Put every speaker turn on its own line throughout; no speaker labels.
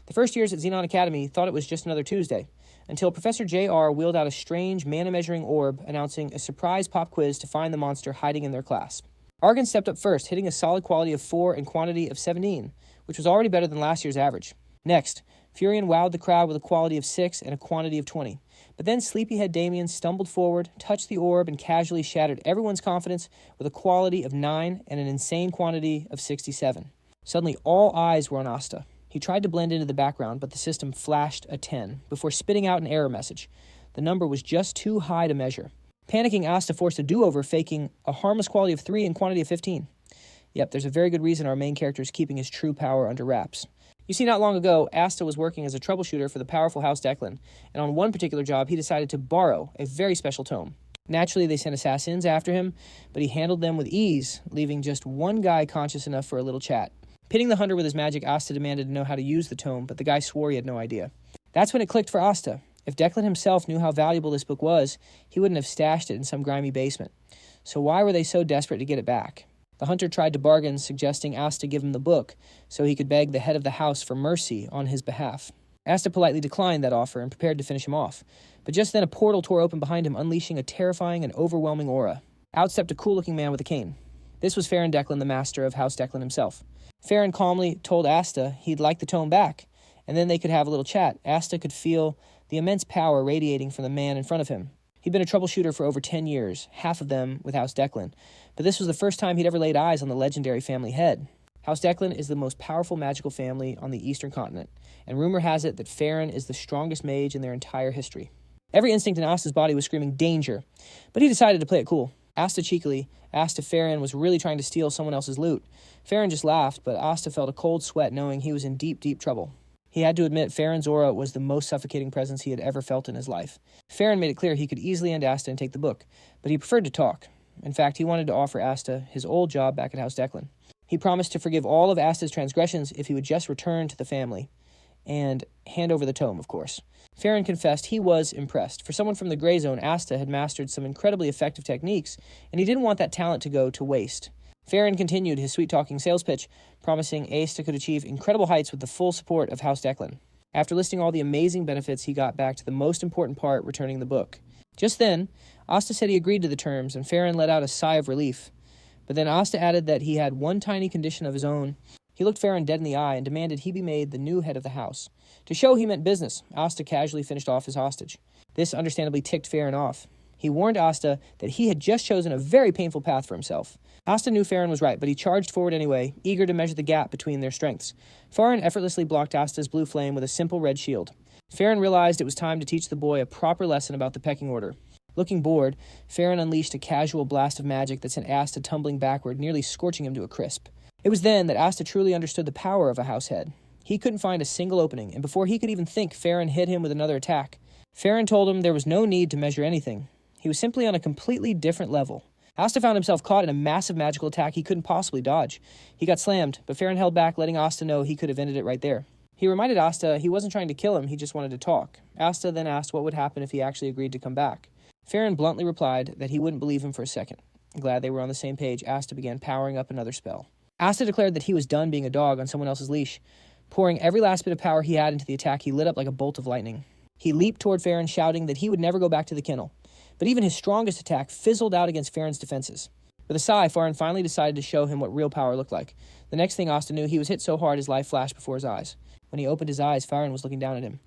The first years at Xenon Academy thought it was just another Tuesday, until Professor J.R. wheeled out a strange mana-measuring orb announcing a surprise pop quiz to find the monster hiding in their class. Argon stepped up first, hitting a solid quality of 4 and quantity of 17, which was already better than last year's average. Next, Furion wowed the crowd with a quality of 6 and a quantity of 20. But then Sleepyhead Damien stumbled forward, touched the orb, and casually shattered everyone's confidence with a quality of 9 and an insane quantity of 67. Suddenly, all eyes were on Asta. He tried to blend into the background, but the system flashed a 10 before spitting out an error message. The number was just too high to measure. Panicking, Asta forced a do-over, faking a harmless quality of 3 and quantity of 15. Yep, there's a very good reason our main character is keeping his true power under wraps. You see, not long ago, Asta was working as a troubleshooter for the powerful House Declan, and on one particular job, he decided to borrow a very special tome. Naturally, they sent assassins after him, but he handled them with ease, leaving just one guy conscious enough for a little chat. Pitting the hunter with his magic, Asta demanded to know how to use the tome, but the guy swore he had no idea. That's when it clicked for Asta. If Declan himself knew how valuable this book was, he wouldn't have stashed it in some grimy basement. So why were they so desperate to get it back? The hunter tried to bargain, suggesting Asta give him the book so he could beg the head of the house for mercy on his behalf. Asta politely declined that offer and prepared to finish him off. But just then a portal tore open behind him, unleashing a terrifying and overwhelming aura. Out stepped a cool-looking man with a cane. This was Farron Declan, the master of House Declan himself. Farron calmly told Asta he'd like the tome back, and then they could have a little chat. Asta could feel the immense power radiating from the man in front of him. He'd been a troubleshooter for over 10 years, half of them with House Declan, but this was the first time he'd ever laid eyes on the legendary family head. House Declan is the most powerful magical family on the eastern continent, and rumor has it that Farron is the strongest mage in their entire history. Every instinct in Asta's body was screaming danger, but he decided to play it cool. Asta cheekily asked if Farron was really trying to steal someone else's loot. Farron just laughed, but Asta felt a cold sweat knowing he was in deep, deep trouble. He had to admit Farron's aura was the most suffocating presence he had ever felt in his life. Farron made it clear he could easily end Asta and take the book, but he preferred to talk. In fact, he wanted to offer Asta his old job back at House Declan. He promised to forgive all of Asta's transgressions if he would just return to the family, and hand over the tome, of course. Farron confessed he was impressed. For someone from the Grey Zone, Asta had mastered some incredibly effective techniques, and he didn't want that talent to go to waste. Farron continued his sweet-talking sales pitch, promising Asta could achieve incredible heights with the full support of House Declan. After listing all the amazing benefits, he got back to the most important part, returning the book. Just then, Asta said he agreed to the terms, and Farron let out a sigh of relief. But then Asta added that he had one tiny condition of his own. He looked Farron dead in the eye and demanded he be made the new head of the house. To show he meant business, Asta casually finished off his hostage. This understandably ticked Farron off. He warned Asta that he had just chosen a very painful path for himself. Asta knew Farron was right, but he charged forward anyway, eager to measure the gap between their strengths. Farron effortlessly blocked Asta's blue flame with a simple red shield. Farron realized it was time to teach the boy a proper lesson about the pecking order. Looking bored, Farron unleashed a casual blast of magic that sent Asta tumbling backward, nearly scorching him to a crisp. It was then that Asta truly understood the power of a house head. He couldn't find a single opening, and before he could even think, Farron hit him with another attack. Farron told him there was no need to measure anything. He was simply on a completely different level. Asta found himself caught in a massive magical attack he couldn't possibly dodge. He got slammed, but Farron held back, letting Asta know he could have ended it right there. He reminded Asta he wasn't trying to kill him, he just wanted to talk. Asta then asked what would happen if he actually agreed to come back. Farron bluntly replied that he wouldn't believe him for a second. Glad they were on the same page, Asta began powering up another spell. Asta declared that he was done being a dog on someone else's leash. Pouring every last bit of power he had into the attack, he lit up like a bolt of lightning. He leaped toward Farron, shouting that he would never go back to the kennel. But even his strongest attack fizzled out against Farron's defenses. With a sigh, Farron finally decided to show him what real power looked like. The next thing Asta knew, he was hit so hard his life flashed before his eyes. When he opened his eyes, Farron was looking down at him.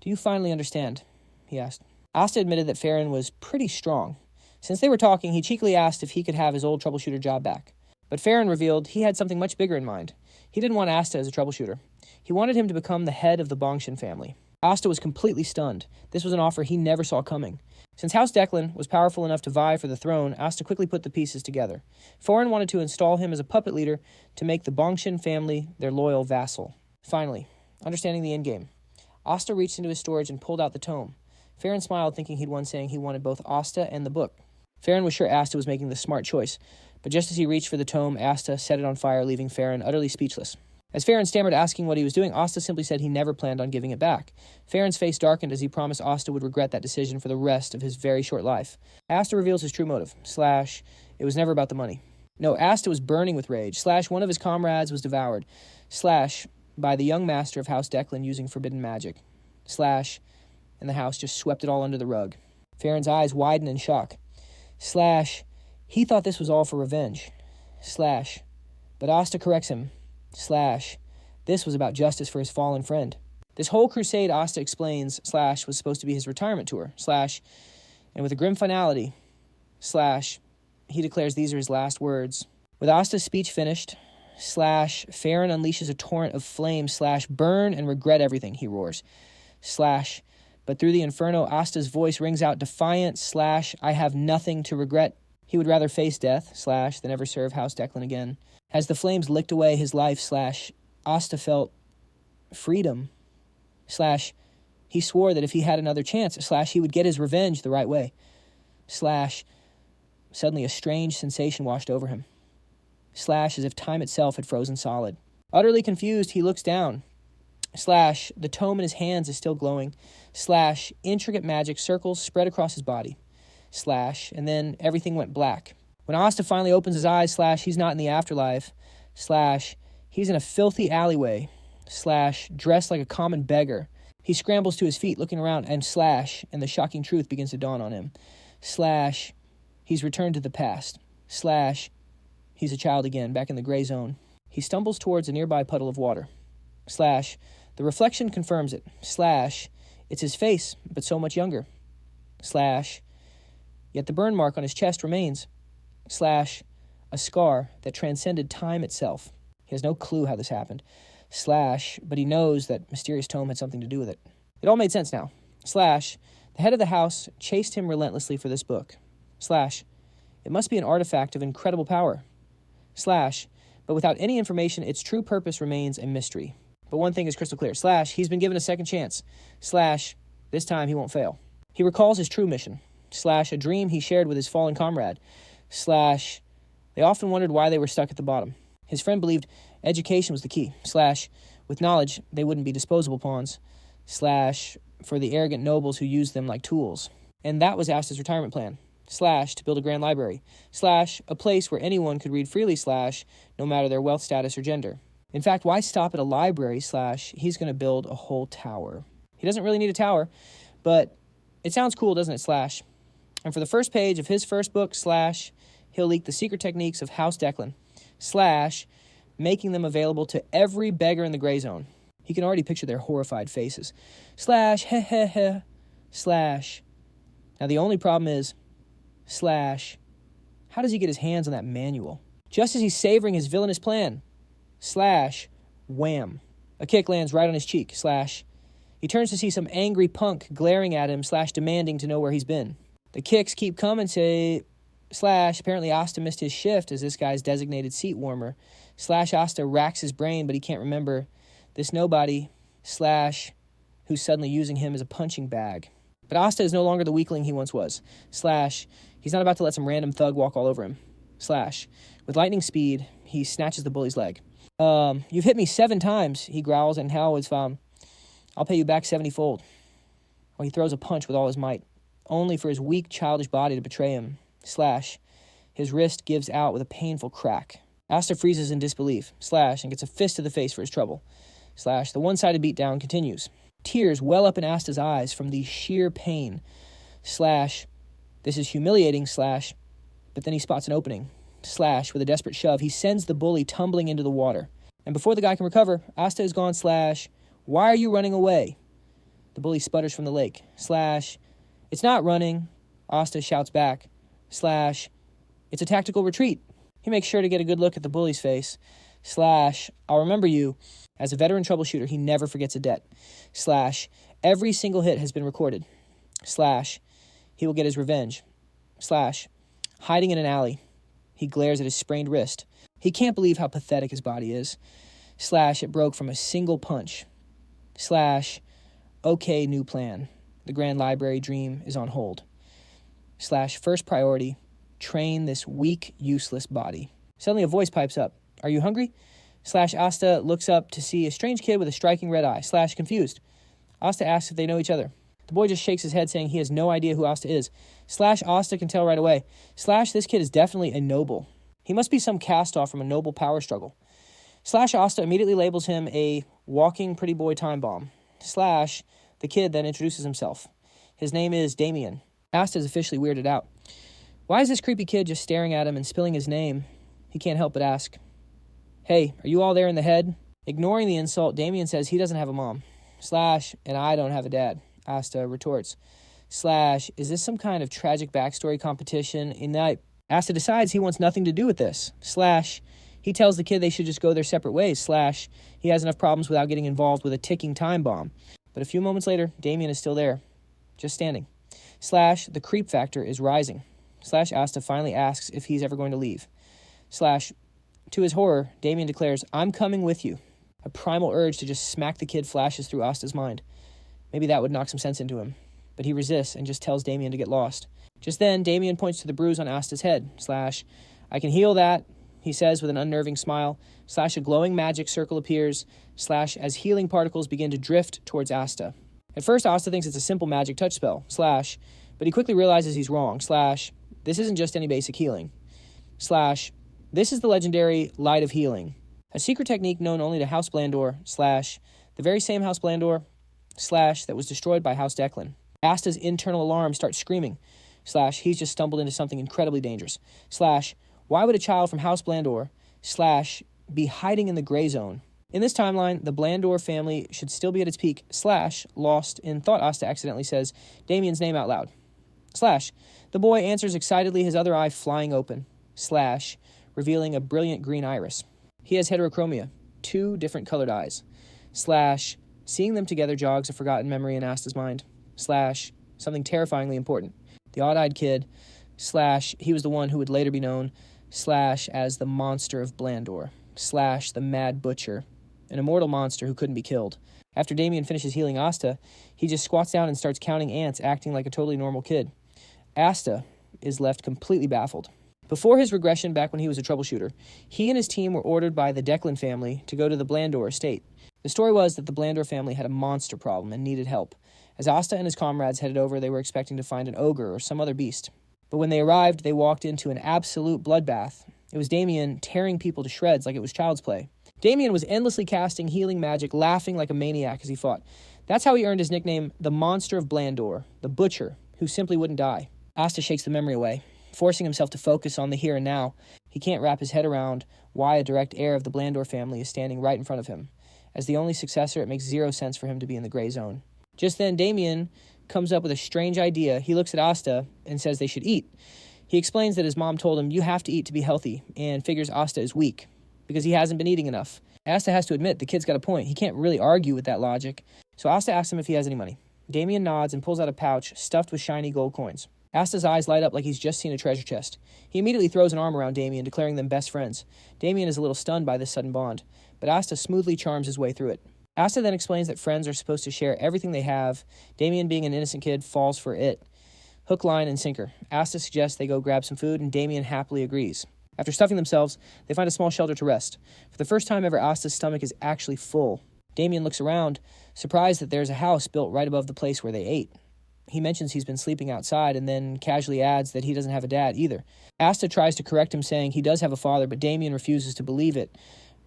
"Do you finally understand?" he asked. Asta admitted that Farron was pretty strong. Since they were talking, he cheekily asked if he could have his old troubleshooter job back. But Farron revealed he had something much bigger in mind. He didn't want Asta as a troubleshooter. He wanted him to become the head of the Bongshin family. Asta was completely stunned. This was an offer he never saw coming. Since House Declan was powerful enough to vie for the throne, Asta quickly put the pieces together. Farron wanted to install him as a puppet leader to make the Bongshin family their loyal vassal. Finally, understanding the endgame, Asta reached into his storage and pulled out the tome. Farron smiled, thinking he'd won, saying he wanted both Asta and the book. Farron was sure Asta was making the smart choice, but just as he reached for the tome, Asta set it on fire, leaving Farron utterly speechless. As Farron stammered, asking what he was doing, Asta simply said he never planned on giving it back. Farron's face darkened as he promised Asta would regret that decision for the rest of his very short life. Asta reveals his true motive. / it was never about the money. No, Asta was burning with rage. / one of his comrades was devoured. / by the young master of House Declan using forbidden magic. Slash, and the house just swept it all under the rug. Farron's eyes widen in shock. Slash, he thought this was all for revenge. Slash, but Asta corrects him. Slash, this was about justice for his fallen friend. This whole crusade, Asta explains, Slash, was supposed to be his retirement tour. Slash, and with a grim finality, Slash, he declares these are his last words. With Asta's speech finished, Slash, Farron unleashes a torrent of flame. Slash, burn and regret everything, he roars. Slash, but through the inferno, Asta's voice rings out defiant. Slash, I have nothing to regret. He would rather face death, Slash, than ever serve House Declan again. As the flames licked away his life, Slash, Asta felt freedom. Slash, he swore that if he had another chance, Slash, he would get his revenge the right way. Slash, suddenly a strange sensation washed over him. Slash, as if time itself had frozen solid. Utterly confused, he looks down. Slash, the tome in his hands is still glowing. Slash, intricate magic circles spread across his body. Slash, and then everything went black. When Asta finally opens his eyes, Slash, he's not in the afterlife. Slash, he's in a filthy alleyway. Slash, dressed like a common beggar. He scrambles to his feet, looking around, and Slash, and the shocking truth begins to dawn on him. Slash, he's returned to the past. Slash, he's a child again, back in the gray zone. He stumbles towards a nearby puddle of water. Slash, the reflection confirms it. Slash, it's his face, but so much younger. Slash, yet the burn mark on his chest remains. Slash, a scar that transcended time itself. He has no clue how this happened. Slash, but he knows that mysterious tome had something to do with it. It all made sense now. Slash, the head of the house chased him relentlessly for this book. Slash, it must be an artifact of incredible power. Slash, but without any information, its true purpose remains a mystery. But one thing is crystal clear. Slash, he's been given a second chance. Slash, this time he won't fail. He recalls his true mission. Slash, a dream he shared with his fallen comrade. Slash, they often wondered why they were stuck at the bottom. His friend believed education was the key. Slash, with knowledge, they wouldn't be disposable pawns. Slash, for the arrogant nobles who used them like tools. And that was Asta's retirement plan. Slash, to build a grand library. Slash, a place where anyone could read freely. Slash, no matter their wealth status or gender. In fact, why stop at a library? Slash, he's going to build a whole tower. He doesn't really need a tower, but it sounds cool, doesn't it? Slash. And for the first page of his first book, Slash, he'll leak the secret techniques of House Declan. Slash, making them available to every beggar in the gray zone. He can already picture their horrified faces. Slash, heh heh heh. Slash. Now the only problem is, Slash, how does he get his hands on that manual? Just as he's savoring his villainous plan, Slash, wham. A kick lands right on his cheek. Slash. He turns to see some angry punk glaring at him, Slash, demanding to know where he's been. The kicks keep coming to Slash. Apparently Asta missed his shift as this guy's designated seat warmer. Slash, Asta racks his brain, but he can't remember this nobody, Slash, who's suddenly using him as a punching bag. But Asta is no longer the weakling he once was. Slash, he's not about to let some random thug walk all over him. Slash, with lightning speed, he snatches the bully's leg. You've hit me 7 times, he growls, and how is, I'll pay you back 70-fold. Well, he throws a punch with all his might, only for his weak, childish body to betray him. Slash, his wrist gives out with a painful crack. Asta freezes in disbelief. Slash, and gets a fist to the face for his trouble. Slash, the one-sided beatdown continues. Tears well up in Asta's eyes from the sheer pain. Slash, this is humiliating, Slash, but then he spots an opening. Slash, with a desperate shove, he sends the bully tumbling into the water. And before the guy can recover, Asta is gone. Slash, why are you running away? The bully sputters from the lake. Slash, it's not running. Asta shouts back. Slash, it's a tactical retreat. He makes sure to get a good look at the bully's face. Slash, I'll remember you. As a veteran troubleshooter, he never forgets a debt. Slash, every single hit has been recorded. Slash, he will get his revenge. Slash, hiding in an alley, he glares at his sprained wrist. He can't believe how pathetic his body is. Slash, it broke from a single punch. Slash, okay, new plan. The Grand Library dream is on hold. Slash, first priority, train this weak, useless body. Suddenly a voice pipes up. Are you hungry? Slash, Asta looks up to see a strange kid with a striking red eye. Slash, confused. Asta asks if they know each other. The boy just shakes his head, saying he has no idea who Asta is. Slash, Asta can tell right away. Slash, this kid is definitely a noble. He must be some cast-off from a noble power struggle. Asta immediately labels him a walking pretty boy time bomb. The kid then introduces himself. His name is Damien. Asta is officially weirded out. Why is this creepy kid just staring at him and spilling his name? He can't help but ask, "Hey, are you all there in the head?" Ignoring the insult, Damien says he doesn't have a mom. And I don't have a dad. Asta retorts. Is this some kind of tragic backstory competition? Asta decides he wants nothing to do with this. He tells the kid they should just go their separate ways. He has enough problems without getting involved with a ticking time bomb. But a few moments later, Damien is still there, just standing. The creep factor is rising. Asta finally asks if he's ever going to leave. To his horror, Damien declares, "I'm coming with you." A primal urge to just smack the kid flashes through Asta's mind. Maybe that would knock some sense into him. But he resists and just tells Damien to get lost. Just then, Damien points to the bruise on Asta's head. "I can heal that," he says with an unnerving smile. A glowing magic circle appears. As healing particles begin to drift towards Asta. At first, Asta thinks it's a simple magic touch spell. But he quickly realizes he's wrong. This isn't just any basic healing. This is the legendary Light of Healing. A secret technique known only to House Blandor, the very same House Blandor, that was destroyed by House Declan. Asta's internal alarm starts screaming. He's just stumbled into something incredibly dangerous. Why would a child from House Blandor, be hiding in the gray zone? In this timeline, the Blandor family should still be at its peak, lost in thought Asta accidentally says Damien's name out loud. The boy answers excitedly, his other eye flying open. Revealing a brilliant green iris. He has heterochromia, 2 different colored eyes. Seeing them together jogs a forgotten memory in Asta's mind. Something terrifyingly important. The odd-eyed kid, he was the one who would later be known, as the Monster of Blandor, the Mad Butcher, an immortal monster who couldn't be killed. After Damien finishes healing Asta, he just squats down and starts counting ants, acting like a totally normal kid. Asta is left completely baffled. Before his regression back when he was a troubleshooter, he and his team were ordered by the Declan family to go to the Blandor estate. The story was that the Blandor family had a monster problem and needed help. As Asta and his comrades headed over, they were expecting to find an ogre or some other beast. But when they arrived, they walked into an absolute bloodbath. It was Damien tearing people to shreds like it was child's play. Damien was endlessly casting healing magic, laughing like a maniac as he fought. That's how he earned his nickname, the Monster of Blandor, the Butcher, who simply wouldn't die. Asta shakes the memory away, forcing himself to focus on the here and now. He can't wrap his head around why a direct heir of the Blandor family is standing right in front of him. As the only successor, it makes 0 sense for him to be in the gray zone. Just then, Damien comes up with a strange idea. He looks at Asta and says they should eat. He explains that his mom told him, "You have to eat to be healthy," and figures Asta is weak because he hasn't been eating enough. Asta has to admit the kid's got a point. He can't really argue with that logic. So Asta asks him if he has any money. Damien nods and pulls out a pouch stuffed with shiny gold coins. Asta's eyes light up like he's just seen a treasure chest. He immediately throws an arm around Damien, declaring them best friends. Damien is a little stunned by this sudden bond, but Asta smoothly charms his way through it. Asta then explains that friends are supposed to share everything they have. Damien, being an innocent kid, falls for it. Hook, line, and sinker. Asta suggests they go grab some food, and Damien happily agrees. After stuffing themselves, they find a small shelter to rest. For the first time ever, Asta's stomach is actually full. Damien looks around, surprised that there's a house built right above the place where they ate. He mentions he's been sleeping outside and then casually adds that he doesn't have a dad either. Asta tries to correct him, saying he does have a father, but Damien refuses to believe it.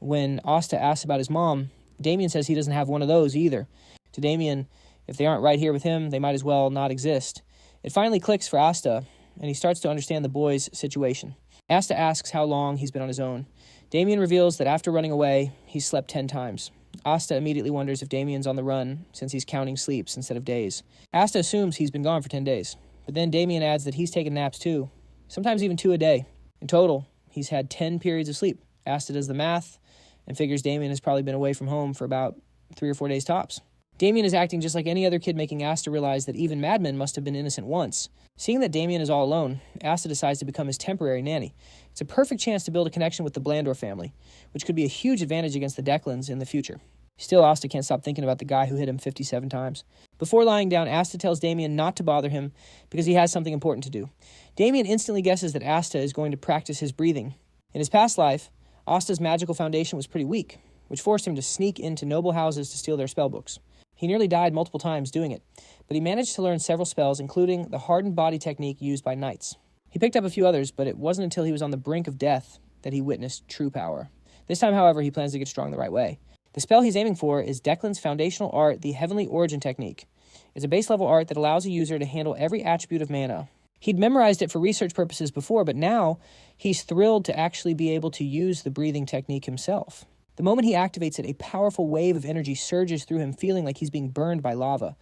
When Asta asks about his mom, Damien says he doesn't have one of those either. To Damien, if they aren't right here with him, they might as well not exist. It finally clicks for Asta, and he starts to understand the boy's situation. Asta asks how long he's been on his own. Damien reveals that after running away, he's slept 10 times. Asta immediately wonders if Damien's on the run, since he's counting sleeps instead of days. Asta assumes he's been gone for 10 days. But then Damien adds that he's taken naps too, sometimes even 2 a day. In total, he's had 10 periods of sleep. Asta does the math and figures Damien has probably been away from home for about 3 or 4 days tops. Damien is acting just like any other kid, making Asta realize that even madmen must have been innocent once. Seeing that Damien is all alone, Asta decides to become his temporary nanny. It's a perfect chance to build a connection with the Blandor family, which could be a huge advantage against the Declans in the future. Still, Asta can't stop thinking about the guy who hit him 57 times. Before lying down, Asta tells Damien not to bother him because he has something important to do. Damien instantly guesses that Asta is going to practice his breathing. In his past life, Asta's magical foundation was pretty weak, which forced him to sneak into noble houses to steal their spellbooks. He nearly died multiple times doing it, but he managed to learn several spells, including the hardened body technique used by knights. He picked up a few others, but it wasn't until he was on the brink of death that he witnessed true power. This time, however, he plans to get strong the right way. The spell he's aiming for is Declan's foundational art, the Heavenly Origin Technique. It's a base-level art that allows a user to handle every attribute of mana. He'd memorized it for research purposes before, but now he's thrilled to actually be able to use the breathing technique himself. The moment he activates it, a powerful wave of energy surges through him, feeling like he's being burned by lava.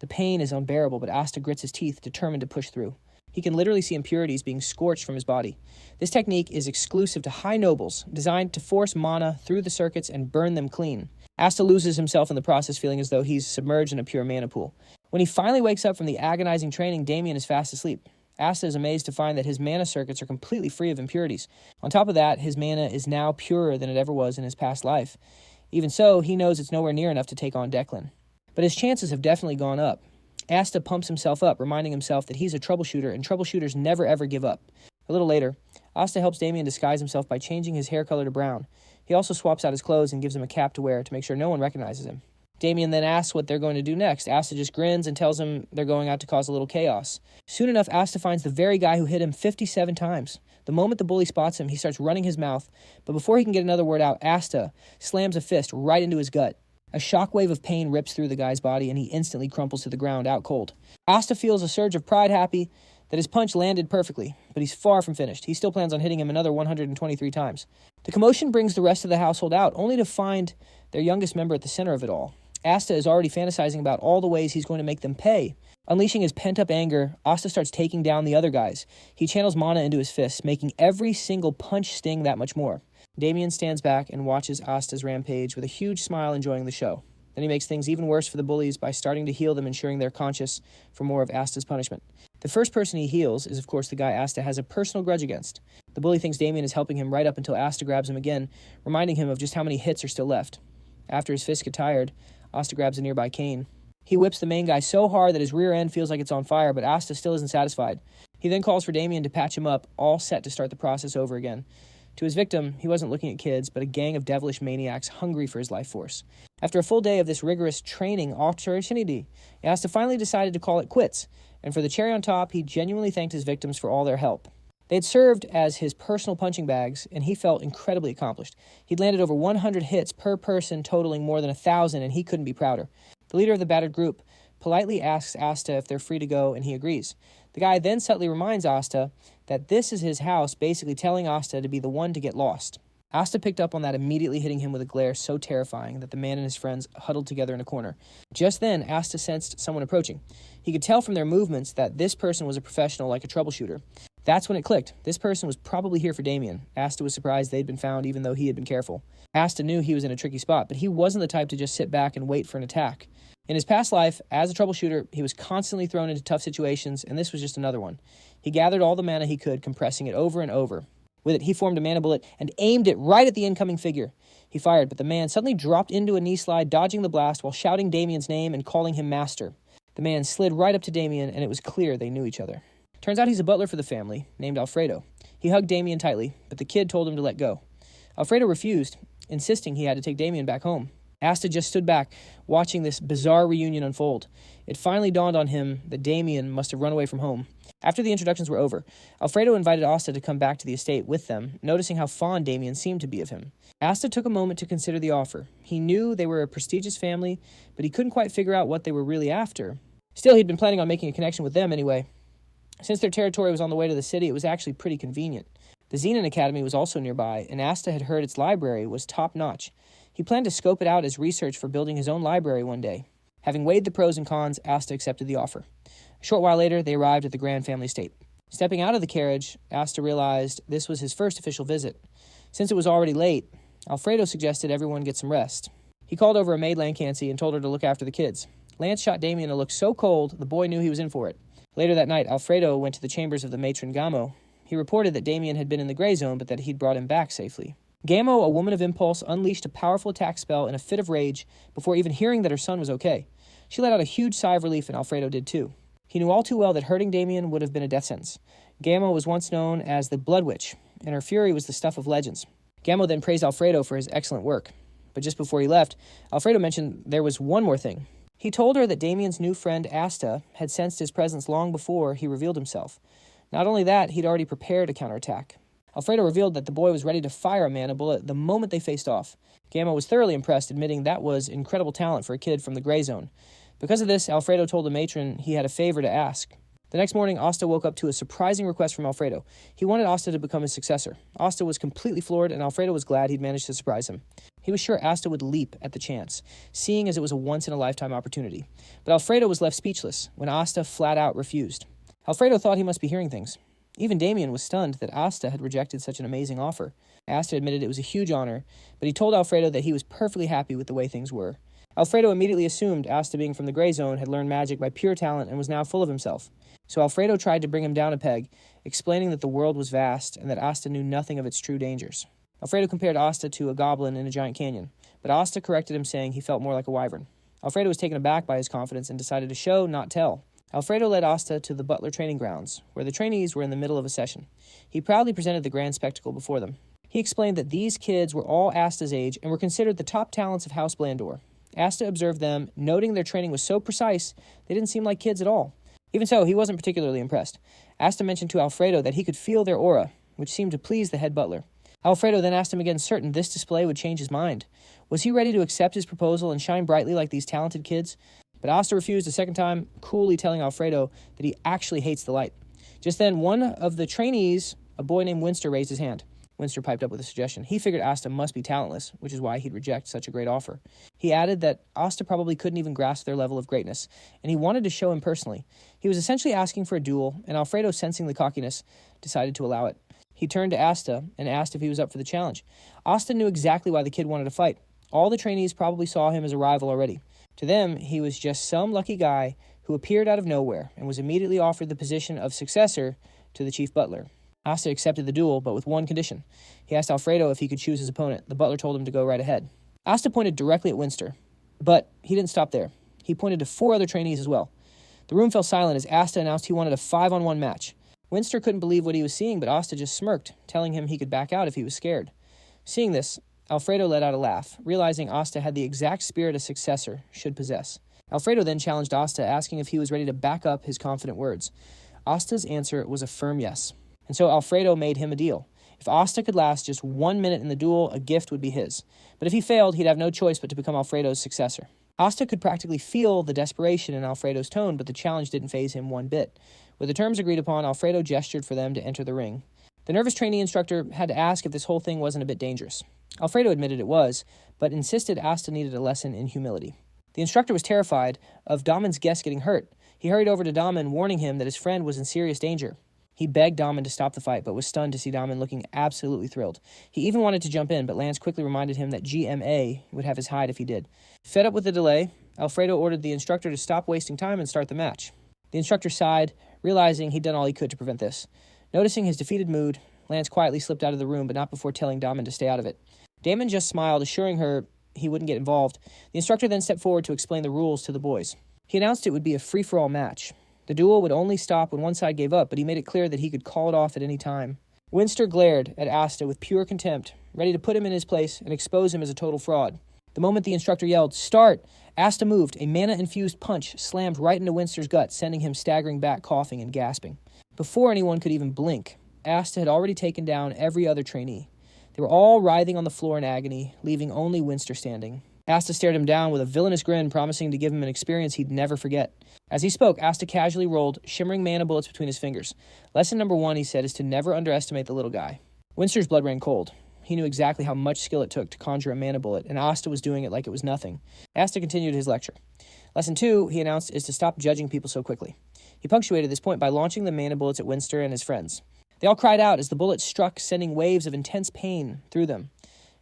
The pain is unbearable, but Asta grits his teeth, determined to push through. He can literally see impurities being scorched from his body. This technique is exclusive to high nobles, designed to force mana through the circuits and burn them clean. Asta loses himself in the process, feeling as though he's submerged in a pure mana pool. When he finally wakes up from the agonizing training, Damien is fast asleep. Asta is amazed to find that his mana circuits are completely free of impurities. On top of that, his mana is now purer than it ever was in his past life. Even so, he knows it's nowhere near enough to take on Declan. But his chances have definitely gone up. Asta pumps himself up, reminding himself that he's a troubleshooter, and troubleshooters never ever give up. A little later, Asta helps Damien disguise himself by changing his hair color to brown. He also swaps out his clothes and gives him a cap to wear to make sure no one recognizes him. Damien then asks what they're going to do next. Asta just grins and tells him they're going out to cause a little chaos. Soon enough, Asta finds the very guy who hit him 57 times. The moment the bully spots him, he starts running his mouth, but before he can get another word out, Asta slams a fist right into his gut. A shockwave of pain rips through the guy's body, and he instantly crumples to the ground, out cold. Asta feels a surge of pride, happy that his punch landed perfectly, but he's far from finished. He still plans on hitting him another 123 times. The commotion brings the rest of the household out, only to find their youngest member at the center of it all. Asta is already fantasizing about all the ways he's going to make them pay. Unleashing his pent-up anger, Asta starts taking down the other guys. He channels mana into his fists, making every single punch sting that much more. Damien stands back and watches Asta's rampage with a huge smile, enjoying the show. Then he makes things even worse for the bullies by starting to heal them, ensuring they're conscious for more of Asta's punishment. The first person he heals is, of course, the guy Asta has a personal grudge against. The bully thinks Damien is helping him right up until Asta grabs him again, reminding him of just how many hits are still left. After his fists get tired, Asta grabs a nearby cane. He whips the main guy so hard that his rear end feels like it's on fire, but Asta still isn't satisfied. He then calls for Damien to patch him up, all set to start the process over again. To his victim, he wasn't looking at kids, but a gang of devilish maniacs hungry for his life force. After a full day of this rigorous training opportunity, Asta finally decided to call it quits, and for the cherry on top, he genuinely thanked his victims for all their help. They had served as his personal punching bags, and he felt incredibly accomplished. He'd landed over 100 hits per person, totaling more than 1,000, and he couldn't be prouder. The leader of the battered group politely asks Asta if they're free to go, and he agrees. The guy then subtly reminds Asta that this is his house, basically telling Asta to be the one to get lost. Asta picked up on that, immediately hitting him with a glare so terrifying that the man and his friends huddled together in a corner. Just then, Asta sensed someone approaching. He could tell from their movements that this person was a professional, like a troubleshooter. That's when it clicked. This person was probably here for Damien. Asta was surprised they'd been found, even though he had been careful. Asta knew he was in a tricky spot, but he wasn't the type to just sit back and wait for an attack. In his past life, as a troubleshooter, he was constantly thrown into tough situations, and this was just another one. He gathered all the mana he could, compressing it over and over. With it, he formed a mana bullet and aimed it right at the incoming figure. He fired, but the man suddenly dropped into a knee slide, dodging the blast while shouting Damien's name and calling him master. The man slid right up to Damien, and it was clear they knew each other. Turns out he's a butler for the family, named Alfredo. He hugged Damien tightly, but the kid told him to let go. Alfredo refused, insisting he had to take Damien back home. Asta just stood back, watching this bizarre reunion unfold. It finally dawned on him that Damien must have run away from home. After the introductions were over, Alfredo invited Asta to come back to the estate with them, noticing how fond Damien seemed to be of him. Asta took a moment to consider the offer. He knew they were a prestigious family, but he couldn't quite figure out what they were really after. Still, he'd been planning on making a connection with them anyway. Since their territory was on the way to the city, it was actually pretty convenient. The Xenon Academy was also nearby, and Asta had heard its library was top-notch. He planned to scope it out as research for building his own library one day. Having weighed the pros and cons, Asta accepted the offer. A short while later, they arrived at the Grand Family Estate. Stepping out of the carriage, Asta realized this was his first official visit. Since it was already late, Alfredo suggested everyone get some rest. He called over a maid Lancancy and told her to look after the kids. Lance shot Damien a look so cold, the boy knew he was in for it. Later that night, Alfredo went to the chambers of the matron Gamo. He reported that Damien had been in the gray zone, but that he'd brought him back safely. Gamo, a woman of impulse, unleashed a powerful attack spell in a fit of rage before even hearing that her son was okay. She let out a huge sigh of relief, and Alfredo did too. He knew all too well that hurting Damien would have been a death sentence. Gamo was once known as the Blood Witch, and her fury was the stuff of legends. Gamo then praised Alfredo for his excellent work. But just before he left, Alfredo mentioned there was one more thing. He told her that Damien's new friend, Asta, had sensed his presence long before he revealed himself. Not only that, he'd already prepared a counterattack. Alfredo revealed that the boy was ready to fire a mana bullet the moment they faced off. Gamma was thoroughly impressed, admitting that was incredible talent for a kid from the gray zone. Because of this, Alfredo told the matron he had a favor to ask. The next morning, Asta woke up to a surprising request from Alfredo. He wanted Asta to become his successor. Asta was completely floored, and Alfredo was glad he'd managed to surprise him. He was sure Asta would leap at the chance, seeing as it was a once-in-a-lifetime opportunity. But Alfredo was left speechless when Asta flat out refused. Alfredo thought he must be hearing things. Even Damien was stunned that Asta had rejected such an amazing offer. Asta admitted it was a huge honor, but he told Alfredo that he was perfectly happy with the way things were. Alfredo immediately assumed Asta, being from the gray zone, had learned magic by pure talent and was now full of himself. So Alfredo tried to bring him down a peg, explaining that the world was vast and that Asta knew nothing of its true dangers. Alfredo compared Asta to a goblin in a giant canyon, but Asta corrected him, saying he felt more like a wyvern. Alfredo was taken aback by his confidence and decided to show, not tell. Alfredo led Asta to the Butler training grounds, where the trainees were in the middle of a session. He proudly presented the grand spectacle before them. He explained that these kids were all Asta's age and were considered the top talents of House Blandor. Asta observed them, noting their training was so precise, they didn't seem like kids at all. Even so, he wasn't particularly impressed. Asta mentioned to Alfredo that he could feel their aura, which seemed to please the head butler. Alfredo then asked him again, certain this display would change his mind. Was he ready to accept his proposal and shine brightly like these talented kids? But Asta refused a second time, coolly telling Alfredo that he actually hates the light. Just then, one of the trainees, a boy named Winster, raised his hand. Winster piped up with a suggestion. He figured Asta must be talentless, which is why he'd reject such a great offer. He added that Asta probably couldn't even grasp their level of greatness, and he wanted to show him personally. He was essentially asking for a duel, and Alfredo, sensing the cockiness, decided to allow it. He turned to Asta and asked if he was up for the challenge. Asta knew exactly why the kid wanted to fight. All the trainees probably saw him as a rival already. To them, he was just some lucky guy who appeared out of nowhere and was immediately offered the position of successor to the chief butler. Asta accepted the duel, but with one condition. He asked Alfredo if he could choose his opponent. The butler told him to go right ahead. Asta pointed directly at Winster, but he didn't stop there. He pointed to 4 other trainees as well. The room fell silent as Asta announced he wanted a 5-on-1 match. Winster couldn't believe what he was seeing, but Asta just smirked, telling him he could back out if he was scared. Seeing this, Alfredo let out a laugh, realizing Asta had the exact spirit a successor should possess. Alfredo then challenged Asta, asking if he was ready to back up his confident words. Asta's answer was a firm yes. And so Alfredo made him a deal. If Asta could last just 1 minute in the duel, a gift would be his. But if he failed, he'd have no choice but to become Alfredo's successor. Asta could practically feel the desperation in Alfredo's tone, but the challenge didn't faze him one bit. With the terms agreed upon, Alfredo gestured for them to enter the ring. The nervous trainee instructor had to ask if this whole thing wasn't a bit dangerous. Alfredo admitted it was, but insisted Asta needed a lesson in humility. The instructor was terrified of Damon's guest getting hurt. He hurried over to Damon, warning him that his friend was in serious danger. He begged Damon to stop the fight, but was stunned to see Damon looking absolutely thrilled. He even wanted to jump in, but Lance quickly reminded him that GMA would have his hide if he did. Fed up with the delay, Alfredo ordered the instructor to stop wasting time and start the match. The instructor sighed, realizing he'd done all he could to prevent this. Noticing his defeated mood, Lance quietly slipped out of the room, but not before telling Damon to stay out of it. Damon just smiled, assuring her he wouldn't get involved. The instructor then stepped forward to explain the rules to the boys. He announced it would be a free-for-all match. The duel would only stop when one side gave up, but he made it clear that he could call it off at any time. Winster glared at Asta with pure contempt, ready to put him in his place and expose him as a total fraud. The moment the instructor yelled, "Start!" Asta moved. A mana-infused punch slammed right into Winster's gut, sending him staggering back, coughing and gasping. Before anyone could even blink, Asta had already taken down every other trainee. They were all writhing on the floor in agony, leaving only Winster standing. Asta stared him down with a villainous grin, promising to give him an experience he'd never forget. As he spoke, Asta casually rolled shimmering mana bullets between his fingers. Lesson number 1, he said, is to never underestimate the little guy. Winster's blood ran cold. He knew exactly how much skill it took to conjure a mana bullet, and Asta was doing it like it was nothing. Asta continued his lecture. Lesson 2, he announced, is to stop judging people so quickly. He punctuated this point by launching the mana bullets at Winster and his friends. They all cried out as the bullets struck, sending waves of intense pain through them.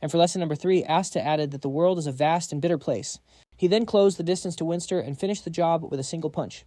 And for lesson number 3, Asta added that the world is a vast and bitter place. He then closed the distance to Winster and finished the job with a single punch.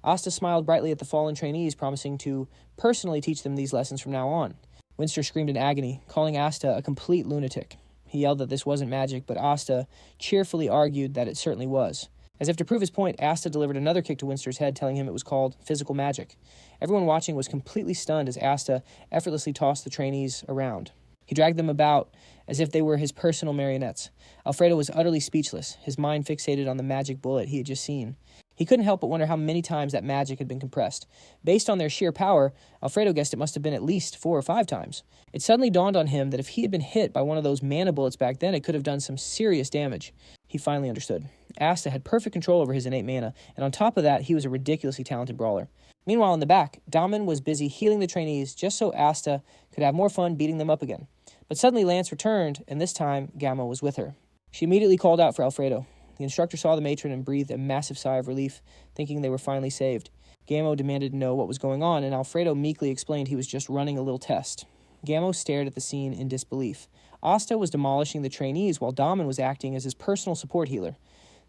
Asta smiled brightly at the fallen trainees, promising to personally teach them these lessons from now on. Winster screamed in agony, calling Asta a complete lunatic. He yelled that this wasn't magic, but Asta cheerfully argued that it certainly was. As if to prove his point, Asta delivered another kick to Winster's head, telling him it was called physical magic. Everyone watching was completely stunned as Asta effortlessly tossed the trainees around. He dragged them about as if they were his personal marionettes. Alfredo was utterly speechless, his mind fixated on the magic bullet he had just seen. He couldn't help but wonder how many times that magic had been compressed. Based on their sheer power, Alfredo guessed it must have been at least 4 or 5 times. It suddenly dawned on him that if he had been hit by one of those mana bullets back then, it could have done some serious damage. He finally understood. Asta had perfect control over his innate mana, and on top of that, he was a ridiculously talented brawler. Meanwhile, in the back, Daman was busy healing the trainees just so Asta could have more fun beating them up again. But suddenly Lance returned, and this time, Gamma was with her. She immediately called out for Alfredo. The instructor saw the matron and breathed a massive sigh of relief, thinking they were finally saved. Gammo demanded to know what was going on, and Alfredo meekly explained he was just running a little test. Gammo stared at the scene in disbelief. Asta was demolishing the trainees while Daman was acting as his personal support healer.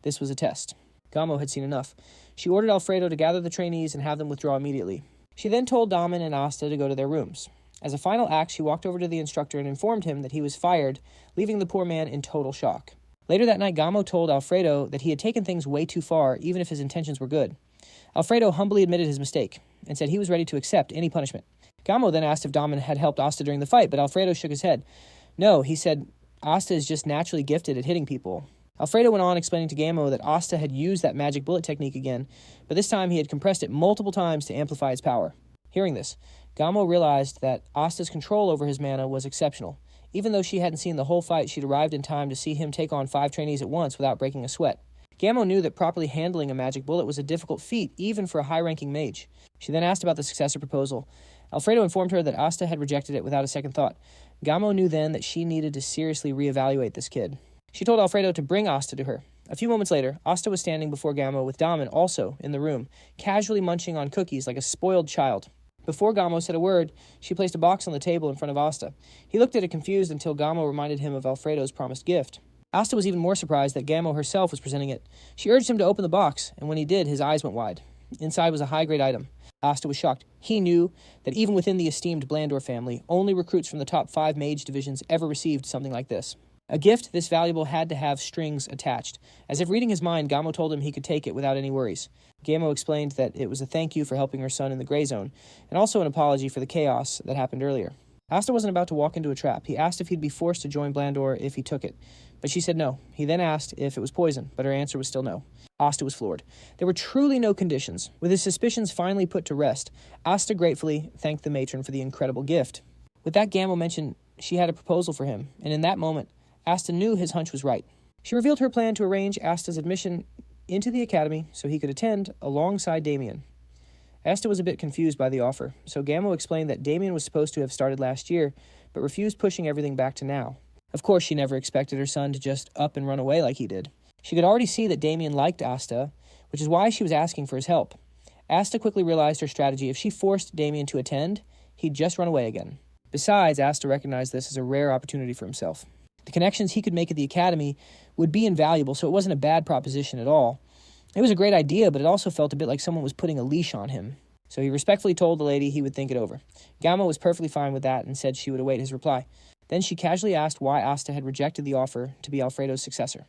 This was a test. Gammo had seen enough. She ordered Alfredo to gather the trainees and have them withdraw immediately. She then told Daman and Asta to go to their rooms. As a final act, she walked over to the instructor and informed him that he was fired, leaving the poor man in total shock. Later that night, Gammo told Alfredo that he had taken things way too far, even if his intentions were good. Alfredo humbly admitted his mistake and said he was ready to accept any punishment. Gammo then asked if Daman had helped Asta during the fight, but Alfredo shook his head. No, he said, Asta is just naturally gifted at hitting people. Alfredo went on explaining to Gammo that Asta had used that magic bullet technique again, but this time he had compressed it multiple times to amplify its power. Hearing this, Gammo realized that Asta's control over his mana was exceptional. Even though she hadn't seen the whole fight, she'd arrived in time to see him take on 5 trainees at once without breaking a sweat. Gammo knew that properly handling a magic bullet was a difficult feat, even for a high-ranking mage. She then asked about the successor proposal. Alfredo informed her that Asta had rejected it without a second thought. Gammo knew then that she needed to seriously reevaluate this kid. She told Alfredo to bring Asta to her. A few moments later, Asta was standing before Gammo with Daman also in the room, casually munching on cookies like a spoiled child. Before Gammo said a word, she placed a box on the table in front of Asta. He looked at it confused until Gammo reminded him of Alfredo's promised gift. Asta was even more surprised that Gammo herself was presenting it. She urged him to open the box, and when he did, his eyes went wide. Inside was a high-grade item. Asta was shocked. He knew that even within the esteemed Blandor family, only recruits from the top 5 mage divisions ever received something like this. A gift this valuable had to have strings attached. As if reading his mind, Gammo told him he could take it without any worries. Gammo explained that it was a thank you for helping her son in the gray zone, and also an apology for the chaos that happened earlier. Asta wasn't about to walk into a trap. He asked if he'd be forced to join Blandor if he took it, but she said no. He then asked if it was poison, but her answer was still no. Asta was floored. There were truly no conditions. With his suspicions finally put to rest, Asta gratefully thanked the matron for the incredible gift. With that, Gammo mentioned she had a proposal for him, and in that moment, Asta knew his hunch was right. She revealed her plan to arrange Asta's admission into the academy so he could attend alongside Damien. Asta was a bit confused by the offer, so Gammo explained that Damien was supposed to have started last year, but refused pushing everything back to now. Of course, she never expected her son to just up and run away like he did. She could already see that Damien liked Asta, which is why she was asking for his help. Asta quickly realized her strategy. If she forced Damien to attend, he'd just run away again. Besides, Asta recognized this as a rare opportunity for himself. The connections he could make at the academy would be invaluable, so it wasn't a bad proposition at all. It was a great idea, but it also felt a bit like someone was putting a leash on him. So he respectfully told the lady he would think it over. Gammo was perfectly fine with that and said she would await his reply. Then she casually asked why Asta had rejected the offer to be Alfredo's successor.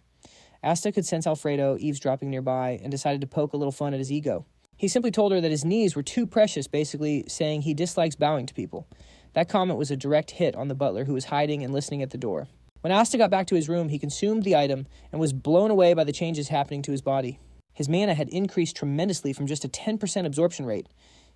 Asta could sense Alfredo eavesdropping nearby and decided to poke a little fun at his ego. He simply told her that his knees were too precious, basically saying he dislikes bowing to people. That comment was a direct hit on the butler who was hiding and listening at the door. When Asta got back to his room, he consumed the item and was blown away by the changes happening to his body. His mana had increased tremendously from just a 10% absorption rate.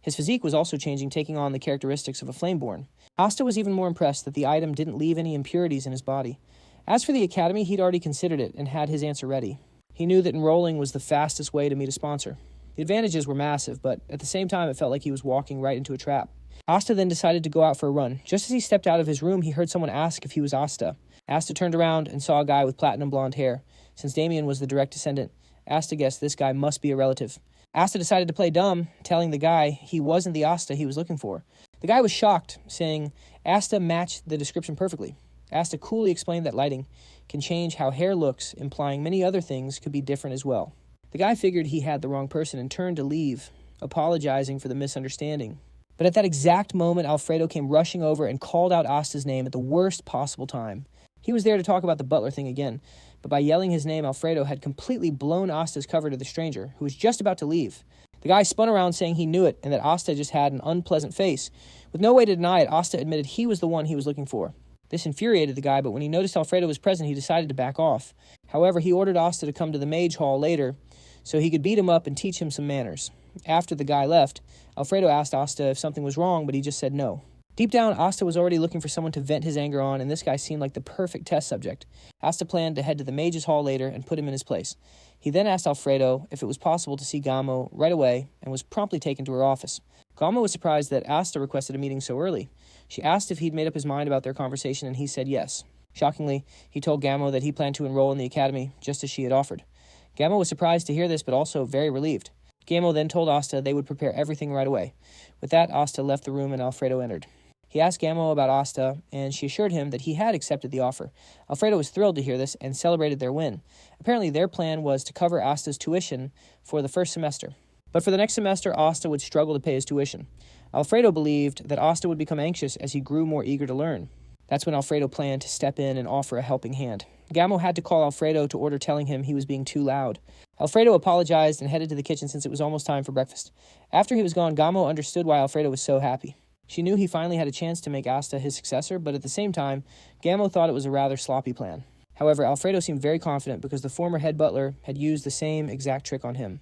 His physique was also changing, taking on the characteristics of a flameborn. Asta was even more impressed that the item didn't leave any impurities in his body. As for the academy, he'd already considered it and had his answer ready. He knew that enrolling was the fastest way to meet a sponsor. The advantages were massive, but at the same time it felt like he was walking right into a trap. Asta then decided to go out for a run. Just as he stepped out of his room, he heard someone ask if he was Asta. Asta turned around and saw a guy with platinum blonde hair. Since Damien was the direct descendant, Asta guessed this guy must be a relative. Asta decided to play dumb, telling the guy he wasn't the Asta he was looking for. The guy was shocked, saying Asta matched the description perfectly. Asta coolly explained that lighting can change how hair looks, implying many other things could be different as well. The guy figured he had the wrong person and turned to leave, apologizing for the misunderstanding. But at that exact moment, Alfredo came rushing over and called out Asta's name at the worst possible time. He was there to talk about the butler thing again, but by yelling his name, Alfredo had completely blown Asta's cover to the stranger, who was just about to leave. The guy spun around saying he knew it and that Asta just had an unpleasant face. With no way to deny it, Asta admitted he was the one he was looking for. This infuriated the guy, but when he noticed Alfredo was present, he decided to back off. However, he ordered Asta to come to the mage hall later so he could beat him up and teach him some manners. After the guy left, Alfredo asked Asta if something was wrong, but he just said no. Deep down, Asta was already looking for someone to vent his anger on, and this guy seemed like the perfect test subject. Asta planned to head to the mage's hall later and put him in his place. He then asked Alfredo if it was possible to see Gamo right away and was promptly taken to her office. Gamo was surprised that Asta requested a meeting so early. She asked if he'd made up his mind about their conversation, and he said yes. Shockingly, he told Gamo that he planned to enroll in the academy, just as she had offered. Gamo was surprised to hear this, but also very relieved. Gamo then told Asta they would prepare everything right away. With that, Asta left the room and Alfredo entered. He asked Gamo about Asta, and she assured him that he had accepted the offer. Alfredo was thrilled to hear this and celebrated their win. Apparently, their plan was to cover Asta's tuition for the first semester. But for the next semester, Asta would struggle to pay his tuition. Alfredo believed that Asta would become anxious as he grew more eager to learn. That's when Alfredo planned to step in and offer a helping hand. Gamo had to call Alfredo to order, telling him he was being too loud. Alfredo apologized and headed to the kitchen since it was almost time for breakfast. After he was gone, Gamo understood why Alfredo was so happy. She knew he finally had a chance to make Asta his successor, but at the same time, Gamo thought it was a rather sloppy plan. However, Alfredo seemed very confident because the former head butler had used the same exact trick on him.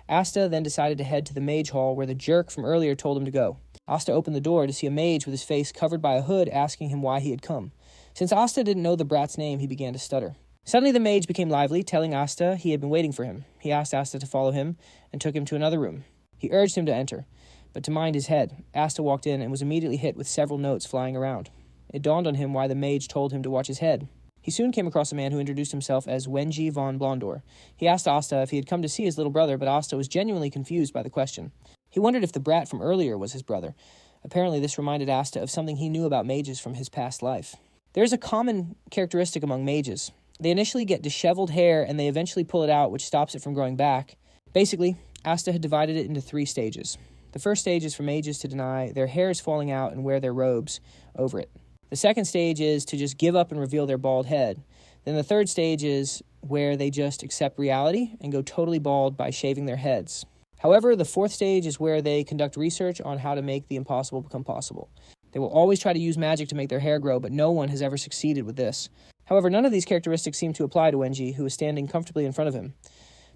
Asta then decided to head to the mage hall where the jerk from earlier told him to go. Asta opened the door to see a mage with his face covered by a hood asking him why he had come. Since Asta didn't know the brat's name, he began to stutter. Suddenly the mage became lively, telling Asta he had been waiting for him. He asked Asta to follow him and took him to another room. He urged him to enter, but to mind his head. Asta walked in and was immediately hit with several notes flying around. It dawned on him why the mage told him to watch his head. He soon came across a man who introduced himself as Wenji von Blondor. He asked Asta if he had come to see his little brother, but Asta was genuinely confused by the question. He wondered if the brat from earlier was his brother. Apparently, this reminded Asta of something he knew about mages from his past life. There is a common characteristic among mages. They initially get disheveled hair, and they eventually pull it out, which stops it from growing back. Basically, Asta had divided it into 3 stages. The first stage is for mages to deny their hair is falling out and wear their robes over it. The second stage is to just give up and reveal their bald head. Then the third stage is where they just accept reality and go totally bald by shaving their heads. However, the fourth stage is where they conduct research on how to make the impossible become possible. They will always try to use magic to make their hair grow, but no one has ever succeeded with this. However, none of these characteristics seem to apply to Wenji, who was standing comfortably in front of him.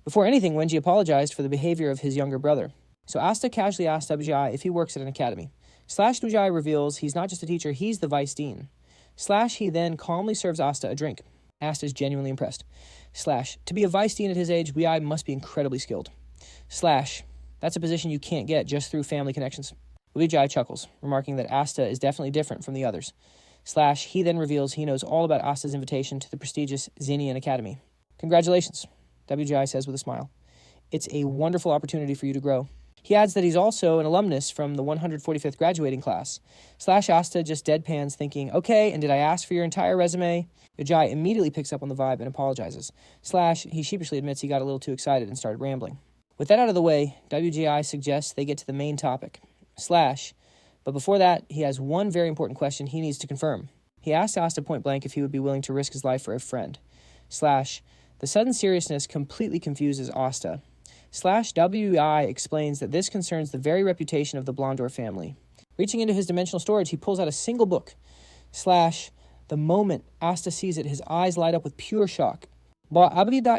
Before anything, Wenji apologized for the behavior of his younger brother. So Asta casually asked WGI if he works at an academy. WGI reveals he's not just a teacher, he's the vice dean. He then calmly serves Asta a drink. Asta is genuinely impressed. To be a vice dean at his age, WGI must be incredibly skilled. That's a position you can't get just through family connections. WGI chuckles, remarking that Asta is definitely different from the others. He then reveals he knows all about Asta's invitation to the prestigious Xenon Academy. Congratulations, WGI says with a smile. It's a wonderful opportunity for you to grow. He adds that he's also an alumnus from the 145th graduating class. Asta just deadpans, thinking, okay, and did I ask for your entire resume? WGI immediately picks up on the vibe and apologizes. He sheepishly admits he got a little too excited and started rambling. With that out of the way, WGI suggests they get to the main topic. But before that, he has one very important question he needs to confirm. He asked Asta point blank if he would be willing to risk his life for a friend. The sudden seriousness completely confuses Asta. WGI explains that this concerns the very reputation of the Blondor family. Reaching into his dimensional storage, he pulls out a single book. The moment Asta sees it, his eyes light up with pure shock. WGI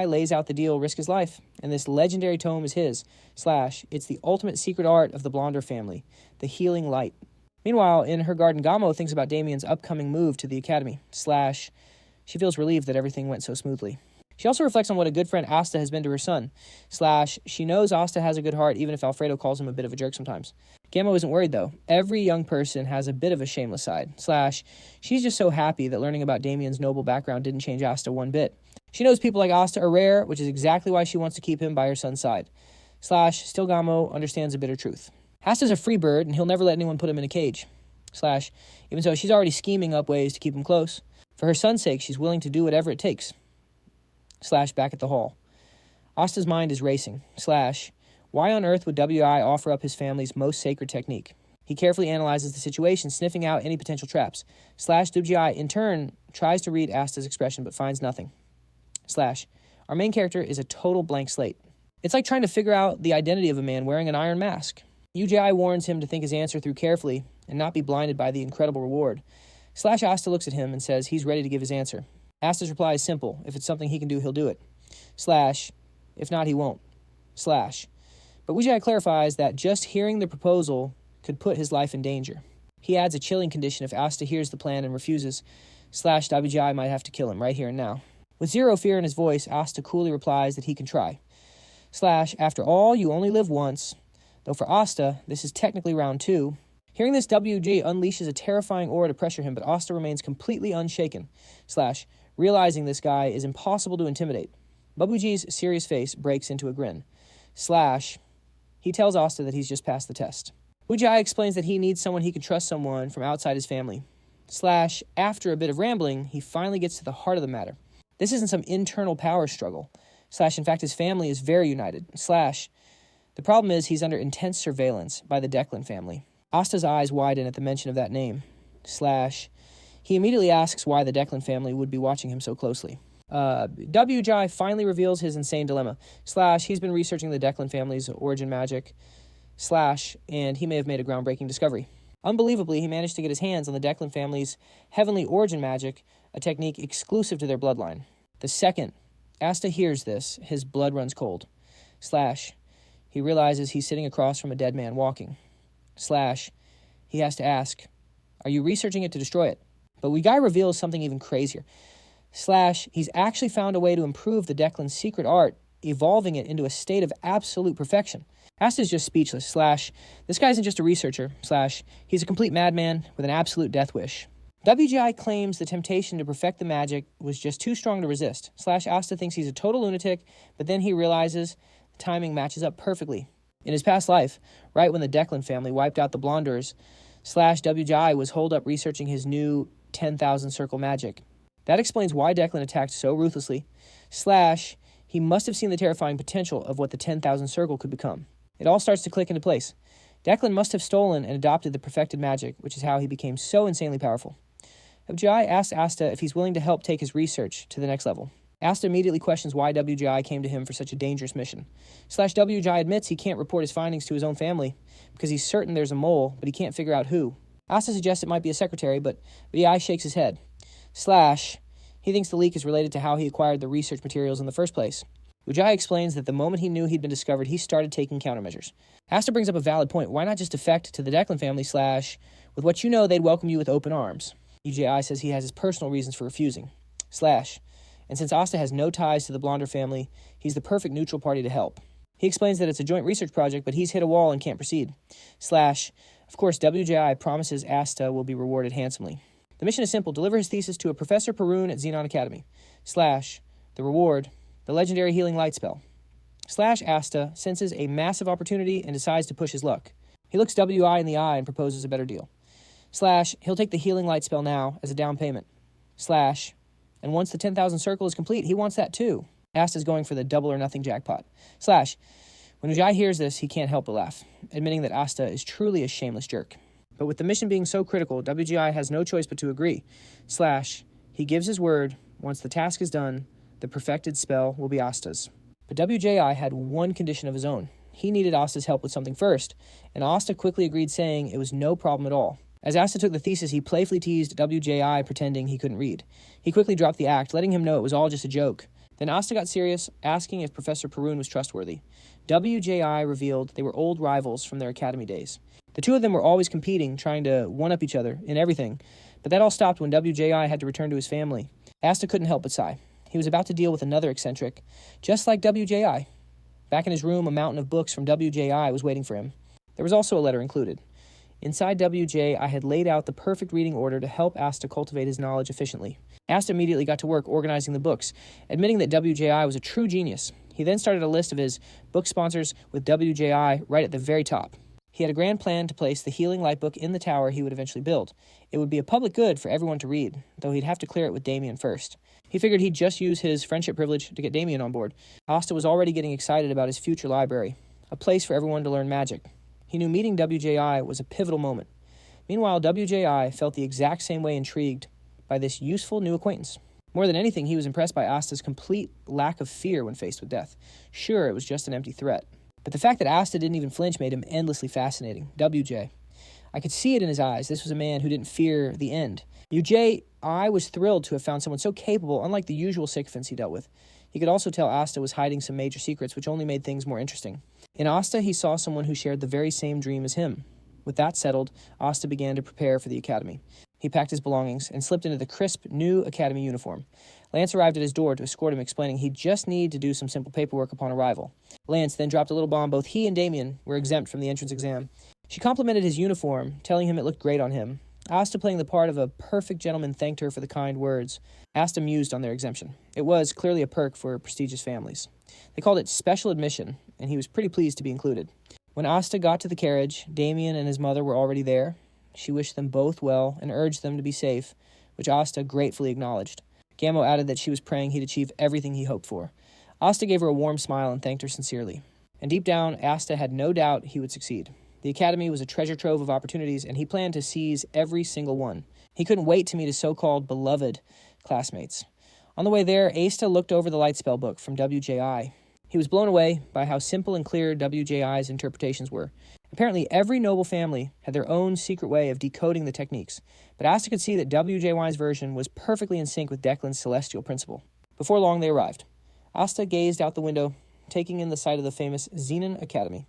lays out the deal, risk his life, and this legendary tome is his. It's the ultimate secret art of the Blondor family, the healing light. Meanwhile, in her garden, Gamo thinks about Damien's upcoming move to the academy. She feels relieved that everything went so smoothly. She also reflects on what a good friend Asta has been to her son. She knows Asta has a good heart, even if Alfredo calls him a bit of a jerk sometimes. Gamo isn't worried, though. Every young person has a bit of a shameless side. She's just so happy that learning about Damien's noble background didn't change Asta one bit. She knows people like Asta are rare, which is exactly why she wants to keep him by her son's side. Still Gamo understands a bitter truth. Asta's a free bird, and he'll never let anyone put him in a cage. Even so, she's already scheming up ways to keep him close. For her son's sake, she's willing to do whatever it takes. Back at the hall. Asta's mind is racing. Why on earth would WGI offer up his family's most sacred technique? He carefully analyzes the situation, sniffing out any potential traps. WGI, in turn, tries to read Asta's expression, but finds nothing. Our main character is a total blank slate. It's like trying to figure out the identity of a man wearing an iron mask. WGI warns him to think his answer through carefully and not be blinded by the incredible reward. Asta looks at him and says he's ready to give his answer. Asta's reply is simple. If it's something he can do, he'll do it. Slash, if not, he won't. Slash. But Wijai clarifies that just hearing the proposal could put his life in danger. He adds a chilling condition if Asta hears the plan and refuses. Slash, WGI might have to kill him right here and now. With zero fear in his voice, Asta coolly replies that he can try. Slash, after all, you only live once. Though for Asta, this is technically round 2. Hearing this, WG unleashes a terrifying aura to pressure him, but Asta remains completely unshaken. Slash, realizing this guy is impossible to intimidate. WG's serious face breaks into a grin. Slash, he tells Asta that he's just passed the test. Wijai explains that he needs someone he can trust, someone from outside his family. Slash, after a bit of rambling, he finally gets to the heart of the matter. This isn't some internal power struggle. Slash, in fact, his family is very united. Slash, the problem is he's under intense surveillance by the Declan family. Asta's eyes widen at the mention of that name. Slash, he immediately asks why the Declan family would be watching him so closely. WGI finally reveals his insane dilemma. Slash, he's been researching the Declan family's origin magic. Slash, and he may have made a groundbreaking discovery. Unbelievably, he managed to get his hands on the Declan family's heavenly origin magic, a technique exclusive to their bloodline. The second Asta hears this, his blood runs cold. Slash, he realizes he's sitting across from a dead man walking. Slash, he has to ask, are you researching it to destroy it? But Wijai reveals something even crazier. Slash, he's actually found a way to improve the Declan's secret art, evolving it into a state of absolute perfection. Asta's just speechless. Slash, this guy isn't just a researcher. Slash, he's a complete madman with an absolute death wish. WGI claims the temptation to perfect the magic was just too strong to resist. Slash, Asta thinks he's a total lunatic, but then he realizes the timing matches up perfectly. In his past life, right when the Declan family wiped out the Blonders, Slash, WGI was holed up researching his new 10,000 circle magic. That explains why Declan attacked so ruthlessly. Slash, he must have seen the terrifying potential of what the 10,000 circle could become. It all starts to click into place. Declan must have stolen and adopted the perfected magic, which is how he became so insanely powerful. WGI asks Asta if he's willing to help take his research to the next level. Asta immediately questions why WGI came to him for such a dangerous mission. Slash, WGI admits he can't report his findings to his own family because he's certain there's a mole, but he can't figure out who. Asta suggests it might be a secretary, but WGI shakes his head. Slash, he thinks the leak is related to how he acquired the research materials in the first place. Wijai explains that the moment he knew he'd been discovered, he started taking countermeasures. Asta brings up a valid point. Why not just defect to the Declan family? Slash, with what you know, they'd welcome you with open arms. Wijai says he has his personal reasons for refusing. Slash, and since Asta has no ties to the Blonder family, he's the perfect neutral party to help. He explains that it's a joint research project, but he's hit a wall and can't proceed. Slash, of course, WGI promises Asta will be rewarded handsomely. The mission is simple. Deliver his thesis to a Professor Perun at Xenon Academy. Slash, the reward, the legendary healing light spell. Slash, Asta senses a massive opportunity and decides to push his luck. He looks WI in the eye and proposes a better deal. Slash, he'll take the healing light spell now as a down payment. Slash, and once the 10,000 circle is complete, he wants that too. Asta's going for the double or nothing jackpot. Slash, when Wijai hears this, he can't help but laugh, admitting that Asta is truly a shameless jerk. But with the mission being so critical, WGI has no choice but to agree. Slash, he gives his word, once the task is done, the perfected spell will be Asta's. But WGI had one condition of his own. He needed Asta's help with something first, and Asta quickly agreed, saying it was no problem at all. As Asta took the thesis, he playfully teased WJI, pretending he couldn't read. He quickly dropped the act, letting him know it was all just a joke. Then Asta got serious, asking if Professor Perun was trustworthy. WJI revealed they were old rivals from their academy days. The two of them were always competing, trying to one-up each other in everything, but that all stopped when WJI had to return to his family. Asta couldn't help but sigh. He was about to deal with another eccentric, just like WJI. Back in his room, a mountain of books from WJI was waiting for him. There was also a letter included. Inside WJ, I had laid out the perfect reading order to help Asta cultivate his knowledge efficiently. Asta immediately got to work organizing the books, admitting that WJI was a true genius. He then started a list of his book sponsors with WJI right at the very top. He had a grand plan to place the Healing Light book in the tower he would eventually build. It would be a public good for everyone to read, though he'd have to clear it with Damien first. He figured he'd just use his friendship privilege to get Damien on board. Asta was already getting excited about his future library, a place for everyone to learn magic. He knew meeting WJI was a pivotal moment. Meanwhile, WJI felt the exact same way, intrigued by this useful new acquaintance. More than anything, he was impressed by Asta's complete lack of fear when faced with death. Sure, it was just an empty threat. But the fact that Asta didn't even flinch made him endlessly fascinating. WJ. I could see it in his eyes. This was a man who didn't fear the end. I was thrilled to have found someone so capable, unlike the usual sycophants he dealt with. He could also tell Asta was hiding some major secrets, which only made things more interesting. In Asta, he saw someone who shared the very same dream as him. With that settled, Asta began to prepare for the academy. He packed his belongings and slipped into the crisp, new academy uniform. Lance arrived at his door to escort him, explaining he'd just need to do some simple paperwork upon arrival. Lance then dropped a little bomb. Both he and Damien were exempt from the entrance exam. She complimented his uniform, telling him it looked great on him. Asta, playing the part of a perfect gentleman, thanked her for the kind words. Asta mused on their exemption. It was clearly a perk for prestigious families. They called it special admission, and he was pretty pleased to be included. When Asta got to the carriage, Damien and his mother were already there. She wished them both well and urged them to be safe, which Asta gratefully acknowledged. Gammo added that she was praying he'd achieve everything he hoped for. Asta gave her a warm smile and thanked her sincerely. And deep down, Asta had no doubt he would succeed. The academy was a treasure trove of opportunities, and he planned to seize every single one. He couldn't wait to meet his so-called beloved classmates. On the way there, Asta looked over the light spell book from WJI. He was blown away by how simple and clear WJI's interpretations were. Apparently, every noble family had their own secret way of decoding the techniques, but Asta could see that WJY's version was perfectly in sync with Declan's celestial principle. Before long, they arrived. Asta gazed out the window, taking in the sight of the famous Xenon Academy.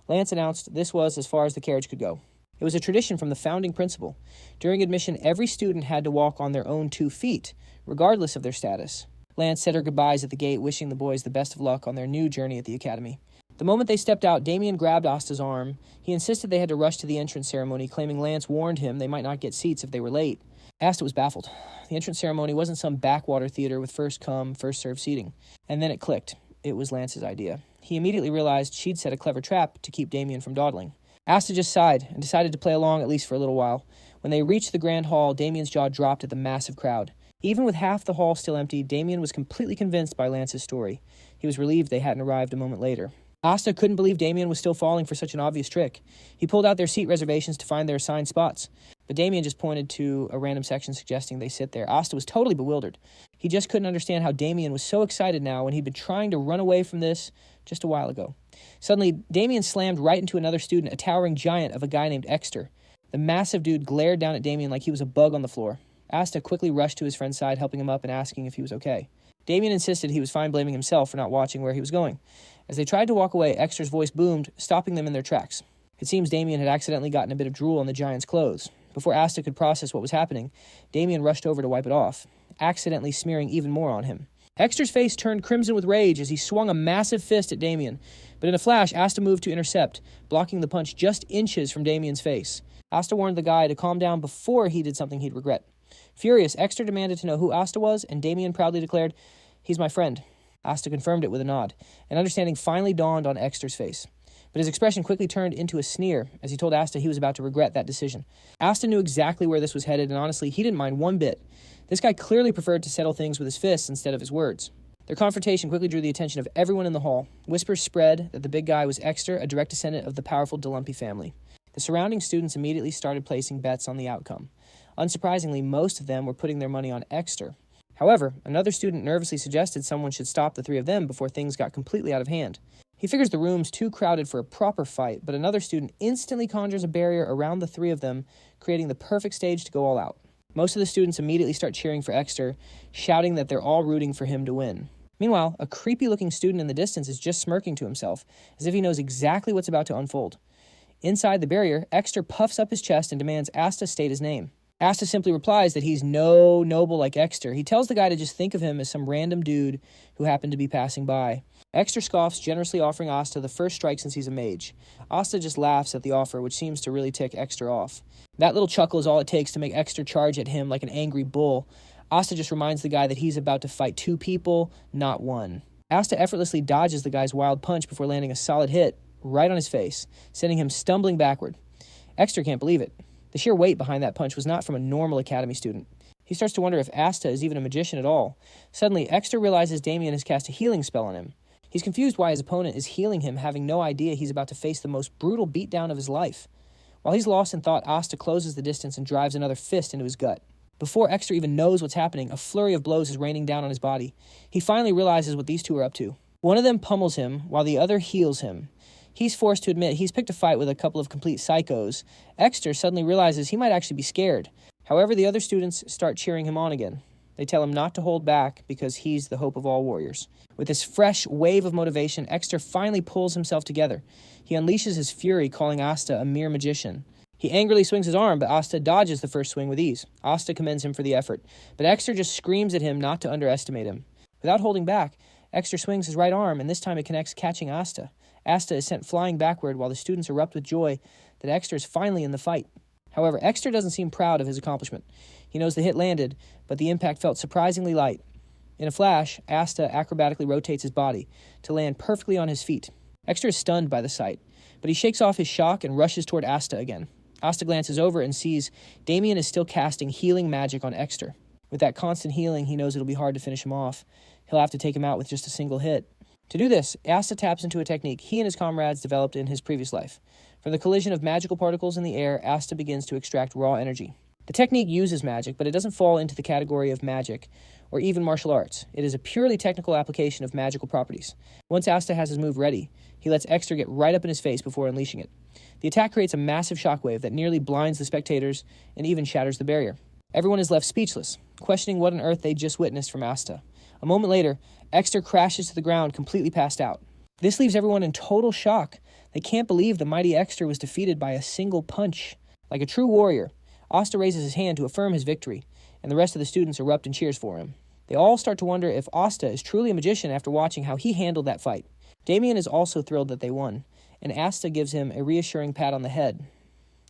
Lance announced this was as far as the carriage could go. It was a tradition from the founding principal. During admission, every student had to walk on their own 2 feet, regardless of their status. Lance said her goodbyes at the gate, wishing the boys the best of luck on their new journey at the academy. The moment they stepped out, Damien grabbed Asta's arm. He insisted they had to rush to the entrance ceremony, claiming Lance warned him they might not get seats if they were late. Asta was baffled. The entrance ceremony wasn't some backwater theater with first come, first served seating. And then it clicked. It was Lance's idea. He immediately realized she'd set a clever trap to keep Damien from dawdling. Asta just sighed and decided to play along at least for a little while. When they reached the grand hall, Damien's jaw dropped at the massive crowd. Even with half the hall still empty, Damien was completely convinced by Lance's story. He was relieved they hadn't arrived a moment later. Asta couldn't believe Damien was still falling for such an obvious trick. He pulled out their seat reservations to find their assigned spots, but Damien just pointed to a random section suggesting they sit there. Asta was totally bewildered. He just couldn't understand how Damien was so excited now when he'd been trying to run away from this just a while ago. Suddenly, Damien slammed right into another student, a towering giant of a guy named Exter. The massive dude glared down at Damien like he was a bug on the floor. Asta quickly rushed to his friend's side, helping him up and asking if he was okay. Damien insisted he was fine, blaming himself for not watching where he was going. As they tried to walk away, Exter's voice boomed, stopping them in their tracks. It seems Damien had accidentally gotten a bit of drool on the giant's clothes. Before Asta could process what was happening, Damien rushed over to wipe it off, accidentally smearing even more on him. Exter's face turned crimson with rage as he swung a massive fist at Damien, but in a flash, Asta moved to intercept, blocking the punch just inches from Damien's face. Asta warned the guy to calm down before he did something he'd regret. Furious, Exter demanded to know who Asta was, and Damien proudly declared, "He's my friend." Asta confirmed it with a nod. An understanding finally dawned on Exter's face. But his expression quickly turned into a sneer as he told Asta he was about to regret that decision. Asta knew exactly where this was headed, and honestly, he didn't mind one bit. This guy clearly preferred to settle things with his fists instead of his words. Their confrontation quickly drew the attention of everyone in the hall. Whispers spread that the big guy was Exter, a direct descendant of the powerful DeLumpy family. The surrounding students immediately started placing bets on the outcome. Unsurprisingly, most of them were putting their money on Exter. However, another student nervously suggested someone should stop the 3 of them before things got completely out of hand. He figures the room's too crowded for a proper fight, but another student instantly conjures a barrier around the 3 of them, creating the perfect stage to go all out. Most of the students immediately start cheering for Exter, shouting that they're all rooting for him to win. Meanwhile, a creepy-looking student in the distance is just smirking to himself, as if he knows exactly what's about to unfold. Inside the barrier, Exter puffs up his chest and demands Asta state his name. Asta simply replies that he's no noble like Exter. He tells the guy to just think of him as some random dude who happened to be passing by. Exter scoffs, generously offering Asta the first strike since he's a mage. Asta just laughs at the offer, which seems to really tick Exter off. That little chuckle is all it takes to make Exter charge at him like an angry bull. Asta just reminds the guy that he's about to fight 2 people, not 1. Asta effortlessly dodges the guy's wild punch before landing a solid hit right on his face, sending him stumbling backward. Exter can't believe it. The sheer weight behind that punch was not from a normal academy student. He starts to wonder if Asta is even a magician at all. Suddenly, Exter realizes Damien has cast a healing spell on him. He's confused why his opponent is healing him, having no idea he's about to face the most brutal beatdown of his life. While he's lost in thought, Asta closes the distance and drives another fist into his gut. Before Exter even knows what's happening, a flurry of blows is raining down on his body. He finally realizes what these 2 are up to. One of them pummels him, while the other heals him. He's forced to admit he's picked a fight with a couple of complete psychos. Exter suddenly realizes he might actually be scared. However, the other students start cheering him on again. They tell him not to hold back because he's the hope of all warriors. With this fresh wave of motivation, Exter finally pulls himself together. He unleashes his fury, calling Asta a mere magician. He angrily swings his arm, but Asta dodges the first swing with ease. Asta commends him for the effort, but Exter just screams at him not to underestimate him. Without holding back, Exter swings his right arm, and this time it connects, catching Asta. Asta is sent flying backward while the students erupt with joy that Exter is finally in the fight. However, Exter doesn't seem proud of his accomplishment. He knows the hit landed, but the impact felt surprisingly light. In a flash, Asta acrobatically rotates his body to land perfectly on his feet. Exter is stunned by the sight, but he shakes off his shock and rushes toward Asta again. Asta glances over and sees Damien is still casting healing magic on Exter. With that constant healing, he knows it'll be hard to finish him off. He'll have to take him out with just a single hit. To do this, Asta taps into a technique he and his comrades developed in his previous life. From the collision of magical particles in the air, Asta begins to extract raw energy. The technique uses magic, but it doesn't fall into the category of magic or even martial arts. It is a purely technical application of magical properties. Once Asta has his move ready, he lets Exter get right up in his face before unleashing it. The attack creates a massive shockwave that nearly blinds the spectators and even shatters the barrier. Everyone is left speechless, questioning what on earth they just witnessed from Asta. A moment later, Exter crashes to the ground, completely passed out. This leaves everyone in total shock. They can't believe the mighty Exter was defeated by a single punch. Like a true warrior, Asta raises his hand to affirm his victory, and the rest of the students erupt in cheers for him. They all start to wonder if Asta is truly a magician after watching how he handled that fight. Damien is also thrilled that they won, and Asta gives him a reassuring pat on the head.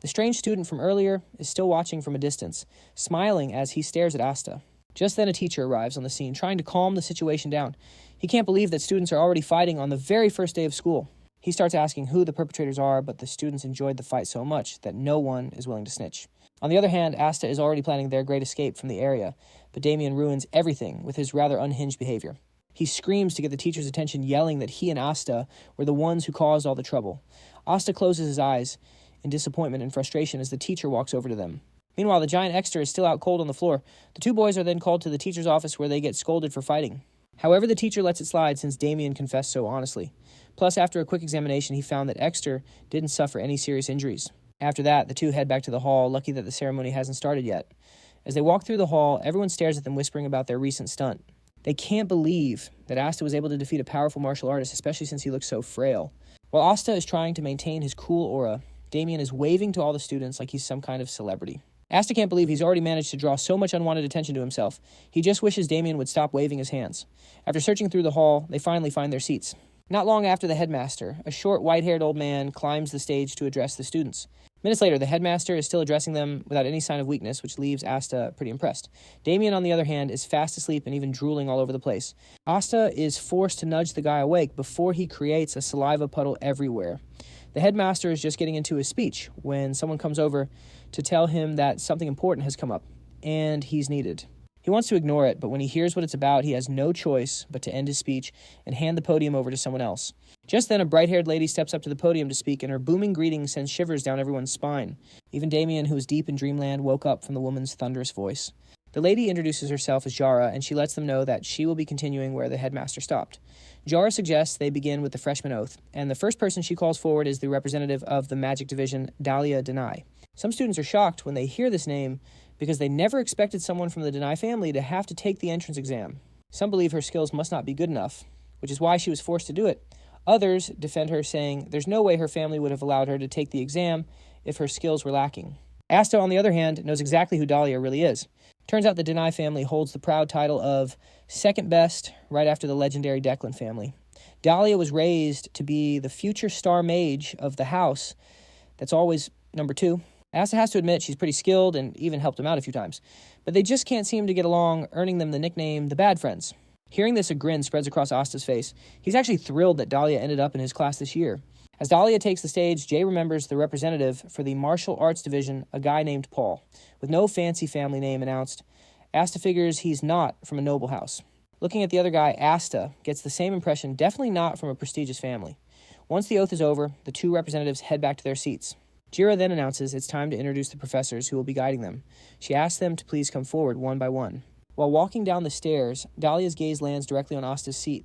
The strange student from earlier is still watching from a distance, smiling as he stares at Asta. Just then a teacher arrives on the scene, trying to calm the situation down. He can't believe that students are already fighting on the very first day of school. He starts asking who the perpetrators are, but the students enjoyed the fight so much that no one is willing to snitch. On the other hand, Asta is already planning their great escape from the area, but Damien ruins everything with his rather unhinged behavior. He screams to get the teacher's attention, yelling that he and Asta were the ones who caused all the trouble. Asta closes his eyes in disappointment and frustration as the teacher walks over to them. Meanwhile, the giant Exter is still out cold on the floor. The two boys are then called to the teacher's office where they get scolded for fighting. However, the teacher lets it slide since Damien confessed so honestly. Plus, after a quick examination, he found that Exter didn't suffer any serious injuries. After that, the two head back to the hall, lucky that the ceremony hasn't started yet. As they walk through the hall, everyone stares at them, whispering about their recent stunt. They can't believe that Asta was able to defeat a powerful martial artist, especially since he looks so frail. While Asta is trying to maintain his cool aura, Damien is waving to all the students like he's some kind of celebrity. Asta can't believe he's already managed to draw so much unwanted attention to himself. He just wishes Damien would stop waving his hands. After searching through the hall, they finally find their seats. Not long after the headmaster, a short, white-haired old man climbs the stage to address the students. Minutes later, the headmaster is still addressing them without any sign of weakness, which leaves Asta pretty impressed. Damien, on the other hand, is fast asleep and even drooling all over the place. Asta is forced to nudge the guy awake before he creates a saliva puddle everywhere. The headmaster is just getting into his speech when someone comes over to tell him that something important has come up, and he's needed. He wants to ignore it, but when he hears what it's about, he has no choice but to end his speech and hand the podium over to someone else. Just then, a bright-haired lady steps up to the podium to speak, and her booming greeting sends shivers down everyone's spine. Even Damien, who is deep in dreamland, woke up from the woman's thunderous voice. The lady introduces herself as Jara, and she lets them know that she will be continuing where the headmaster stopped. Jara suggests they begin with the freshman oath, and the first person she calls forward is the representative of the magic division, Dahlia Denai. Some students are shocked when they hear this name because they never expected someone from the Denai family to have to take the entrance exam. Some believe her skills must not be good enough, which is why she was forced to do it. Others defend her, saying there's no way her family would have allowed her to take the exam if her skills were lacking. Asta, on the other hand, knows exactly who Dahlia really is. Turns out the Denai family holds the proud title of second best right after the legendary Declan family. Dahlia was raised to be the future star mage of the house that's always number 2. Asta has to admit she's pretty skilled and even helped him out a few times, but they just can't seem to get along, earning them the nickname the Bad Friends. Hearing this, a grin spreads across Asta's face. He's actually thrilled that Dahlia ended up in his class this year. As Dahlia takes the stage, Jay remembers the representative for the martial arts division, a guy named Paul. With no fancy family name announced, Asta figures he's not from a noble house. Looking at the other guy, Asta gets the same impression, definitely not from a prestigious family. Once the oath is over, the two representatives head back to their seats. Jira then announces it's time to introduce the professors who will be guiding them. She asks them to please come forward one by one. While walking down the stairs, Dahlia's gaze lands directly on Asta's seat.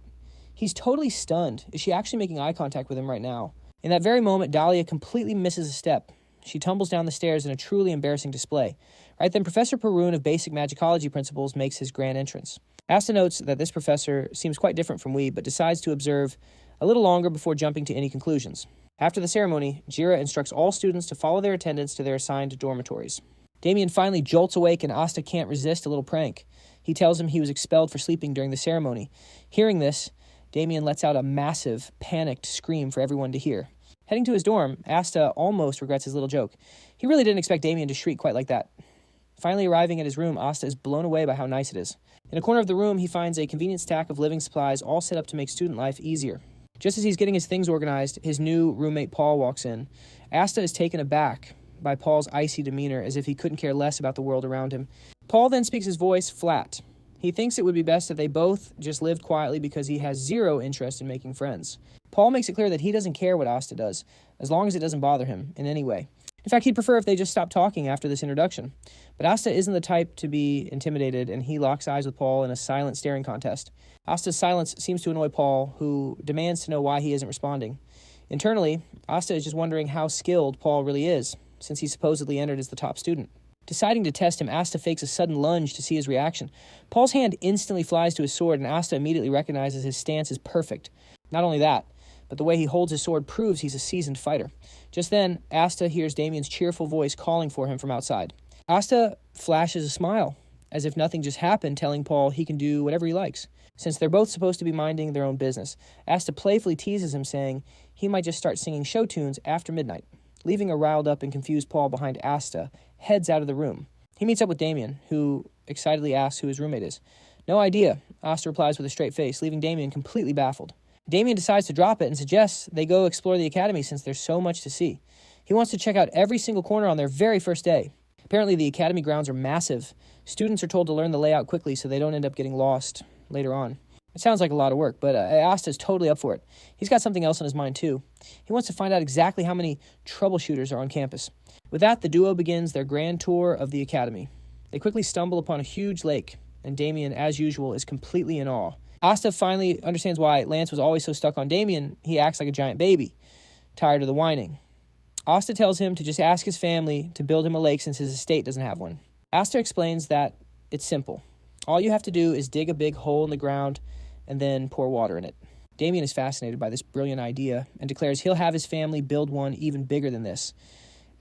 He's totally stunned. Is she actually making eye contact with him right now? In that very moment, Dahlia completely misses a step. She tumbles down the stairs in a truly embarrassing display. Right then, Professor Perun of Basic Magicology Principles makes his grand entrance. Asta notes that this professor seems quite different from Wee, but decides to observe a little longer before jumping to any conclusions. After the ceremony, Jira instructs all students to follow their attendants to their assigned dormitories. Damien finally jolts awake and Asta can't resist a little prank. He tells him he was expelled for sleeping during the ceremony. Hearing this, Damien lets out a massive, panicked scream for everyone to hear. Heading to his dorm, Asta almost regrets his little joke. He really didn't expect Damien to shriek quite like that. Finally arriving at his room, Asta is blown away by how nice it is. In a corner of the room, he finds a convenient stack of living supplies all set up to make student life easier. Just as he's getting his things organized, his new roommate Paul walks in. Asta is taken aback by Paul's icy demeanor, as if he couldn't care less about the world around him. Paul then speaks his voice flat. He thinks it would be best if they both just lived quietly because he has zero interest in making friends. Paul makes it clear that he doesn't care what Asta does, as long as it doesn't bother him in any way. In fact, he'd prefer if they just stopped talking after this introduction. But Asta isn't the type to be intimidated, and he locks eyes with Paul in a silent staring contest. Asta's silence seems to annoy Paul, who demands to know why he isn't responding. Internally, Asta is just wondering how skilled Paul really is, since he supposedly entered as the top student. Deciding to test him, Asta fakes a sudden lunge to see his reaction. Paul's hand instantly flies to his sword, and Asta immediately recognizes his stance is perfect. Not only that, but the way he holds his sword proves he's a seasoned fighter. Just then, Asta hears Damien's cheerful voice calling for him from outside. Asta flashes a smile, as if nothing just happened, telling Paul he can do whatever he likes. Since they're both supposed to be minding their own business, Asta playfully teases him, saying he might just start singing show tunes after midnight. Leaving a riled up and confused Paul behind, Asta heads out of the room. He meets up with Damien, who excitedly asks who his roommate is. No idea, Asta replies with a straight face, leaving Damien completely baffled. Damien decides to drop it and suggests they go explore the academy since there's so much to see. He wants to check out every single corner on their very first day. Apparently, the academy grounds are massive. Students are told to learn the layout quickly so they don't end up getting lost later on. It sounds like a lot of work, but Asta is totally up for it. He's got something else on his mind, too. He wants to find out exactly how many troubleshooters are on campus. With that, the duo begins their grand tour of the academy. They quickly stumble upon a huge lake, and Damien, as usual, is completely in awe. Asta finally understands why Lance was always so stuck on Damien. He acts like a giant baby, tired of the whining. Asta tells him to just ask his family to build him a lake since his estate doesn't have one. Asta explains that it's simple. All you have to do is dig a big hole in the ground and then pour water in it. Damien is fascinated by this brilliant idea and declares he'll have his family build one even bigger than this.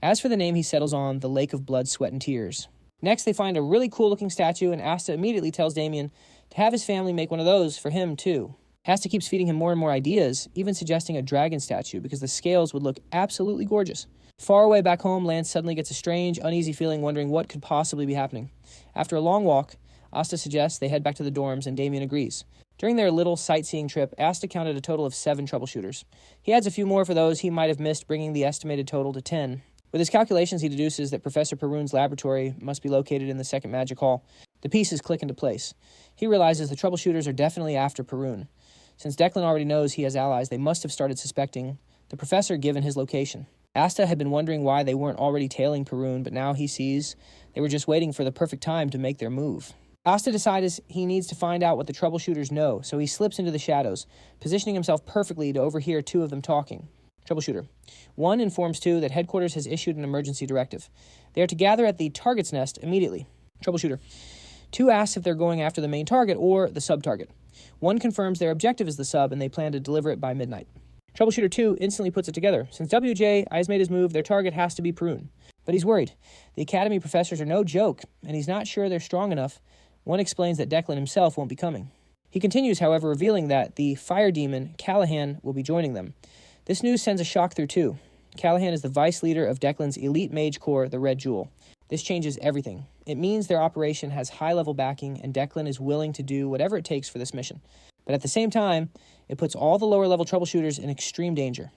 As for the name, he settles on the Lake of Blood, Sweat, and Tears. Next, they find a really cool-looking statue, and Asta immediately tells Damien to have his family make one of those for him, too. Asta keeps feeding him more and more ideas, even suggesting a dragon statue, because the scales would look absolutely gorgeous. Far away back home, Lance suddenly gets a strange, uneasy feeling, wondering what could possibly be happening. After a long walk, Asta suggests they head back to the dorms, and Damien agrees. During their little sightseeing trip, Asta counted a total of 7 troubleshooters. He adds a few more for those he might have missed, bringing the estimated total to 10. With his calculations, he deduces that Professor Perun's laboratory must be located in the second magic hall. The pieces click into place. He realizes the troubleshooters are definitely after Perun. Since Declan already knows he has allies, they must have started suspecting the professor given his location. Asta had been wondering why they weren't already tailing Perun, but now he sees they were just waiting for the perfect time to make their move. Asta decides he needs to find out what the troubleshooters know, so he slips into the shadows, positioning himself perfectly to overhear 2 of them talking. Troubleshooter. 1 informs 2 that headquarters has issued an emergency directive. They are to gather at the target's nest immediately. Troubleshooter. 2 asks if they're going after the main target or the sub-target. 1 confirms their objective is the sub and they plan to deliver it by midnight. Troubleshooter 2 instantly puts it together. Since WJ has made his move, their target has to be Perun. But he's worried. The academy professors are no joke, and he's not sure they're strong enough. 1 explains that Declan himself won't be coming. He continues, however, revealing that the fire demon, Callahan, will be joining them. This news sends a shock through 2. Callahan is the vice leader of Declan's elite mage corps, the Red Jewel. This changes everything. It means their operation has high-level backing, and Declan is willing to do whatever it takes for this mission. But at the same time, it puts all the lower-level troubleshooters in extreme danger.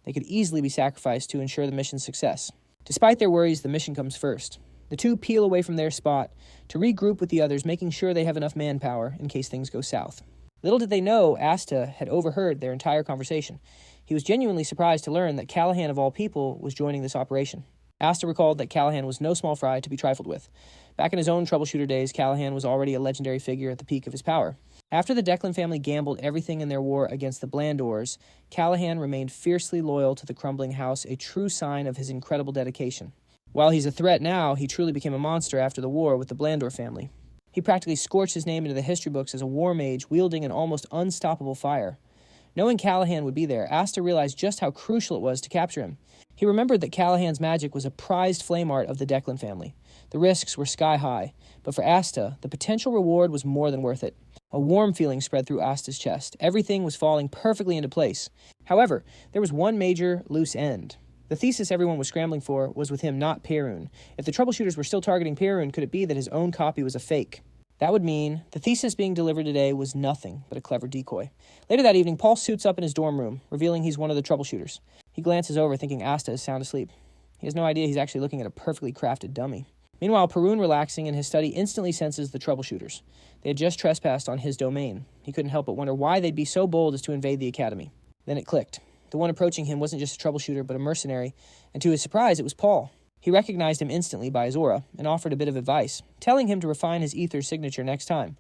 They could easily be sacrificed to ensure the mission's success. Despite their worries, the mission comes first. The 2 peel away from their spot to regroup with the others, making sure they have enough manpower in case things go south. Little did they know, Asta had overheard their entire conversation. He was genuinely surprised to learn that Callahan, of all people, was joining this operation. Asta recalled that Callahan was no small fry to be trifled with. Back in his own troubleshooter days, Callahan was already a legendary figure at the peak of his power. After the Declan family gambled everything in their war against the Blandors, Callahan remained fiercely loyal to the crumbling house, a true sign of his incredible dedication. While he's a threat now, he truly became a monster after the war with the Blandor family. He practically scorched his name into the history books as a war mage wielding an almost unstoppable fire. Knowing Callahan would be there, Asta realized just how crucial it was to capture him. He remembered that Callahan's magic was a prized flame art of the Declan family. The risks were sky high, but for Asta, the potential reward was more than worth it. A warm feeling spread through Asta's chest. Everything was falling perfectly into place. However, there was one major loose end. The thesis everyone was scrambling for was with him, not Perun. If the troubleshooters were still targeting Perun, could it be that his own copy was a fake? That would mean the thesis being delivered today was nothing but a clever decoy. Later that evening, Paul suits up in his dorm room, revealing he's one of the troubleshooters. He glances over, thinking Asta is sound asleep. He has no idea he's actually looking at a perfectly crafted dummy. Meanwhile, Perun, relaxing in his study, instantly senses the troubleshooters. They had just trespassed on his domain. He couldn't help but wonder why they'd be so bold as to invade the academy. Then it clicked. The one approaching him wasn't just a troubleshooter, but a mercenary, and to his surprise, it was Paul. He recognized him instantly by his aura and offered a bit of advice, telling him to refine his ether signature next time,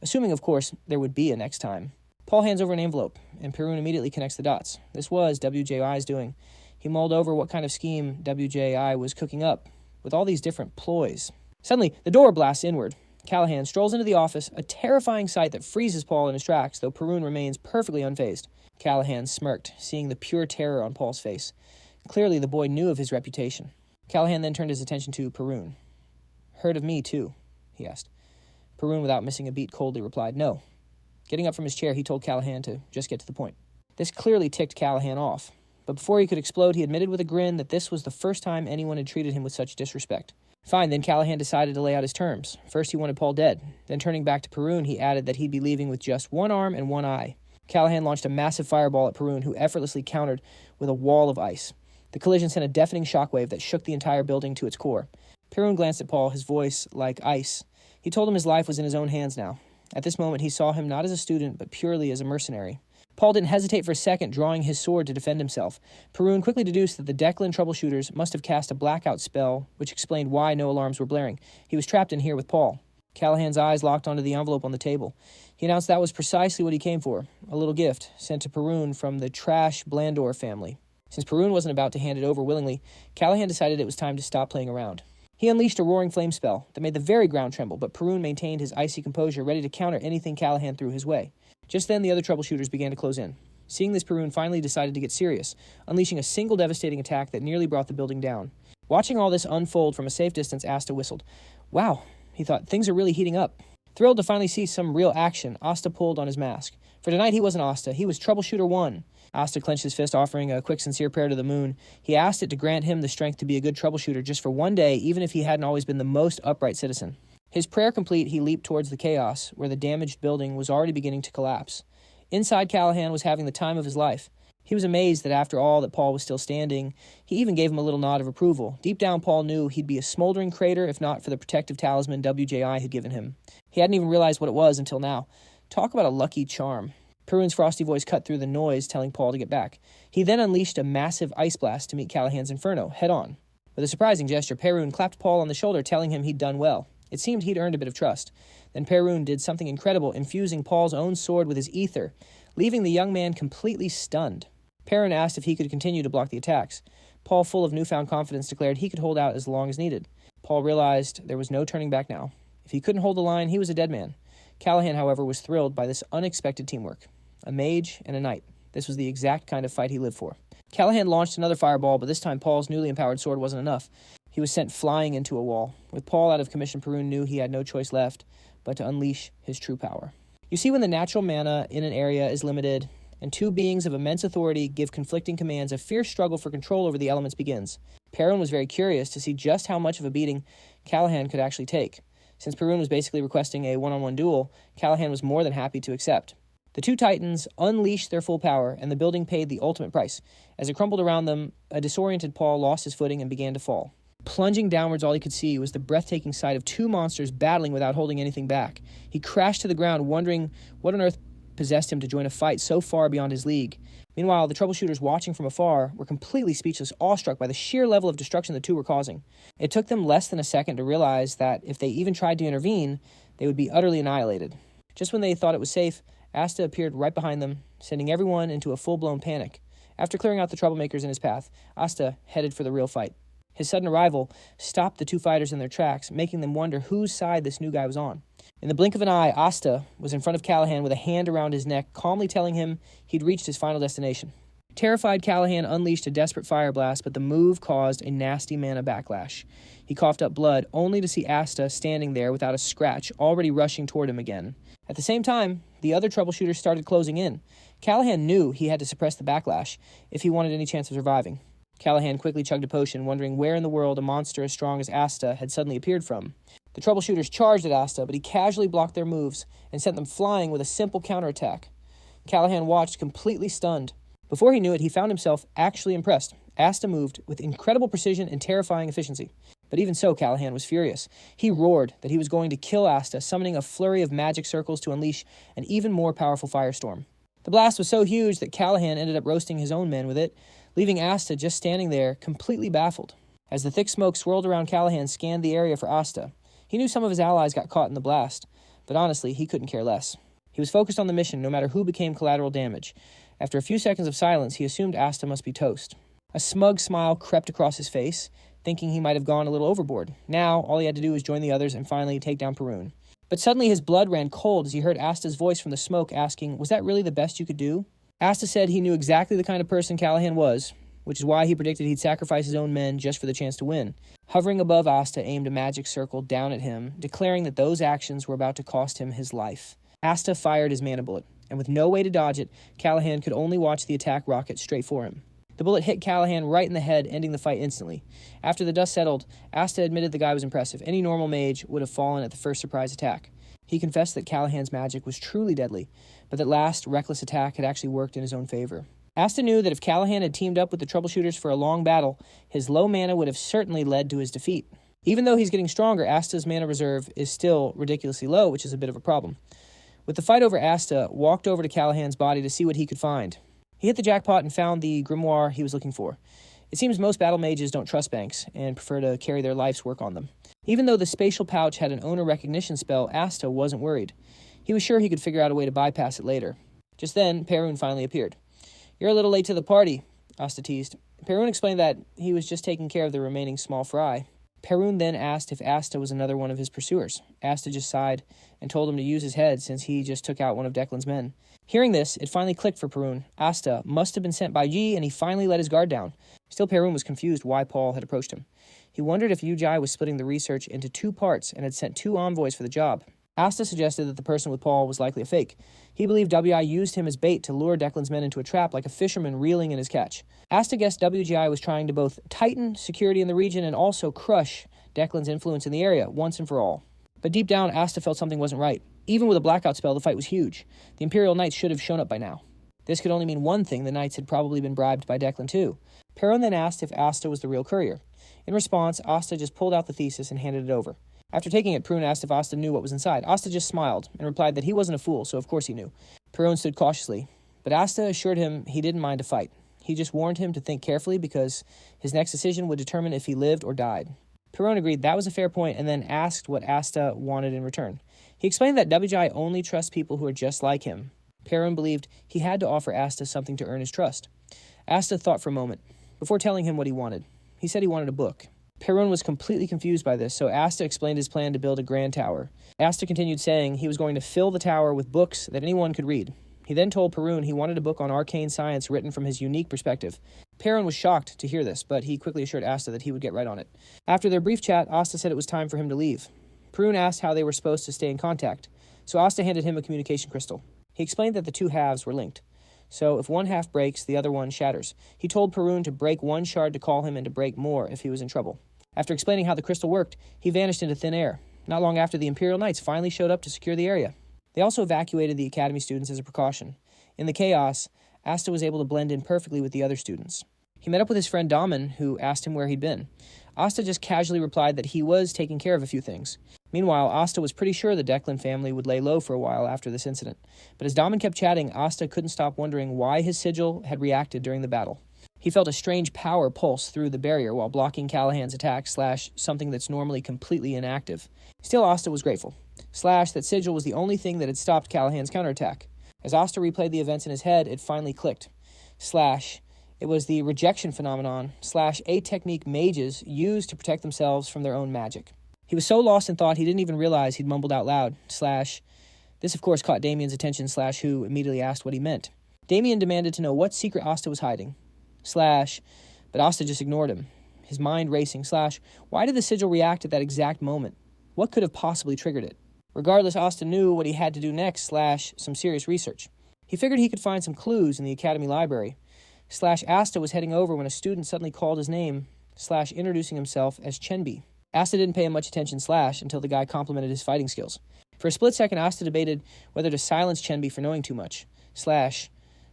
assuming, of course, there would be a next time. Paul hands over an envelope, and Perun immediately connects the dots. This was WJI's doing. He mulled over what kind of scheme WJI was cooking up, with all these different ploys. Suddenly, the door blasts inward. Callahan strolls into the office, a terrifying sight that freezes Paul in his tracks, though Perun remains perfectly unfazed. Callahan smirked, seeing the pure terror on Paul's face. Clearly, the boy knew of his reputation. Callahan then turned his attention to Perun. "Heard of me, too?" he asked. Perun, without missing a beat, coldly replied, "No." Getting up from his chair, he told Callahan to just get to the point. This clearly ticked Callahan off, but before he could explode, he admitted with a grin that this was the first time anyone had treated him with such disrespect. Fine, then Callahan decided to lay out his terms. First, he wanted Paul dead. Then, turning back to Perun, he added that he'd be leaving with just one arm and one eye. Callahan launched a massive fireball at Perun, who effortlessly countered with a wall of ice. The collision sent a deafening shockwave that shook the entire building to its core. Perun glanced at Paul, his voice like ice. He told him his life was in his own hands now. At this moment, he saw him not as a student, but purely as a mercenary. Paul didn't hesitate for a second, drawing his sword to defend himself. Perun quickly deduced that the Declan troubleshooters must have cast a blackout spell, which explained why no alarms were blaring. He was trapped in here with Paul. Callahan's eyes locked onto the envelope on the table. He announced that was precisely what he came for, a little gift sent to Perun from the trash Blandor family. Since Perun wasn't about to hand it over willingly, Callahan decided it was time to stop playing around. He unleashed a roaring flame spell that made the very ground tremble, but Perun maintained his icy composure, ready to counter anything Callahan threw his way. Just then, the other troubleshooters began to close in. Seeing this, Perun finally decided to get serious, unleashing a single devastating attack that nearly brought the building down. Watching all this unfold from a safe distance, Asta whistled. "Wow," he thought, "things are really heating up." Thrilled to finally see some real action, Asta pulled on his mask. For tonight, he wasn't Asta, he was Troubleshooter 1. Asta clenched his fist, offering a quick, sincere prayer to the moon. He asked it to grant him the strength to be a good troubleshooter just for one day, even if he hadn't always been the most upright citizen. His prayer complete, he leaped towards the chaos, where the damaged building was already beginning to collapse. Inside, Callahan was having the time of his life. He was amazed that after all that Paul was still standing. He even gave him a little nod of approval. Deep down, Paul knew he'd be a smoldering crater if not for the protective talisman WJI had given him. He hadn't even realized what it was until now. Talk about a lucky charm. Perun's frosty voice cut through the noise, telling Paul to get back. He then unleashed a massive ice blast to meet Callahan's inferno, head-on. With a surprising gesture, Perun clapped Paul on the shoulder, telling him he'd done well. It seemed he'd earned a bit of trust. Then Perun did something incredible, infusing Paul's own sword with his ether, leaving the young man completely stunned. Perun asked if he could continue to block the attacks. Paul, full of newfound confidence, declared he could hold out as long as needed. Paul realized there was no turning back now. If he couldn't hold the line, he was a dead man. Callahan, however, was thrilled by this unexpected teamwork. A mage and a knight. This was the exact kind of fight he lived for. Callahan launched another fireball, but this time Paul's newly empowered sword wasn't enough. He was sent flying into a wall. With Paul out of commission, Perun knew he had no choice left but to unleash his true power. You see, when the natural mana in an area is limited, and two beings of immense authority give conflicting commands, a fierce struggle for control over the elements begins. Perun was very curious to see just how much of a beating Callahan could actually take. Since Perun was basically requesting a one-on-one duel, Callahan was more than happy to accept. The two titans unleashed their full power, and the building paid the ultimate price. As it crumbled around them, a disoriented Paul lost his footing and began to fall. Plunging downwards, all he could see was the breathtaking sight of two monsters battling without holding anything back. He crashed to the ground, wondering what on earth possessed him to join a fight so far beyond his league. Meanwhile, the troubleshooters watching from afar were completely speechless, awestruck by the sheer level of destruction the two were causing. It took them less than a second to realize that if they even tried to intervene, they would be utterly annihilated. Just when they thought it was safe, Asta appeared right behind them, sending everyone into a full-blown panic. After clearing out the troublemakers in his path, Asta headed for the real fight. His sudden arrival stopped the two fighters in their tracks, making them wonder whose side this new guy was on. In the blink of an eye, Asta was in front of Callahan with a hand around his neck, calmly telling him he'd reached his final destination. Terrified, Callahan unleashed a desperate fire blast, but the move caused a nasty mana backlash. He coughed up blood, only to see Asta standing there without a scratch, already rushing toward him again. At the same time, the other troubleshooters started closing in. Callahan knew he had to suppress the backlash if he wanted any chance of surviving. Callahan quickly chugged a potion, wondering where in the world a monster as strong as Asta had suddenly appeared from. The troubleshooters charged at Asta, but he casually blocked their moves and sent them flying with a simple counterattack. Callahan watched, completely stunned. Before he knew it, he found himself actually impressed. Asta moved with incredible precision and terrifying efficiency. But even so, Callahan was furious. He roared that he was going to kill Asta, summoning a flurry of magic circles to unleash an even more powerful firestorm. The blast was so huge that Callahan ended up roasting his own men with it, leaving Asta just standing there, completely baffled. As the thick smoke swirled around, Callahan scanned the area for Asta. He knew some of his allies got caught in the blast, but honestly, he couldn't care less. He was focused on the mission, no matter who became collateral damage. After a few seconds of silence, he assumed Asta must be toast. A smug smile crept across his face, thinking he might have gone a little overboard. Now, all he had to do was join the others and finally take down Perun. But suddenly his blood ran cold as he heard Asta's voice from the smoke asking, was that really the best you could do? Asta said he knew exactly the kind of person Callahan was, which is why he predicted he'd sacrifice his own men just for the chance to win. Hovering above, Asta aimed a magic circle down at him, declaring that those actions were about to cost him his life. Asta fired his mana bullet, and with no way to dodge it, Callahan could only watch the attack rocket straight for him. The bullet hit Callahan right in the head, ending the fight instantly. After the dust settled, Asta admitted the guy was impressive. Any normal mage would have fallen at the first surprise attack. He confessed that Callahan's magic was truly deadly, but that last reckless attack had actually worked in his own favor. Asta knew that if Callahan had teamed up with the troubleshooters for a long battle, his low mana would have certainly led to his defeat. Even though he's getting stronger, Asta's mana reserve is still ridiculously low, which is a bit of a problem. With the fight over, Asta walked over to Callahan's body to see what he could find. He hit the jackpot and found the grimoire he was looking for. It seems most battle mages don't trust banks and prefer to carry their life's work on them. Even though the spatial pouch had an owner recognition spell, Asta wasn't worried. He was sure he could figure out a way to bypass it later. Just then, Perun finally appeared. "You're a little late to the party," Asta teased. Perun explained that he was just taking care of the remaining small fry. Perun then asked if Asta was another one of his pursuers. Asta just sighed and told him to use his head since he just took out one of Declan's men. Hearing this, it finally clicked for Perun. Asta must have been sent by Yi, and he finally let his guard down. Still, Perun was confused why Paul had approached him. He wondered if Ujai was splitting the research into two parts and had sent two envoys for the job. Asta suggested that the person with Paul was likely a fake. He believed WI used him as bait to lure Declan's men into a trap like a fisherman reeling in his catch. Asta guessed WGI was trying to both tighten security in the region and also crush Declan's influence in the area once and for all. But deep down, Asta felt something wasn't right. Even with a blackout spell, the fight was huge. The Imperial Knights should have shown up by now. This could only mean one thing: the Knights had probably been bribed by Declan too. Perun then asked if Asta was the real courier. In response, Asta just pulled out the thesis and handed it over. After taking it, Perun asked if Asta knew what was inside. Asta just smiled and replied that he wasn't a fool, so of course he knew. Perun stood cautiously, but Asta assured him he didn't mind a fight. He just warned him to think carefully because his next decision would determine if he lived or died. Perun agreed that was a fair point and then asked what Asta wanted in return. He explained that WGI only trusts people who are just like him. Perun believed he had to offer Asta something to earn his trust. Asta thought for a moment before telling him what he wanted. He said he wanted a book. Perun was completely confused by this, so Asta explained his plan to build a grand tower. Asta continued saying he was going to fill the tower with books that anyone could read. He then told Perun he wanted a book on arcane science written from his unique perspective. Perun was shocked to hear this, but he quickly assured Asta that he would get right on it. After their brief chat, Asta said it was time for him to leave. Perun asked how they were supposed to stay in contact, so Asta handed him a communication crystal. He explained that the two halves were linked, so if one half breaks, the other one shatters. He told Perun to break one shard to call him and to break more if he was in trouble. After explaining how the crystal worked, he vanished into thin air. Not long after, the Imperial Knights finally showed up to secure the area. They also evacuated the Academy students as a precaution. In the chaos, Asta was able to blend in perfectly with the other students. He met up with his friend Daman, who asked him where he'd been. Asta just casually replied that he was taking care of a few things. Meanwhile, Asta was pretty sure the Declan family would lay low for a while after this incident. But as Daman kept chatting, Asta couldn't stop wondering why his sigil had reacted during the battle. He felt a strange power pulse through the barrier while blocking Callahan's attack / something that's normally completely inactive. Still, Asta was grateful. / that sigil was the only thing that had stopped Callahan's counterattack. As Asta replayed the events in his head, it finally clicked. / It was the rejection phenomenon / a technique mages use to protect themselves from their own magic. He was so lost in thought he didn't even realize he'd mumbled out loud / this of course caught Damien's attention / who immediately asked what he meant. Damien demanded to know what secret Asta was hiding / but Asta just ignored him, his mind racing / why did the sigil react at that exact moment? What could have possibly triggered it? Regardless, Asta knew what he had to do next / some serious research. He figured he could find some clues in the Academy library / Asta was heading over when a student suddenly called his name / introducing himself as Chenbi. Asta didn't pay him much attention / until the guy complimented his fighting skills. For a split second, Asta debated whether to silence Chenbi for knowing too much /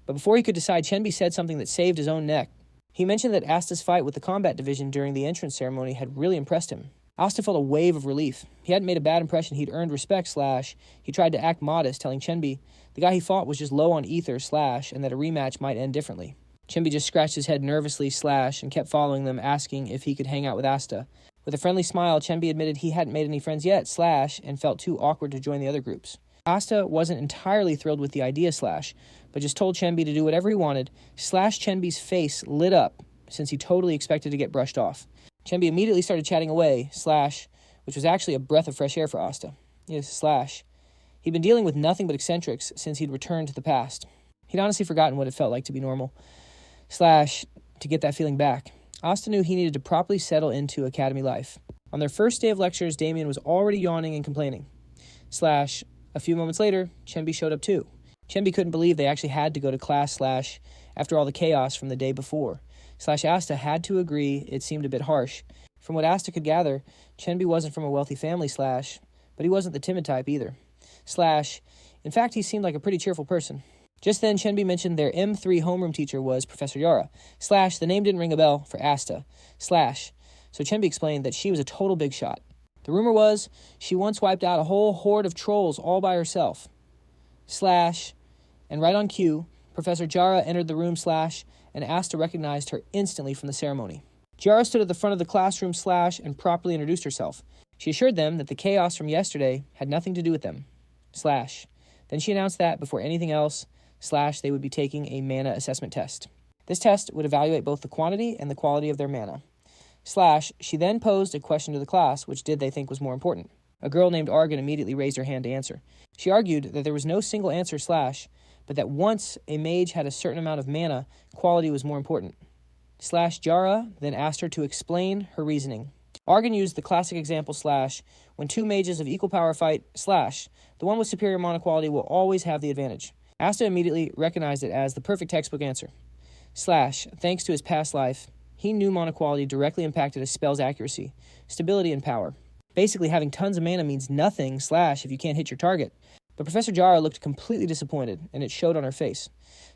but before he could decide, Chenbi said something that saved his own neck. He mentioned that Asta's fight with the combat division during the entrance ceremony had really impressed him. Asta felt a wave of relief. He hadn't made a bad impression. He'd earned respect / he tried to act modest, telling Chenbi the guy he fought was just low on ether / and that a rematch might end differently. Chenbi just scratched his head nervously / and kept following them, asking if he could hang out with Asta. With a friendly smile, Chenbi admitted he hadn't made any friends yet / and felt too awkward to join the other groups. Asta wasn't entirely thrilled with the idea / but just told Chenbi to do whatever he wanted / Chenbi's face lit up since he totally expected to get brushed off. Chenbi immediately started chatting away / which was actually a breath of fresh air for Asta. Yes, / he'd been dealing with nothing but eccentrics since he'd returned to the past. He'd honestly forgotten what it felt like to be normal / to get that feeling back. Asta knew he needed to properly settle into academy life. On their first day of lectures, Damien was already yawning and complaining / a few moments later, Chenbi showed up too. Chenbi couldn't believe they actually had to go to class / after all the chaos from the day before / Asta had to agree it seemed a bit harsh. From what Asta could gather, Chenbi wasn't from a wealthy family / but he wasn't the timid type either / in fact, he seemed like a pretty cheerful person. Just then, Chenbi mentioned their M3 homeroom teacher was Professor Yara / the name didn't ring a bell for Asta / so Chenbi explained that she was a total big shot. The rumor was she once wiped out a whole horde of trolls all by herself / and right on cue, Professor Jara entered the room / and Asta recognized her instantly from the ceremony. Jara stood at the front of the classroom / and properly introduced herself. She assured them that the chaos from yesterday had nothing to do with them / then she announced that before anything else / they would be taking a mana assessment test. This test would evaluate both the quantity and the quality of their mana / she then posed a question to the class, which did they think was more important. A girl named Argan immediately raised her hand to answer. She argued that there was no single answer / but that once a mage had a certain amount of mana, quality was more important. Jara then asked her to explain her reasoning. Argan used the classic example / when two mages of equal power fight / the one with superior mana quality will always have the advantage. Asta immediately recognized it as the perfect textbook answer. Thanks to his past life, he knew mana quality directly impacted a spell's accuracy, stability, and power. Basically, having tons of mana means nothing / if you can't hit your target. But Professor Jara looked completely disappointed, and it showed on her face.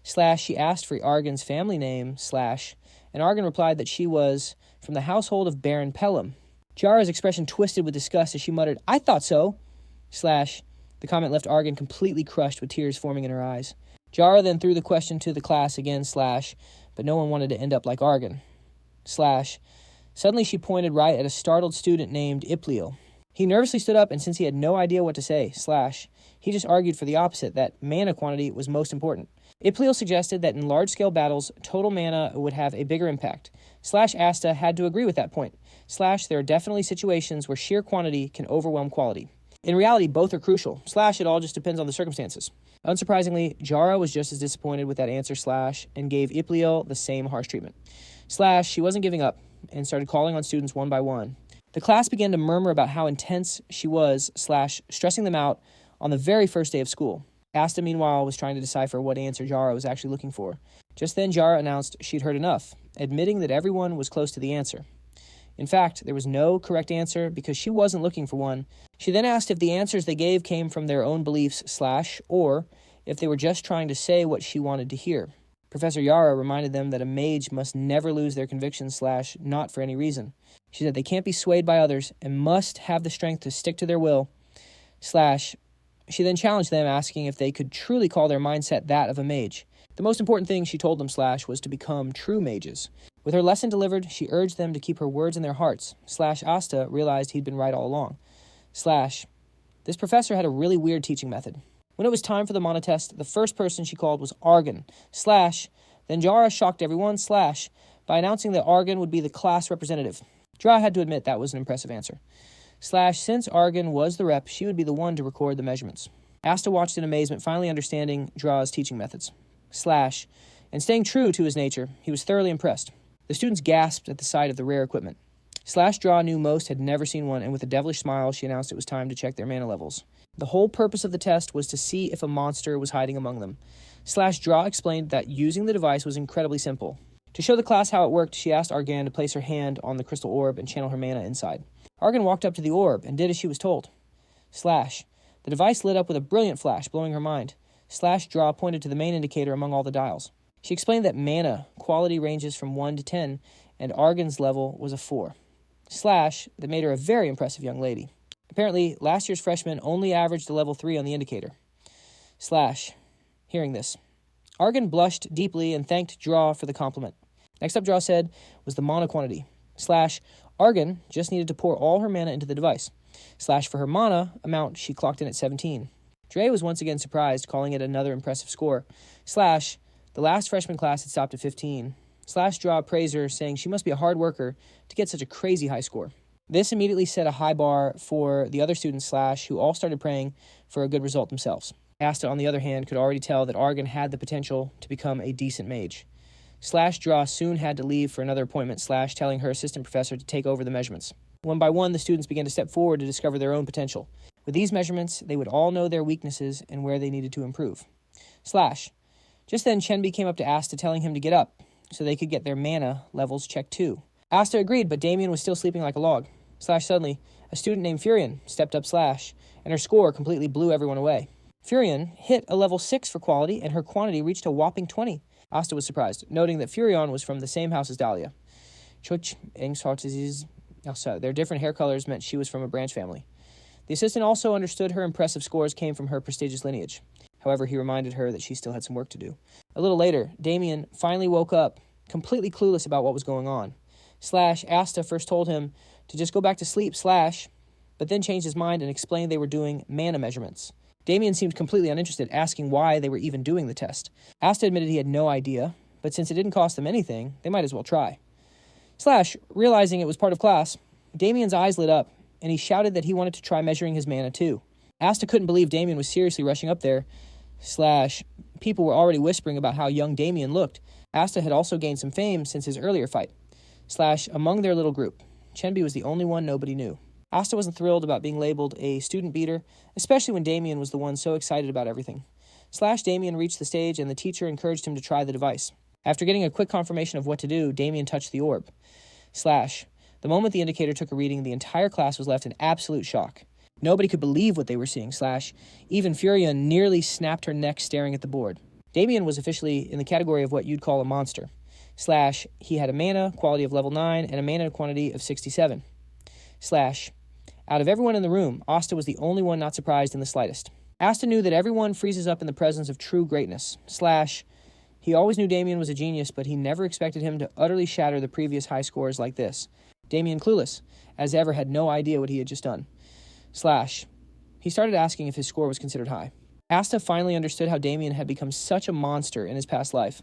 She asked for Argan's family name / and Argan replied that she was from the household of Baron Pelham. Jara's expression twisted with disgust as she muttered, "I thought so!" The comment left Argan completely crushed with tears forming in her eyes. Jara then threw the question to the class again / but no one wanted to end up like Argan. Suddenly she pointed right at a startled student named Ipliel. He nervously stood up, and since he had no idea what to say / he just argued for the opposite, that mana quantity was most important. Ipliel suggested that in large-scale battles, total mana would have a bigger impact. Asta had to agree with that point. There are definitely situations where sheer quantity can overwhelm quality. In reality, both are crucial. It all just depends on the circumstances. Unsurprisingly, Jara was just as disappointed with that answer and gave Ipliel the same harsh treatment. She wasn't giving up and started calling on students one by one. The class began to murmur about how intense she was stressing them out on the very first day of school. Asta, meanwhile, was trying to decipher what answer Jara was actually looking for. Just then, Jara announced she'd heard enough, admitting that everyone was close to the answer. In fact, there was no correct answer because she wasn't looking for one. She then asked if the answers they gave came from their own beliefs or if they were just trying to say what she wanted to hear. Professor Yara reminded them that a mage must never lose their convictions not for any reason. She said they can't be swayed by others and must have the strength to stick to their will she then challenged them, asking if they could truly call their mindset that of a mage. The most important thing she told them was to become true mages. With her lesson delivered, she urged them to keep her words in their hearts. Asta realized he'd been right all along. This professor had a really weird teaching method. When it was time for the mana test, the first person she called was Argan. Then Jara shocked everyone, by announcing that Argan would be the class representative. Dra had to admit that was an impressive answer. Since Argan was the rep, she would be the one to record the measurements. Asta watched in amazement, finally understanding Dra's teaching methods. And staying true to his nature, he was thoroughly impressed. The students gasped at the sight of the rare equipment. Dra knew most had never seen one, and with a devilish smile, she announced it was time to check their mana levels. The whole purpose of the test was to see if a monster was hiding among them. Dra explained that using the device was incredibly simple. To show the class how it worked, she asked Argan to place her hand on the crystal orb and channel her mana inside. Argan walked up to the orb and did as she was told. The device lit up with a brilliant flash, blowing her mind. Dra pointed to the main indicator among all the dials. She explained that mana quality ranges from 1 to 10, and Argan's level was a 4. That made her a very impressive young lady. Apparently, last year's freshman only averaged a level 3 on the indicator. Hearing this, Argan blushed deeply and thanked Dra for the compliment. Next up, Dra said, was the mana quantity. Argan just needed to pour all her mana into the device. For her mana amount, she clocked in at 17. Dre was once again surprised, calling it another impressive score. The last freshman class had stopped at 15. Dra praised her, saying she must be a hard worker to get such a crazy high score. This immediately set a high bar for the other students, who all started praying for a good result themselves. Asta, on the other hand, could already tell that Argan had the potential to become a decent mage. Dra soon had to leave for another appointment, telling her assistant professor to take over the measurements. One by one, the students began to step forward to discover their own potential. With these measurements, they would all know their weaknesses and where they needed to improve. Just then, Chenbi came up to Asta, telling him to get up, so they could get their mana levels checked too. Asta agreed, but Damien was still sleeping like a log. Suddenly, a student named Furion stepped up, and her score completely blew everyone away. Furion hit a level 6 for quality, and her quantity reached a whopping 20. Asta was surprised, noting that Furion was from the same house as Dahlia. Their different hair colors meant she was from a branch family. The assistant also understood her impressive scores came from her prestigious lineage. However, he reminded her that she still had some work to do. A little later, Damien finally woke up, completely clueless about what was going on. Asta first told him to just go back to sleep, but then changed his mind and explained they were doing mana measurements. Damien seemed completely uninterested, asking why they were even doing the test. Asta admitted he had no idea, but since it didn't cost them anything, they might as well try. Realizing it was part of class, Damien's eyes lit up, and he shouted that he wanted to try measuring his mana too. Asta couldn't believe Damien was seriously rushing up there. People were already whispering about how young Damien looked. Asta had also gained some fame since his earlier fight. Among their little group, Chenbi was the only one nobody knew. Asta wasn't thrilled about being labeled a student beater, especially when Damien was the one so excited about everything. Damien reached the stage, and the teacher encouraged him to try the device. After getting a quick confirmation of what to do, Damien touched the orb. The moment the indicator took a reading, the entire class was left in absolute shock. Nobody could believe what they were seeing, even Furion nearly snapped her neck staring at the board. Damien was officially in the category of what you'd call a monster. He had a mana quality of level 9 and a mana quantity of 67. Out of everyone in the room, Asta was the only one not surprised in the slightest. Asta knew that everyone freezes up in the presence of true greatness. He always knew Damien was a genius, but he never expected him to utterly shatter the previous high scores like this. Damien, clueless, as ever, had no idea what he had just done. He started asking if his score was considered high. Asta finally understood how Damien had become such a monster in his past life.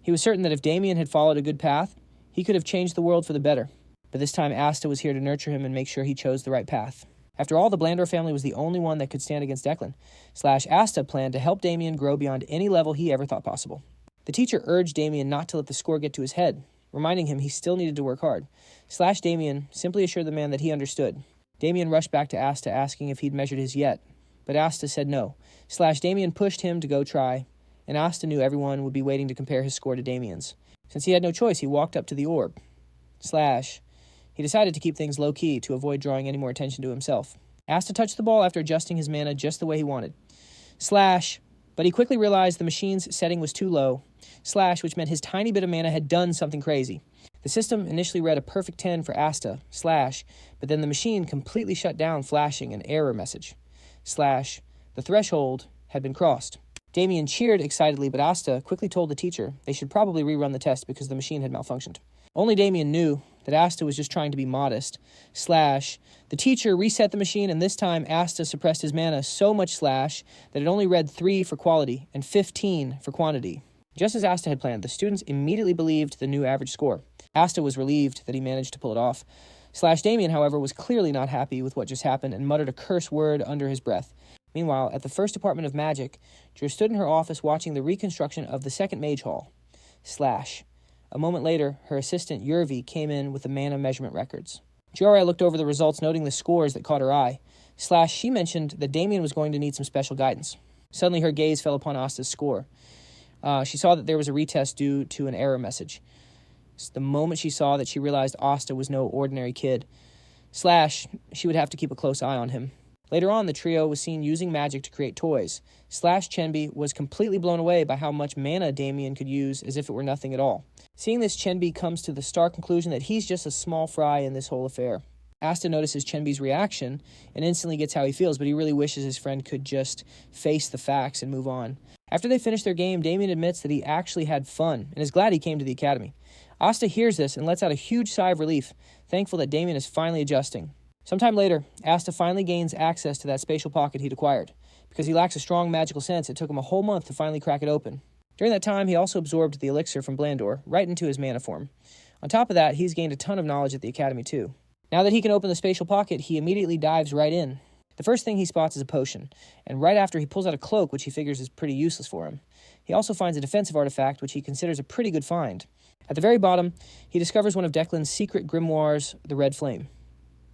He was certain that if Damien had followed a good path, he could have changed the world for the better. But this time, Asta was here to nurture him and make sure he chose the right path. After all, the Blandor family was the only one that could stand against Declan. Asta planned to help Damien grow beyond any level he ever thought possible. The teacher urged Damien not to let the score get to his head, reminding him he still needed to work hard. Damien simply assured the man that he understood. Damien rushed back to Asta, asking if he'd measured his yet, but Asta said no. Damien pushed him to go try, and Asta knew everyone would be waiting to compare his score to Damien's. Since he had no choice, he walked up to the orb. He decided to keep things low-key to avoid drawing any more attention to himself. Asta touched the ball after adjusting his mana just the way he wanted. But he quickly realized the machine's setting was too low, which meant his tiny bit of mana had done something crazy. The system initially read a perfect 10 for Asta, but then the machine completely shut down, flashing an error message. The threshold had been crossed. Damien cheered excitedly, but Asta quickly told the teacher they should probably rerun the test because the machine had malfunctioned. Only Damien knew that Asta was just trying to be modest. The teacher reset the machine, and this time Asta suppressed his mana so much that it only read 3 for quality and 15 for quantity. Just as Asta had planned, the students immediately believed the new average score. Asta was relieved that he managed to pull it off. Damien, however, was clearly not happy with what just happened and muttered a curse word under his breath. Meanwhile, at the First Department of Magic, Drew stood in her office watching the reconstruction of the second Mage Hall. A moment later, her assistant, Yurvi, came in with the mana measurement records. Giora looked over the results, noting the scores that caught her eye. She mentioned that Damien was going to need some special guidance. Suddenly, her gaze fell upon Asta's score. She saw that there was a retest due to an error message. The moment she saw that, she realized Asta was no ordinary kid. She would have to keep a close eye on him. Later on, the trio was seen using magic to create toys. Chenbi was completely blown away by how much mana Damien could use as if it were nothing at all. Seeing this, Chenbi comes to the stark conclusion that he's just a small fry in this whole affair. Asta notices Chenbi's reaction and instantly gets how he feels, but he really wishes his friend could just face the facts and move on. After they finish their game, Damien admits that he actually had fun and is glad he came to the academy. Asta hears this and lets out a huge sigh of relief, thankful that Damien is finally adjusting. Sometime later, Asta finally gains access to that spatial pocket he'd acquired. Because he lacks a strong magical sense, it took him a whole month to finally crack it open. During that time, he also absorbed the elixir from Blandor right into his mana form. On top of that, he's gained a ton of knowledge at the academy too. Now that he can open the spatial pocket, he immediately dives right in. The first thing he spots is a potion, and right after he pulls out a cloak, which he figures is pretty useless for him. He also finds a defensive artifact, which he considers a pretty good find. At the very bottom, he discovers one of Declan's secret grimoires, the Red Flame.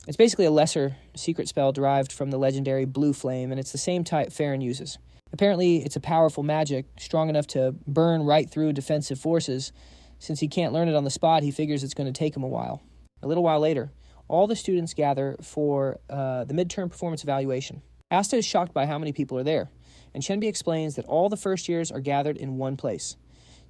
It's basically a lesser secret spell derived from the legendary Blue Flame, and it's the same type Farron uses. Apparently, it's a powerful magic, strong enough to burn right through defensive forces. Since he can't learn it on the spot, he figures it's going to take him a while. A little while later, all the students gather for the midterm performance evaluation. Asta is shocked by how many people are there, and Chenbi explains that all the first years are gathered in one place.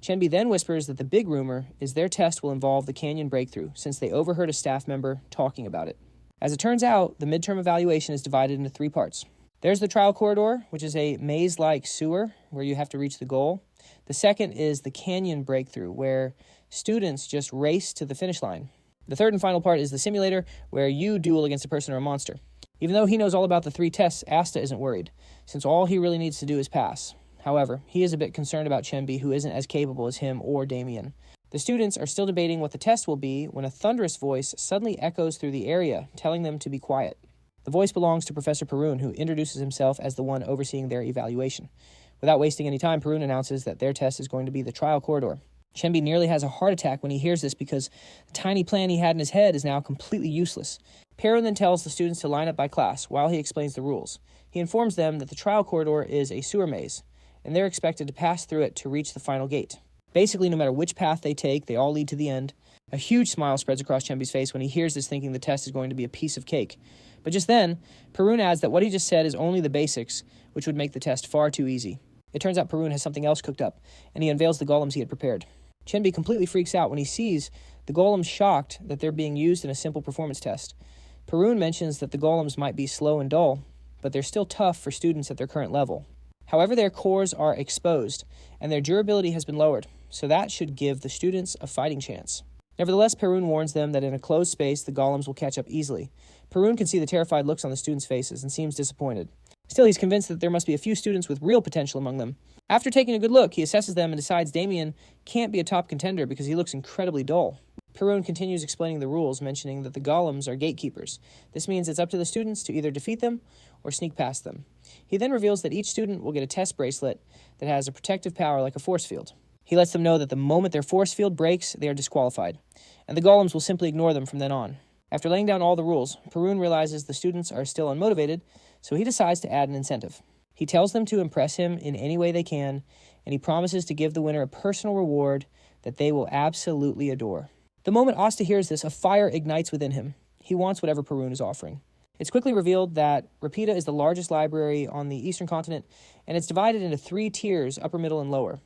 Chenbi then whispers that the big rumor is their test will involve the canyon breakthrough, since they overheard a staff member talking about it. As it turns out, the midterm evaluation is divided into 3 parts. There's the trial corridor, which is a maze-like sewer where you have to reach the goal. The second is the canyon breakthrough, where students just race to the finish line. The third and final part is the simulator, where you duel against a person or a monster. Even though he knows all about the 3 tests, Asta isn't worried, since all he really needs to do is pass. However, he is a bit concerned about Chenbi, who isn't as capable as him or Damien. The students are still debating what the test will be when a thunderous voice suddenly echoes through the area, telling them to be quiet. The voice belongs to Professor Perun, who introduces himself as the one overseeing their evaluation. Without wasting any time, Perun announces that their test is going to be the trial corridor. Chenbi nearly has a heart attack when he hears this because the tiny plan he had in his head is now completely useless. Perun then tells the students to line up by class while he explains the rules. He informs them that the trial corridor is a sewer maze, and they're expected to pass through it to reach the final gate. Basically, no matter which path they take, they all lead to the end. A huge smile spreads across Chenbi's face when he hears this, thinking the test is going to be a piece of cake. But just then, Perun adds that what he just said is only the basics, which would make the test far too easy. It turns out Perun has something else cooked up, and he unveils the golems he had prepared. Chenbi completely freaks out when he sees the golems, shocked that they're being used in a simple performance test. Perun mentions that the golems might be slow and dull, but they're still tough for students at their current level. However, their cores are exposed, and their durability has been lowered, so that should give the students a fighting chance. Nevertheless, Perun warns them that in a closed space, the golems will catch up easily. Perun can see the terrified looks on the students' faces and seems disappointed. Still, he's convinced that there must be a few students with real potential among them. After taking a good look, he assesses them and decides Damien can't be a top contender because he looks incredibly dull. Perun continues explaining the rules, mentioning that the golems are gatekeepers. This means it's up to the students to either defeat them or sneak past them. He then reveals that each student will get a test bracelet that has a protective power like a force field. He lets them know that the moment their force field breaks, they are disqualified, and the golems will simply ignore them from then on. After laying down all the rules, Perun realizes the students are still unmotivated, so he decides to add an incentive. He tells them to impress him in any way they can, and he promises to give the winner a personal reward that they will absolutely adore. The moment Asta hears this, a fire ignites within him. He wants whatever Perun is offering. It's quickly revealed that Rapida is the largest library on the eastern continent, and it's divided into 3 tiers, upper, middle, and lower.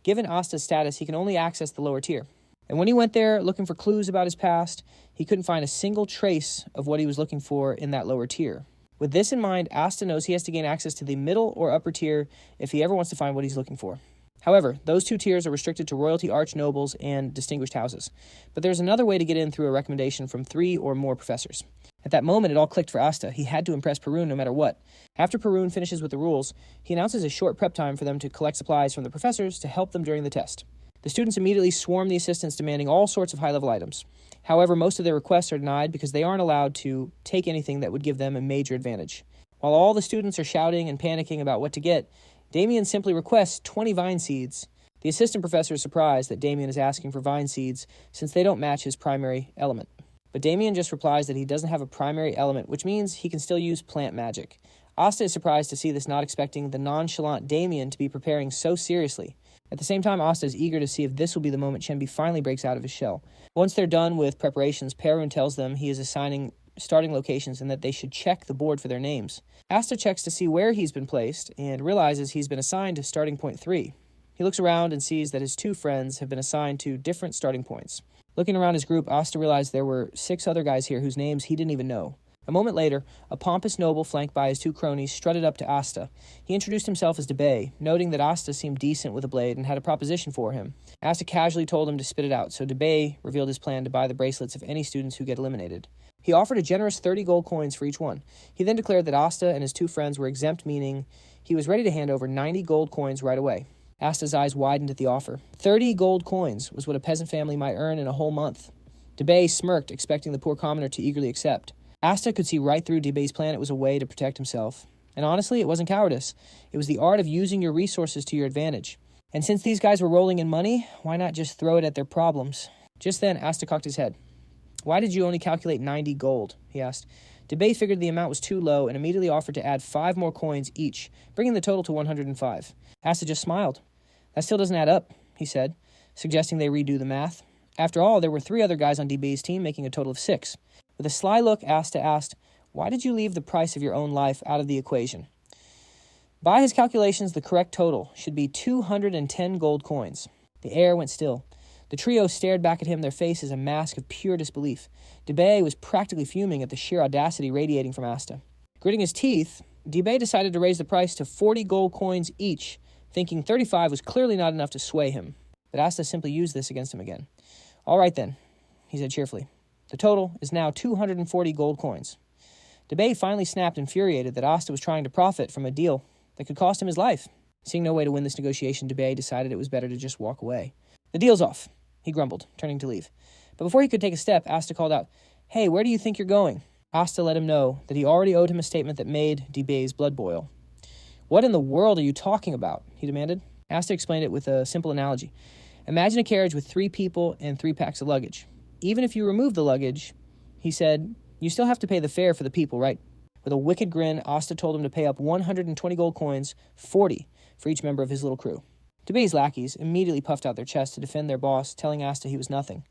Given Asta's status, he can only access the lower tier. And when he went there looking for clues about his past, he couldn't find a single trace of what he was looking for in that lower tier. With this in mind, Asta knows he has to gain access to the middle or upper tier if he ever wants to find what he's looking for. However, those 2 tiers are restricted to royalty arch nobles and distinguished houses. But there's another way to get in through a recommendation from 3 or more professors. At that moment, it all clicked for Asta. He had to impress Perun no matter what. After Perun finishes with the rules, he announces a short prep time for them to collect supplies from the professors to help them during the test. The students immediately swarm the assistants, demanding all sorts of high-level items. However, most of their requests are denied because they aren't allowed to take anything that would give them a major advantage. While all the students are shouting and panicking about what to get, Damien simply requests 20 vine seeds. The assistant professor is surprised that Damien is asking for vine seeds since they don't match his primary element. But Damien just replies that he doesn't have a primary element, which means he can still use plant magic. Asta is surprised to see this, not expecting the nonchalant Damien to be preparing so seriously. At the same time, Asta is eager to see if this will be the moment Chenby finally breaks out of his shell. Once they're done with preparations, Perun tells them he is assigning starting locations and that they should check the board for their names. Asta checks to see where he's been placed and realizes he's been assigned to starting point 3. He looks around and sees that his 2 friends have been assigned to different starting points. Looking around his group, Asta realized there were 6 other guys here whose names he didn't even know. A moment later, a pompous noble flanked by his 2 cronies strutted up to Asta. He introduced himself as Debay, noting that Asta seemed decent with a blade and had a proposition for him. Asta casually told him to spit it out, so Debay revealed his plan to buy the bracelets of any students who get eliminated. He offered a generous 30 gold coins for each one. He then declared that Asta and his 2 friends were exempt, meaning he was ready to hand over 90 gold coins right away. Asta's eyes widened at the offer. 30 gold coins was what a peasant family might earn in a whole month. Debay smirked, expecting the poor commoner to eagerly accept. Asta could see right through Debay's plan. It was a way to protect himself. And honestly, it wasn't cowardice. It was the art of using your resources to your advantage. And since these guys were rolling in money, why not just throw it at their problems? Just then, Asta cocked his head. "Why did you only calculate 90 gold?" he asked. Debay figured the amount was too low and immediately offered to add 5 more coins each, bringing the total to 105. Asta just smiled. "That still doesn't add up," he said, suggesting they redo the math. After all, there were 3 other guys on Debay's team, making a total of 6. With a sly look, Asta asked, "Why did you leave the price of your own life out of the equation?" By his calculations, the correct total should be 210 gold coins. The air went still. The trio stared back at him, their faces a mask of pure disbelief. Debay was practically fuming at the sheer audacity radiating from Asta. Gritting his teeth, Debay decided to raise the price to 40 gold coins each, thinking 35 was clearly not enough to sway him. But Asta simply used this against him again. "All right then," he said cheerfully. "The total is now 240 gold coins." Debay finally snapped, infuriated that Asta was trying to profit from a deal that could cost him his life. Seeing no way to win this negotiation, Debay decided it was better to just walk away. "The deal's off," he grumbled, turning to leave. But before he could take a step, Asta called out, "Hey, where do you think you're going?" Asta let him know that he already owed him a statement that made Debay's blood boil. "What in the world are you talking about?" he demanded. Asta explained it with a simple analogy. Imagine a carriage with 3 people and 3 packs of luggage. Even if you remove the luggage, he said, you still have to pay the fare for the people, right? With a wicked grin, Asta told him to pay up 120 gold coins, 40 for each member of his little crew. Debay's lackeys immediately puffed out their chests to defend their boss, telling Asta he was nothing.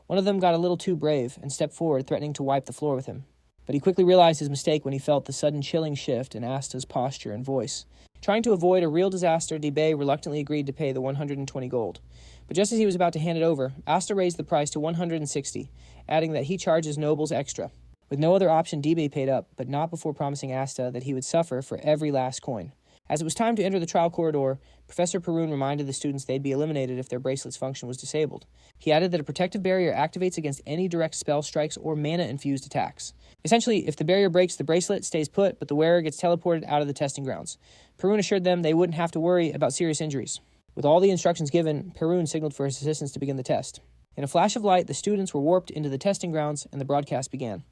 One of them got a little too brave and stepped forward, threatening to wipe the floor with him. But he quickly realized his mistake when he felt the sudden chilling shift in Asta's posture and voice. Trying to avoid a real disaster, Debay reluctantly agreed to pay the 120 gold. But just as he was about to hand it over, Asta raised the price to 160, adding that he charges nobles extra. With no other option, Debay paid up, but not before promising Asta that he would suffer for every last coin. As it was time to enter the trial corridor, Professor Perun reminded the students they'd be eliminated if their bracelet's function was disabled. He added that a protective barrier activates against any direct spell strikes or mana-infused attacks. Essentially, if the barrier breaks, the bracelet stays put, but the wearer gets teleported out of the testing grounds. Perun assured them they wouldn't have to worry about serious injuries. With all the instructions given, Perun signaled for his assistants to begin the test. In a flash of light, the students were warped into the testing grounds, and the broadcast began.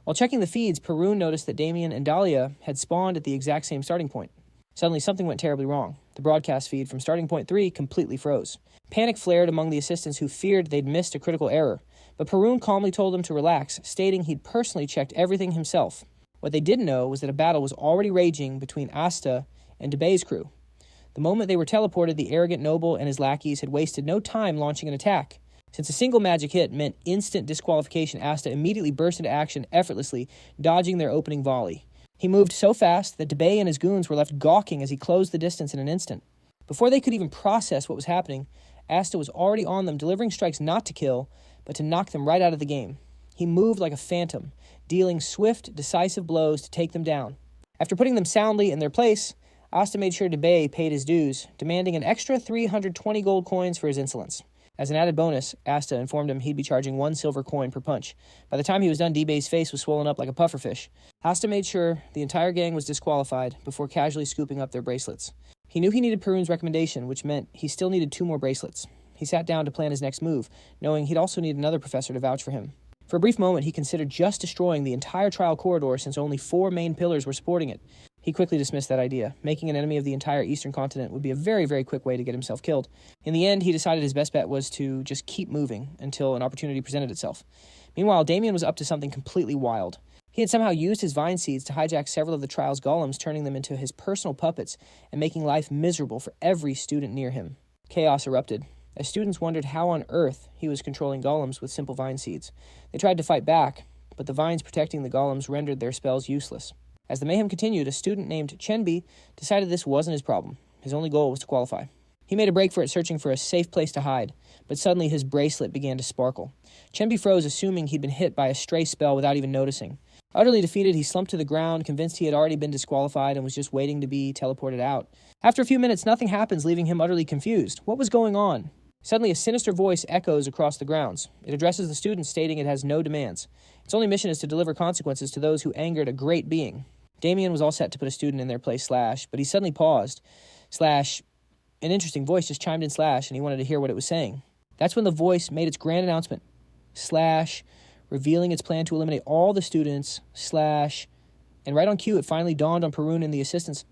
While checking the feeds, Perun noticed that Damien and Dahlia had spawned at the exact same starting point. Suddenly, something went terribly wrong. The broadcast feed from starting point 3 completely froze. Panic flared among the assistants who feared they'd missed a critical error. But Perun calmly told them to relax, stating he'd personally checked everything himself. What they didn't know was that a battle was already raging between Asta and Debay's crew. The moment they were teleported, the arrogant noble and his lackeys had wasted no time launching an attack. Since a single magic hit meant instant disqualification, Asta immediately burst into action effortlessly, dodging their opening volley. He moved so fast that Debay and his goons were left gawking as he closed the distance in an instant. Before they could even process what was happening, Asta was already on them, delivering strikes not to kill, but to knock them right out of the game. He moved like a phantom, dealing swift, decisive blows to take them down. After putting them soundly in their place, Asta made sure Debay paid his dues, demanding an extra 320 gold coins for his insolence. As an added bonus, Asta informed him he'd be charging 1 silver coin per punch. By the time he was done, D-Bay's face was swollen up like a pufferfish. Asta made sure the entire gang was disqualified before casually scooping up their bracelets. He knew he needed Perun's recommendation, which meant he still needed 2 more bracelets. He sat down to plan his next move, knowing he'd also need another professor to vouch for him. For a brief moment, he considered just destroying the entire trial corridor since only 4 main pillars were supporting it. He quickly dismissed that idea. Making an enemy of the entire eastern continent would be a very, very quick way to get himself killed. In the end, he decided his best bet was to just keep moving until an opportunity presented itself. Meanwhile, Damien was up to something completely wild. He had somehow used his vine seeds to hijack several of the trial's golems, turning them into his personal puppets and making life miserable for every student near him. Chaos erupted, as students wondered how on earth he was controlling golems with simple vine seeds. They tried to fight back, but the vines protecting the golems rendered their spells useless. As the mayhem continued, a student named Chenbi decided this wasn't his problem. His only goal was to qualify. He made a break for it, searching for a safe place to hide, but suddenly his bracelet began to sparkle. Chenbi froze, assuming he'd been hit by a stray spell without even noticing. Utterly defeated, he slumped to the ground, convinced he had already been disqualified and was just waiting to be teleported out. After a few minutes, nothing happens, leaving him utterly confused. What was going on? Suddenly, a sinister voice echoes across the grounds. It addresses the students, stating it has no demands. Its only mission is to deliver consequences to those who angered a great being. Damien was all set to put a student in their place, but he suddenly paused. An interesting voice just chimed in, and he wanted to hear what it was saying. That's when the voice made its grand announcement. Revealing its plan to eliminate all the students, and right on cue, it finally dawned on Perun and the assistants,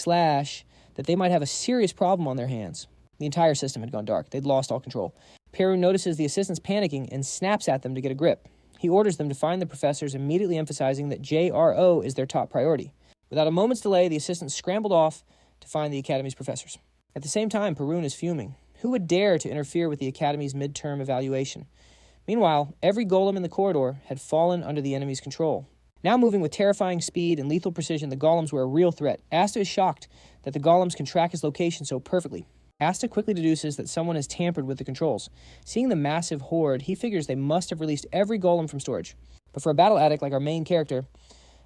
that they might have a serious problem on their hands. The entire system had gone dark. They'd lost all control. Perun notices the assistants panicking and snaps at them to get a grip. He orders them to find the professors, immediately emphasizing that JRO is their top priority. Without a moment's delay, the assistants scrambled off to find the Academy's professors. At the same time, Perun is fuming. Who would dare to interfere with the Academy's midterm evaluation? Meanwhile, every golem in the corridor had fallen under the enemy's control. Now moving with terrifying speed and lethal precision, the golems were a real threat. Asta is shocked that the golems can track his location so perfectly. Asta quickly deduces that someone has tampered with the controls. Seeing the massive horde, he figures they must have released every golem from storage. But for a battle addict like our main character,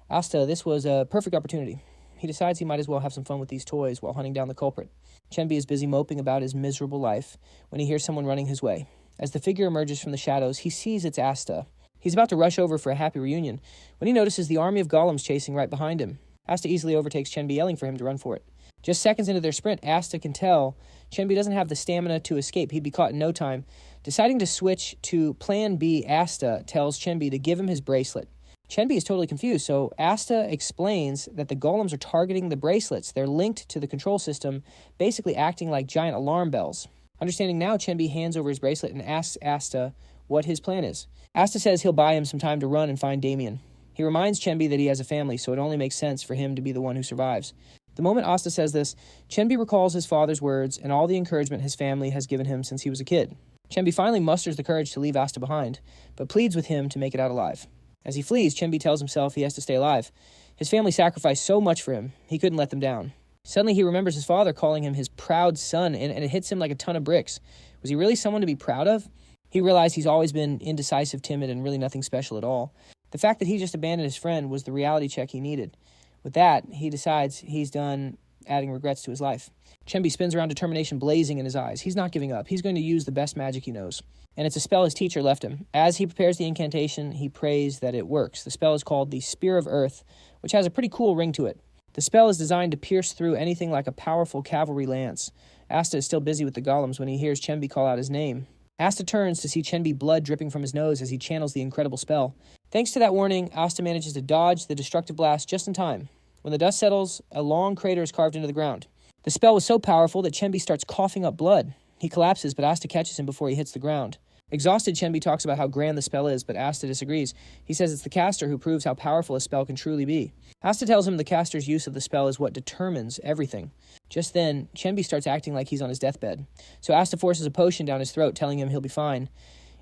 Asta, this was a perfect opportunity. He decides he might as well have some fun with these toys while hunting down the culprit. Chenbi is busy moping about his miserable life when he hears someone running his way. As the figure emerges from the shadows, he sees it's Asta. He's about to rush over for a happy reunion when he notices the army of golems chasing right behind him. Asta easily overtakes Chenbi, yelling for him to run for it. Just seconds into their sprint, Asta can tell Chenbi doesn't have the stamina to escape. He'd be caught in no time. Deciding to switch to Plan B, Asta tells Chenbi to give him his bracelet. Chenbi is totally confused, so Asta explains that the golems are targeting the bracelets. They're linked to the control system, basically acting like giant alarm bells. Understanding now, Chenbi hands over his bracelet and asks Asta what his plan is. Asta says he'll buy him some time to run and find Damien. He reminds Chenbi that he has a family, so it only makes sense for him to be the one who survives. The moment Asta says this, Chenbi recalls his father's words and all the encouragement his family has given him since he was a kid. Chenbi finally musters the courage to leave Asta behind, but pleads with him to make it out alive. As he flees, Chenbi tells himself he has to stay alive. His family sacrificed so much for him, he couldn't let them down. Suddenly he remembers his father calling him his proud son, and it hits him like a ton of bricks. Was he really someone to be proud of? He realized he's always been indecisive, timid, and really nothing special at all. The fact that he just abandoned his friend was the reality check he needed. With that, he decides he's done adding regrets to his life. Chenbi spins around, determination blazing in his eyes. He's not giving up. He's going to use the best magic he knows. And it's a spell his teacher left him. As he prepares the incantation, he prays that it works. The spell is called the Spear of Earth, which has a pretty cool ring to it. The spell is designed to pierce through anything like a powerful cavalry lance. Asta is still busy with the golems when he hears Chenbi call out his name. Asta turns to see Chenbi blood dripping from his nose as he channels the incredible spell. Thanks to that warning, Asta manages to dodge the destructive blast just in time. When the dust settles, a long crater is carved into the ground. The spell was so powerful that Chenbi starts coughing up blood. He collapses, but Asta catches him before he hits the ground. Exhausted, Chenbi talks about how grand the spell is, but Asta disagrees. He says it's the caster who proves how powerful a spell can truly be. Asta tells him the caster's use of the spell is what determines everything. Just then, Chenbi starts acting like he's on his deathbed. So Asta forces a potion down his throat, telling him he'll be fine.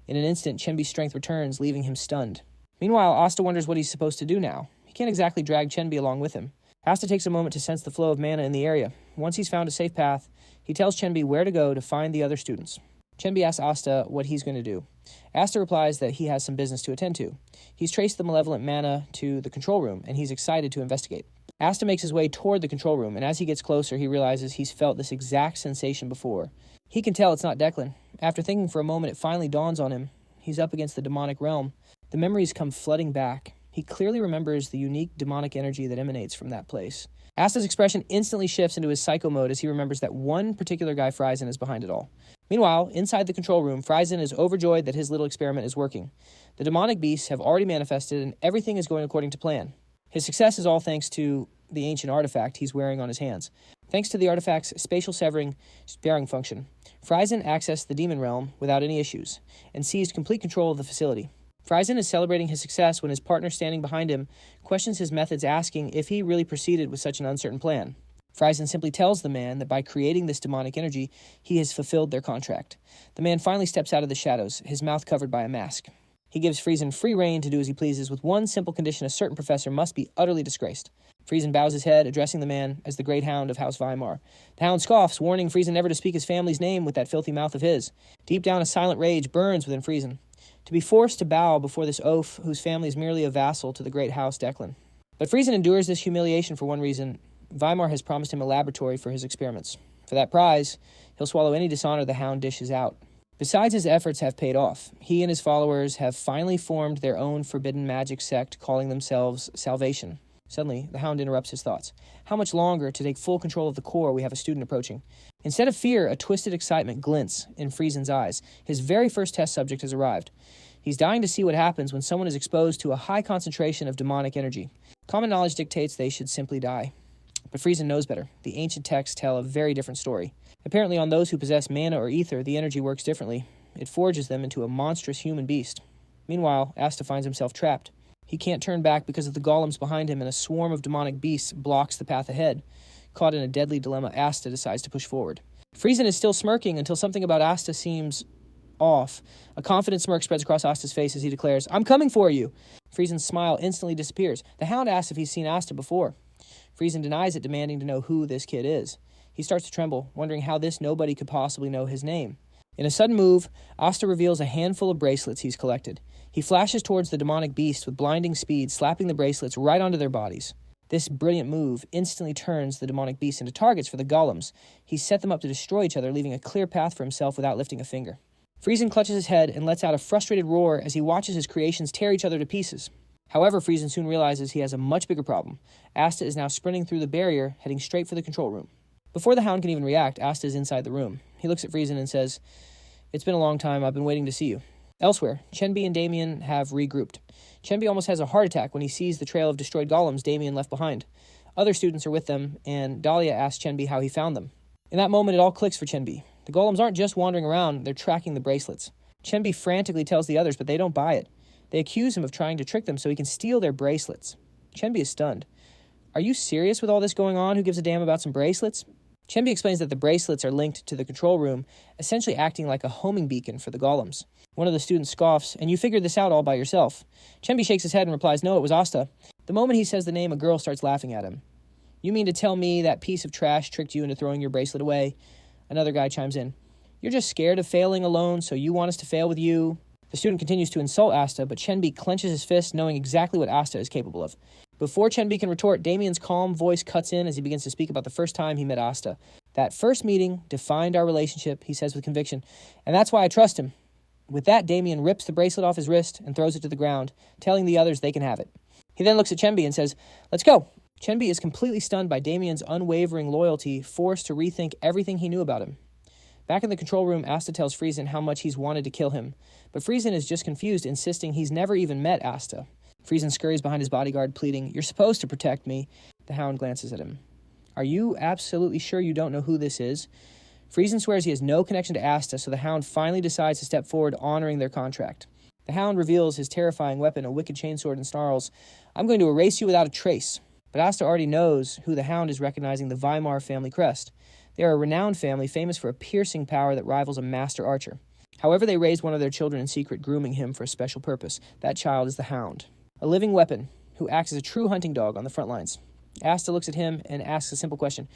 In an instant, Chenbi's strength returns, leaving him stunned. Meanwhile, Asta wonders what he's supposed to do now. He can't exactly drag Chenbi along with him. Asta takes a moment to sense the flow of mana in the area. Once he's found a safe path, he tells Chenbi where to go to find the other students. Chenbi asks Asta what he's going to do. Asta replies that he has some business to attend to. He's traced the malevolent mana to the control room, and he's excited to investigate. Asta makes his way toward the control room, and as he gets closer, he realizes he's felt this exact sensation before. He can tell it's not Declan. After thinking for a moment, it finally dawns on him. He's up against the demonic realm. The memories come flooding back. He clearly remembers the unique demonic energy that emanates from that place. Asta's expression instantly shifts into his psycho mode as he remembers that one particular guy, Friesen, is behind it all. Meanwhile, inside the control room, Friesen is overjoyed that his little experiment is working. The demonic beasts have already manifested and everything is going according to plan. His success is all thanks to the ancient artifact he's wearing on his hands. Thanks to the artifact's spatial severing sparing function, Friesen accessed the demon realm without any issues and seized complete control of the facility. Friesen is celebrating his success when his partner standing behind him questions his methods, asking if he really proceeded with such an uncertain plan. Friesen simply tells the man that by creating this demonic energy, he has fulfilled their contract. The man finally steps out of the shadows, his mouth covered by a mask. He gives Friesen free rein to do as he pleases with one simple condition: a certain professor must be utterly disgraced. Friesen bows his head, addressing the man as the great hound of House Weimar. The hound scoffs, warning Friesen never to speak his family's name with that filthy mouth of his. Deep down, a silent rage burns within Friesen. To be forced to bow before this oaf whose family is merely a vassal to the great house Declan. But Friesen endures this humiliation for one reason. Weimar has promised him a laboratory for his experiments. For that prize, he'll swallow any dishonor the hound dishes out. Besides, his efforts have paid off. He and his followers have finally formed their own forbidden magic sect, calling themselves Salvation. Suddenly, the hound interrupts his thoughts. How much longer to take full control of the core? We have a student approaching. Instead of fear, a twisted excitement glints in Friesen's eyes. His very first test subject has arrived. He's dying to see what happens when someone is exposed to a high concentration of demonic energy. Common knowledge dictates they should simply die. But Friesen knows better. The ancient texts tell a very different story. Apparently, on those who possess mana or ether, the energy works differently. It forges them into a monstrous human beast. Meanwhile, Asta finds himself trapped. He can't turn back because of the golems behind him, and a swarm of demonic beasts blocks the path ahead. Caught in a deadly dilemma, Asta decides to push forward. Friesen is still smirking until something about Asta seems off. A confident smirk spreads across Asta's face as he declares, "I'm coming for you!" Friesen's smile instantly disappears. The hound asks if he's seen Asta before. Friesen denies it, demanding to know who this kid is. He starts to tremble, wondering how this nobody could possibly know his name. In a sudden move, Asta reveals a handful of bracelets he's collected. He flashes towards the demonic beast with blinding speed, slapping the bracelets right onto their bodies. This brilliant move instantly turns the demonic beast into targets for the golems. He's set them up to destroy each other, leaving a clear path for himself without lifting a finger. Friesen clutches his head and lets out a frustrated roar as he watches his creations tear each other to pieces. However, Friesen soon realizes he has a much bigger problem. Asta is now sprinting through the barrier, heading straight for the control room. Before the hound can even react, Asta is inside the room. He looks at Friesen and says, "It's been a long time. I've been waiting to see you." Elsewhere, Chenbi and Damien have regrouped. Chenbi almost has a heart attack when he sees the trail of destroyed golems Damien left behind. Other students are with them, and Dahlia asks Chenbi how he found them. In that moment, it all clicks for Chenbi. The golems aren't just wandering around, they're tracking the bracelets. Chenbi frantically tells the others, but they don't buy it. They accuse him of trying to trick them so he can steal their bracelets. Chenbi is stunned. "Are you serious with all this going on? Who gives a damn about some bracelets?" Chenbi explains that the bracelets are linked to the control room, essentially acting like a homing beacon for the golems. One of the students scoffs, "And you figured this out all by yourself?" Chenbi shakes his head and replies, "No, it was Asta." The moment he says the name, a girl starts laughing at him. "You mean to tell me that piece of trash tricked you into throwing your bracelet away?" Another guy chimes in. "You're just scared of failing alone, so you want us to fail with you?" The student continues to insult Asta, but Chenbi clenches his fist, knowing exactly what Asta is capable of. Before Chenbi can retort, Damien's calm voice cuts in as he begins to speak about the first time he met Asta. "That first meeting defined our relationship," he says with conviction, "and that's why I trust him." With that, Damien rips the bracelet off his wrist and throws it to the ground, telling the others they can have it. He then looks at Chenbi and says, "Let's go." Chenbi is completely stunned by Damien's unwavering loyalty, forced to rethink everything he knew about him. Back in the control room, Asta tells Friesen how much he's wanted to kill him, but Friesen is just confused, insisting he's never even met Asta. Friesen scurries behind his bodyguard, pleading, "You're supposed to protect me." The hound glances at him. "Are you absolutely sure you don't know who this is?" Friesen swears he has no connection to Asta, so the hound finally decides to step forward, honoring their contract. The hound reveals his terrifying weapon, a wicked chainsword, and snarls, "I'm going to erase you without a trace." But Asta already knows who the hound is, recognizing the Weimar family crest. They are a renowned family, famous for a piercing power that rivals a master archer. However, they raised one of their children in secret, grooming him for a special purpose. That child is the hound, a living weapon who acts as a true hunting dog on the front lines. Asta looks at him and asks a simple question.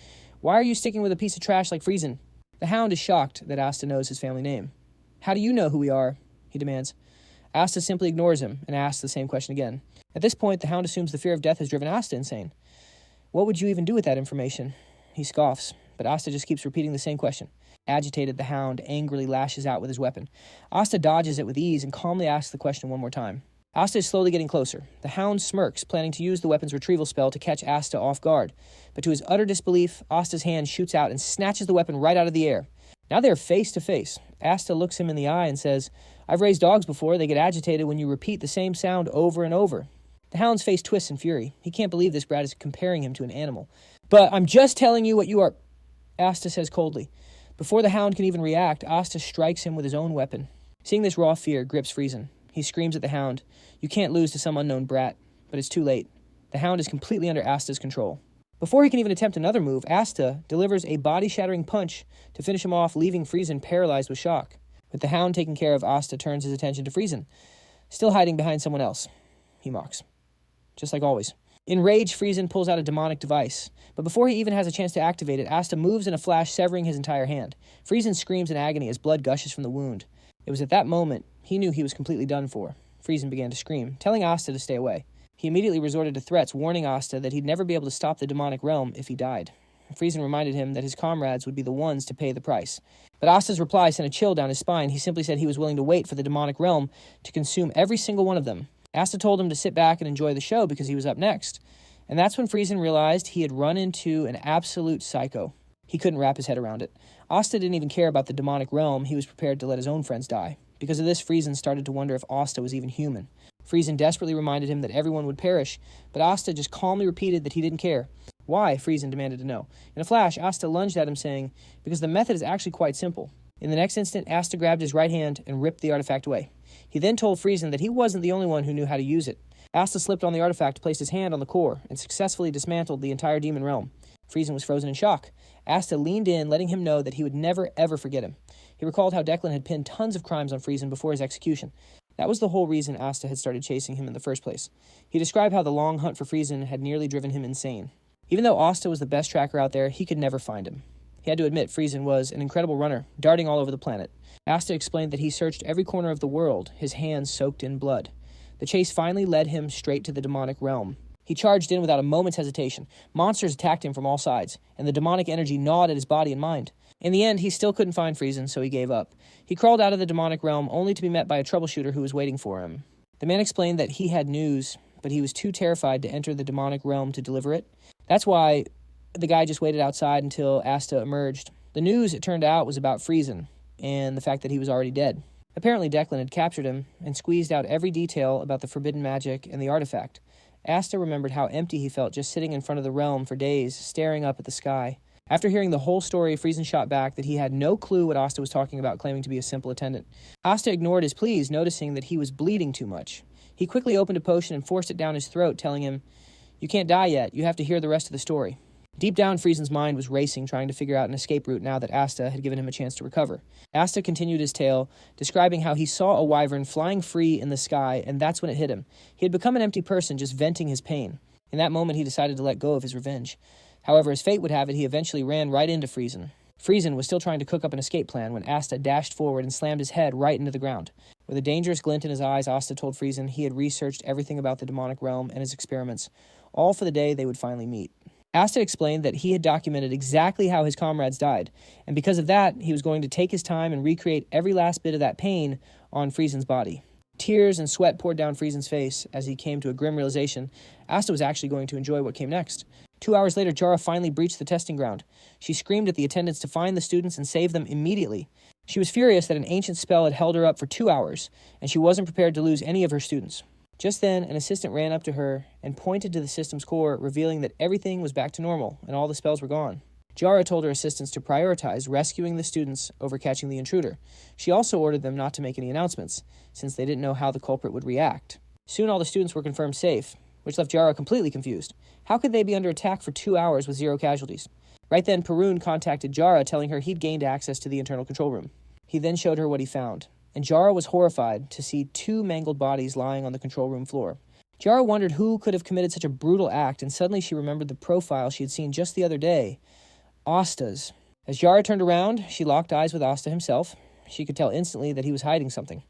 "Why are you sticking with a piece of trash like Friesen?" The hound is shocked that Asta knows his family name. "How do you know who we are?" he demands. Asta simply ignores him and asks the same question again. At this point, the hound assumes the fear of death has driven Asta insane. "What would you even do with that information?" He scoffs, but Asta just keeps repeating the same question. Agitated, the hound angrily lashes out with his weapon. Asta dodges it with ease and calmly asks the question one more time. Asta is slowly getting closer. The hound smirks, planning to use the weapon's retrieval spell to catch Asta off guard. But to his utter disbelief, Asta's hand shoots out and snatches the weapon right out of the air. Now they are face to face. Asta looks him in the eye and says, "I've raised dogs before. They get agitated when you repeat the same sound over and over." The hound's face twists in fury. He can't believe this brat is comparing him to an animal. "But I'm just telling you what you are," Asta says coldly. Before the hound can even react, Asta strikes him with his own weapon. Seeing this raw fear grips Friesen. He screams at the hound, "You can't lose to some unknown brat." But it's too late. The hound is completely under Asta's control. Before he can even attempt another move, Asta delivers a body-shattering punch to finish him off, leaving Friesen paralyzed with shock. With the hound taken care of, Asta turns his attention to Friesen, still hiding behind someone else. He mocks. Just like always. Enraged, Friesen pulls out a demonic device. But before he even has a chance to activate it, Asta moves in a flash, severing his entire hand. Friesen screams in agony as blood gushes from the wound. It was at that moment he knew he was completely done for. Friesen began to scream, telling Asta to stay away. He immediately resorted to threats, warning Asta that he'd never be able to stop the demonic realm if he died. Friesen reminded him that his comrades would be the ones to pay the price. But Asta's reply sent a chill down his spine. He simply said he was willing to wait for the demonic realm to consume every single one of them. Asta told him to sit back and enjoy the show because he was up next. And that's when Friesen realized he had run into an absolute psycho. He couldn't wrap his head around it. Asta didn't even care about the demonic realm. He was prepared to let his own friends die. Because of this, Friesen started to wonder if Asta was even human. Friesen desperately reminded him that everyone would perish, but Asta just calmly repeated that he didn't care. Why? Friesen demanded to know. In a flash, Asta lunged at him, saying, "Because the method is actually quite simple." In the next instant, Asta grabbed his right hand and ripped the artifact away. He then told Friesen that he wasn't the only one who knew how to use it. Asta slipped on the artifact, placed his hand on the core, and successfully dismantled the entire demon realm. Friesen was frozen in shock. Asta leaned in, letting him know that he would never, ever forget him. He recalled how Declan had pinned tons of crimes on Friesen before his execution. That was the whole reason Asta had started chasing him in the first place. He described how the long hunt for Friesen had nearly driven him insane. Even though Asta was the best tracker out there, he could never find him. He had to admit Friesen was an incredible runner, darting all over the planet. Asta explained that he searched every corner of the world, his hands soaked in blood. The chase finally led him straight to the demonic realm. He charged in without a moment's hesitation. Monsters attacked him from all sides, and the demonic energy gnawed at his body and mind. In the end, he still couldn't find Friesen, so he gave up. He crawled out of the demonic realm only to be met by a troubleshooter who was waiting for him. The man explained that he had news, but he was too terrified to enter the demonic realm to deliver it. That's why the guy just waited outside until Asta emerged. The news, it turned out, was about Friesen, and the fact that he was already dead. Apparently Declan had captured him and squeezed out every detail about the forbidden magic and the artifact. Asta remembered how empty he felt just sitting in front of the realm for days, staring up at the sky. After hearing the whole story, Friesen shot back that he had no clue what Asta was talking about, claiming to be a simple attendant. Asta ignored his pleas, noticing that he was bleeding too much. He quickly opened a potion and forced it down his throat, telling him, "You can't die yet. You have to hear the rest of the story." Deep down, Friesen's mind was racing, trying to figure out an escape route now that Asta had given him a chance to recover. Asta continued his tale, describing how he saw a wyvern flying free in the sky, and that's when it hit him. He had become an empty person, just venting his pain. In that moment, he decided to let go of his revenge. However, as fate would have it, he eventually ran right into Friesen. Friesen was still trying to cook up an escape plan when Asta dashed forward and slammed his head right into the ground. With a dangerous glint in his eyes, Asta told Friesen he had researched everything about the demonic realm and his experiments, all for the day they would finally meet. Asta explained that he had documented exactly how his comrades died, and because of that, he was going to take his time and recreate every last bit of that pain on Friesen's body. Tears and sweat poured down Friesen's face as he came to a grim realization. Asta was actually going to enjoy what came next. 2 hours later, Jara finally breached the testing ground. She screamed at the attendants to find the students and save them immediately. She was furious that an ancient spell had held her up for 2 hours, and she wasn't prepared to lose any of her students. Just then, an assistant ran up to her and pointed to the system's core, revealing that everything was back to normal and all the spells were gone. Jara told her assistants to prioritize rescuing the students over catching the intruder. She also ordered them not to make any announcements, since they didn't know how the culprit would react. Soon all the students were confirmed safe, which left Jara completely confused. How could they be under attack for 2 hours with 0 casualties? Right then, Perun contacted Jara, telling her he'd gained access to the internal control room. He then showed her what he found, and Jara was horrified to see 2 mangled bodies lying on the control room floor. Jara wondered who could have committed such a brutal act, and suddenly she remembered the profile she had seen just the other day, Asta's. As Jara turned around, she locked eyes with Asta himself. She could tell instantly that he was hiding something.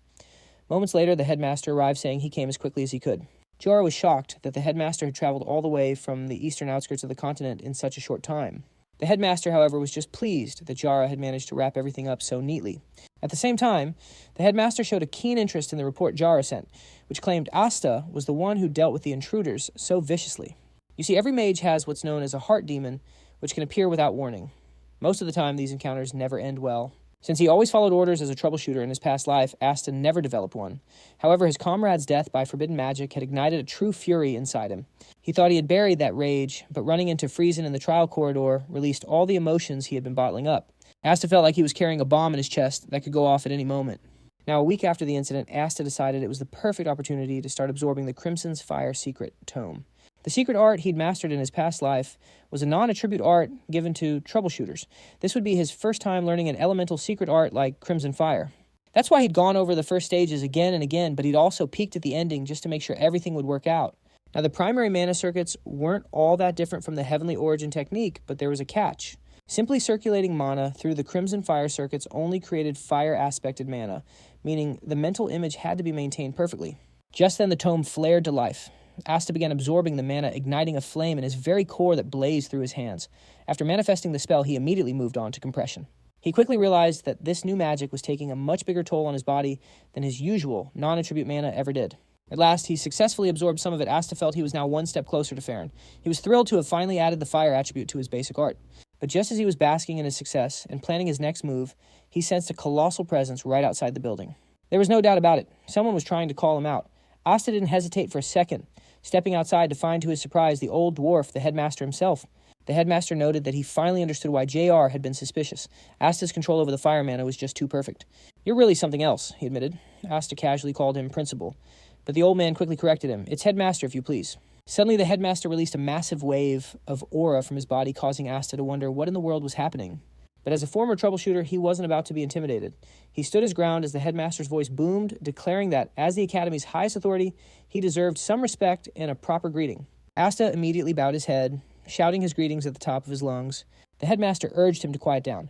Moments later, the headmaster arrived, saying he came as quickly as he could. Jara was shocked that the headmaster had traveled all the way from the eastern outskirts of the continent in such a short time. The headmaster, however, was just pleased that Jara had managed to wrap everything up so neatly. At the same time, the headmaster showed a keen interest in the report Jara sent, which claimed Asta was the one who dealt with the intruders so viciously. You see, every mage has what's known as a heart demon, which can appear without warning. Most of the time, these encounters never end well. Since he always followed orders as a troubleshooter in his past life, Asta never developed one. However, his comrade's death by forbidden magic had ignited a true fury inside him. He thought he had buried that rage, but running into Friesen in the trial corridor released all the emotions he had been bottling up. Asta felt like he was carrying a bomb in his chest that could go off at any moment. Now, a week after the incident, Asta decided it was the perfect opportunity to start absorbing the Crimson's Fire secret tome. The secret art he'd mastered in his past life was a non-attribute art given to troubleshooters. This would be his first time learning an elemental secret art like Crimson Fire. That's why he'd gone over the first stages again and again, but he'd also peeked at the ending just to make sure everything would work out. Now, the primary mana circuits weren't all that different from the Heavenly Origin technique, but there was a catch. Simply circulating mana through the Crimson Fire circuits only created fire-aspected mana, meaning the mental image had to be maintained perfectly. Just then the tome flared to life. Asta began absorbing the mana, igniting a flame in his very core that blazed through his hands. After manifesting the spell, he immediately moved on to compression. He quickly realized that this new magic was taking a much bigger toll on his body than his usual non-attribute mana ever did. At last, he successfully absorbed some of it. Asta felt he was now one step closer to Farron. He was thrilled to have finally added the fire attribute to his basic art. But just as he was basking in his success and planning his next move, he sensed a colossal presence right outside the building. There was no doubt about it. Someone was trying to call him out. Asta didn't hesitate for a second, stepping outside to find to his surprise the old dwarf, the headmaster himself. The headmaster noted that he finally understood why JR had been suspicious. Asta's control over the fire mana was just too perfect. "You're really something else," he admitted. Asta casually called him principal, but the old man quickly corrected him. "It's headmaster, if you please." Suddenly, the headmaster released a massive wave of aura from his body, causing Asta to wonder what in the world was happening. But as a former troubleshooter, he wasn't about to be intimidated. He stood his ground as the headmaster's voice boomed, declaring that, as the Academy's highest authority, he deserved some respect and a proper greeting. Asta immediately bowed his head, shouting his greetings at the top of his lungs. The headmaster urged him to quiet down.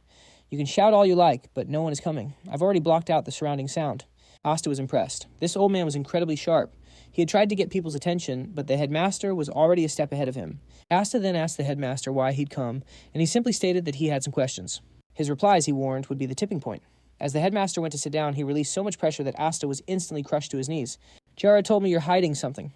"You can shout all you like, but no one is coming. I've already blocked out the surrounding sound." Asta was impressed. This old man was incredibly sharp. He had tried to get people's attention, but the headmaster was already a step ahead of him. Asta then asked the headmaster why he'd come, and he simply stated that he had some questions. His replies, he warned, would be the tipping point. As the headmaster went to sit down, he released so much pressure that Asta was instantly crushed to his knees. "Jara told me you're hiding something,"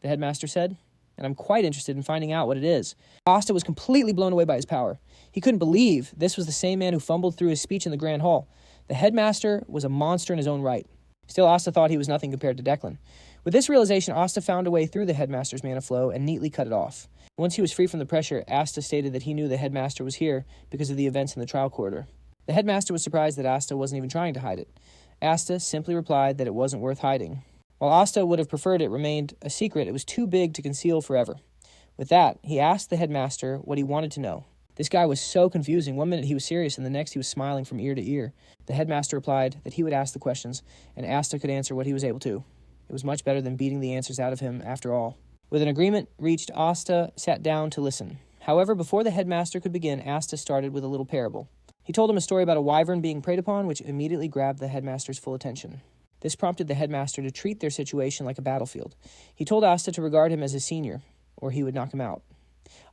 the headmaster said, "and I'm quite interested in finding out what it is." Asta was completely blown away by his power. He couldn't believe this was the same man who fumbled through his speech in the Grand Hall. The headmaster was a monster in his own right. Still, Asta thought he was nothing compared to Declan. With this realization, Asta found a way through the headmaster's mana flow and neatly cut it off. Once he was free from the pressure, Asta stated that he knew the headmaster was here because of the events in the trial corridor. The headmaster was surprised that Asta wasn't even trying to hide it. Asta simply replied that it wasn't worth hiding. While Asta would have preferred it remained a secret, it was too big to conceal forever. With that, he asked the headmaster what he wanted to know. This guy was so confusing. One minute he was serious, and the next he was smiling from ear to ear. The headmaster replied that he would ask the questions, and Asta could answer what he was able to. It was much better than beating the answers out of him after all. With an agreement reached, Asta sat down to listen. However, before the headmaster could begin, Asta started with a little parable. He told him a story about a wyvern being preyed upon, which immediately grabbed the headmaster's full attention. This prompted the headmaster to treat their situation like a battlefield. He told Asta to regard him as his senior, or he would knock him out.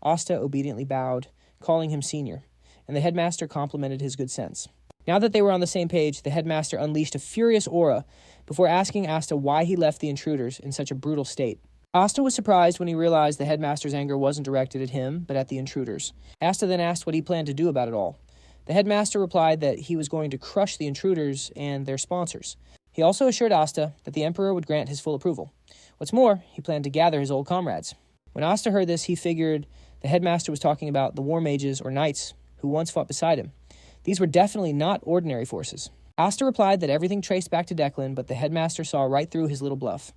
Asta obediently bowed, calling him senior, and the headmaster complimented his good sense. Now that they were on the same page, the headmaster unleashed a furious aura before asking Asta why he left the intruders in such a brutal state. Asta was surprised when he realized the headmaster's anger wasn't directed at him, but at the intruders. Asta then asked what he planned to do about it all. The headmaster replied that he was going to crush the intruders and their sponsors. He also assured Asta that the Emperor would grant his full approval. What's more, he planned to gather his old comrades. When Asta heard this, he figured the headmaster was talking about the war mages or knights who once fought beside him. These were definitely not ordinary forces. Asta replied that everything traced back to Declan, but the headmaster saw right through his little bluff.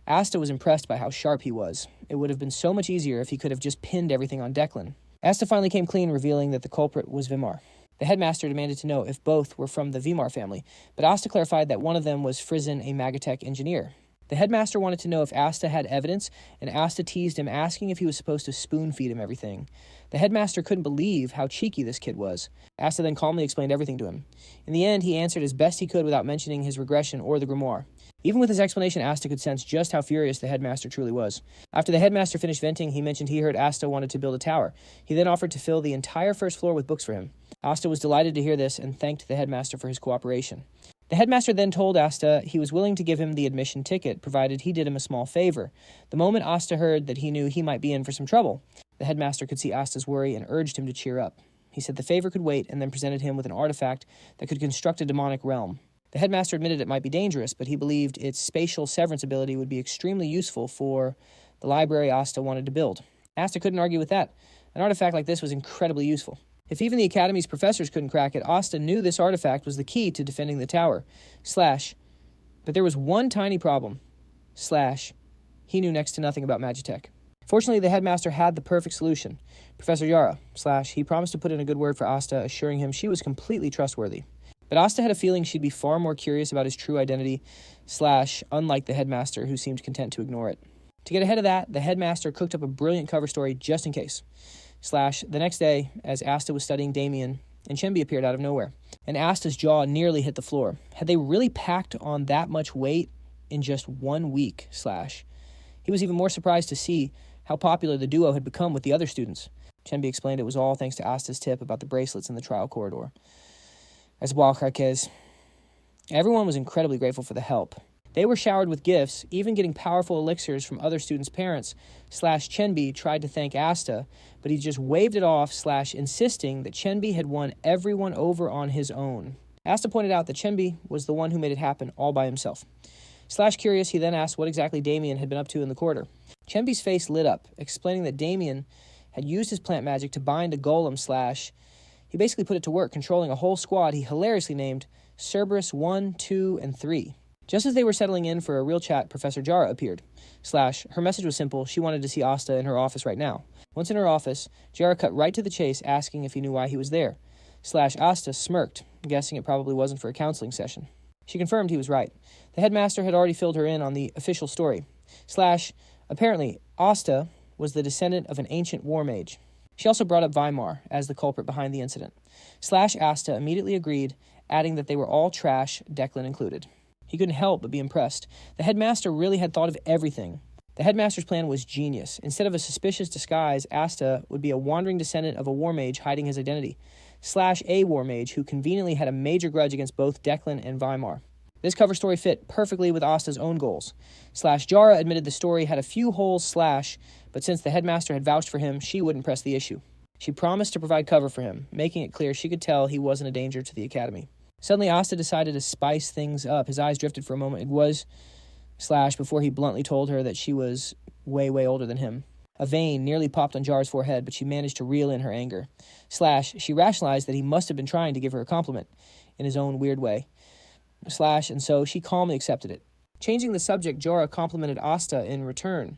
Asta was impressed by how sharp he was. It would have been so much easier if he could have just pinned everything on Declan. Asta finally came clean, revealing that the culprit was Vimar. The headmaster demanded to know if both were from the Vimar family, but Asta clarified that one of them was Friesen, a Magatech engineer. The headmaster wanted to know if Asta had evidence, and Asta teased him, asking if he was supposed to spoon-feed him everything. The headmaster couldn't believe how cheeky this kid was. Asta then calmly explained everything to him. In the end, he answered as best he could without mentioning his regression or the grimoire. Even with his explanation, Asta could sense just how furious the headmaster truly was. After the headmaster finished venting, he mentioned he heard Asta wanted to build a tower. He then offered to fill the entire first floor with books for him. Asta was delighted to hear this and thanked the headmaster for his cooperation. The headmaster then told Asta he was willing to give him the admission ticket, provided he did him a small favor. The moment Asta heard that, he knew he might be in for some trouble. The headmaster could see Asta's worry and urged him to cheer up. He said the favor could wait and then presented him with an artifact that could construct a demonic realm. The headmaster admitted it might be dangerous, but he believed its spatial severance ability would be extremely useful for the library Asta wanted to build. Asta couldn't argue with that. An artifact like this was incredibly useful. If even the Academy's professors couldn't crack it, Asta knew this artifact was the key to defending the tower. But there was one tiny problem. He knew next to nothing about Magitech. Fortunately, the headmaster had the perfect solution. Professor Yara. He promised to put in a good word for Asta, assuring him she was completely trustworthy. But Asta had a feeling she'd be far more curious about his true identity, unlike the headmaster, who seemed content to ignore it. To get ahead of that, the headmaster cooked up a brilliant cover story just in case. The next day, as Asta was studying Damien, and Chenby appeared out of nowhere, and Asta's jaw nearly hit the floor. Had they really packed on that much weight in just 1 week? He was even more surprised to see how popular the duo had become with the other students. Chenby explained it was all thanks to Asta's tip about the bracelets in the trial corridor. Everyone was incredibly grateful for the help. They were showered with gifts, even getting powerful elixirs from other students' parents. Chenby tried to thank Asta, but he just waved it off, insisting that Chenby had won everyone over on his own. Asta pointed out that Chenby was the one who made it happen all by himself. Curious, he then asked what exactly Damien had been up to in the corridor. Chenby's face lit up, explaining that Damien had used his plant magic to bind a golem He basically put it to work, controlling a whole squad he hilariously named Cerberus 1, 2, and 3. Just as they were settling in for a real chat, Professor Jara appeared. Her message was simple. She wanted to see Asta in her office right now. Once in her office, Jara cut right to the chase, asking if he knew why he was there. Asta smirked, guessing it probably wasn't for a counseling session. She confirmed he was right. The headmaster had already filled her in on the official story. Apparently, Asta was the descendant of an ancient war mage. She also brought up Weimar as the culprit behind the incident. Asta immediately agreed, adding that they were all trash, Declan included. He couldn't help but be impressed. The headmaster really had thought of everything. The headmaster's plan was genius. Instead of a suspicious disguise, Asta would be a wandering descendant of a war mage hiding his identity. A war mage who conveniently had a major grudge against both Declan and Weimar. This cover story fit perfectly with Asta's own goals. Jara admitted the story had a few holes, but since the headmaster had vouched for him, she wouldn't press the issue. She promised to provide cover for him, making it clear she could tell he wasn't a danger to the Academy. Suddenly, Asta decided to spice things up. His eyes drifted for a moment. It was before he bluntly told her that she was way, way older than him. A vein nearly popped on Jara's forehead, but she managed to reel in her anger. She rationalized that he must have been trying to give her a compliment in his own weird way. And so she calmly accepted it. Changing the subject, Jara complimented Asta in return.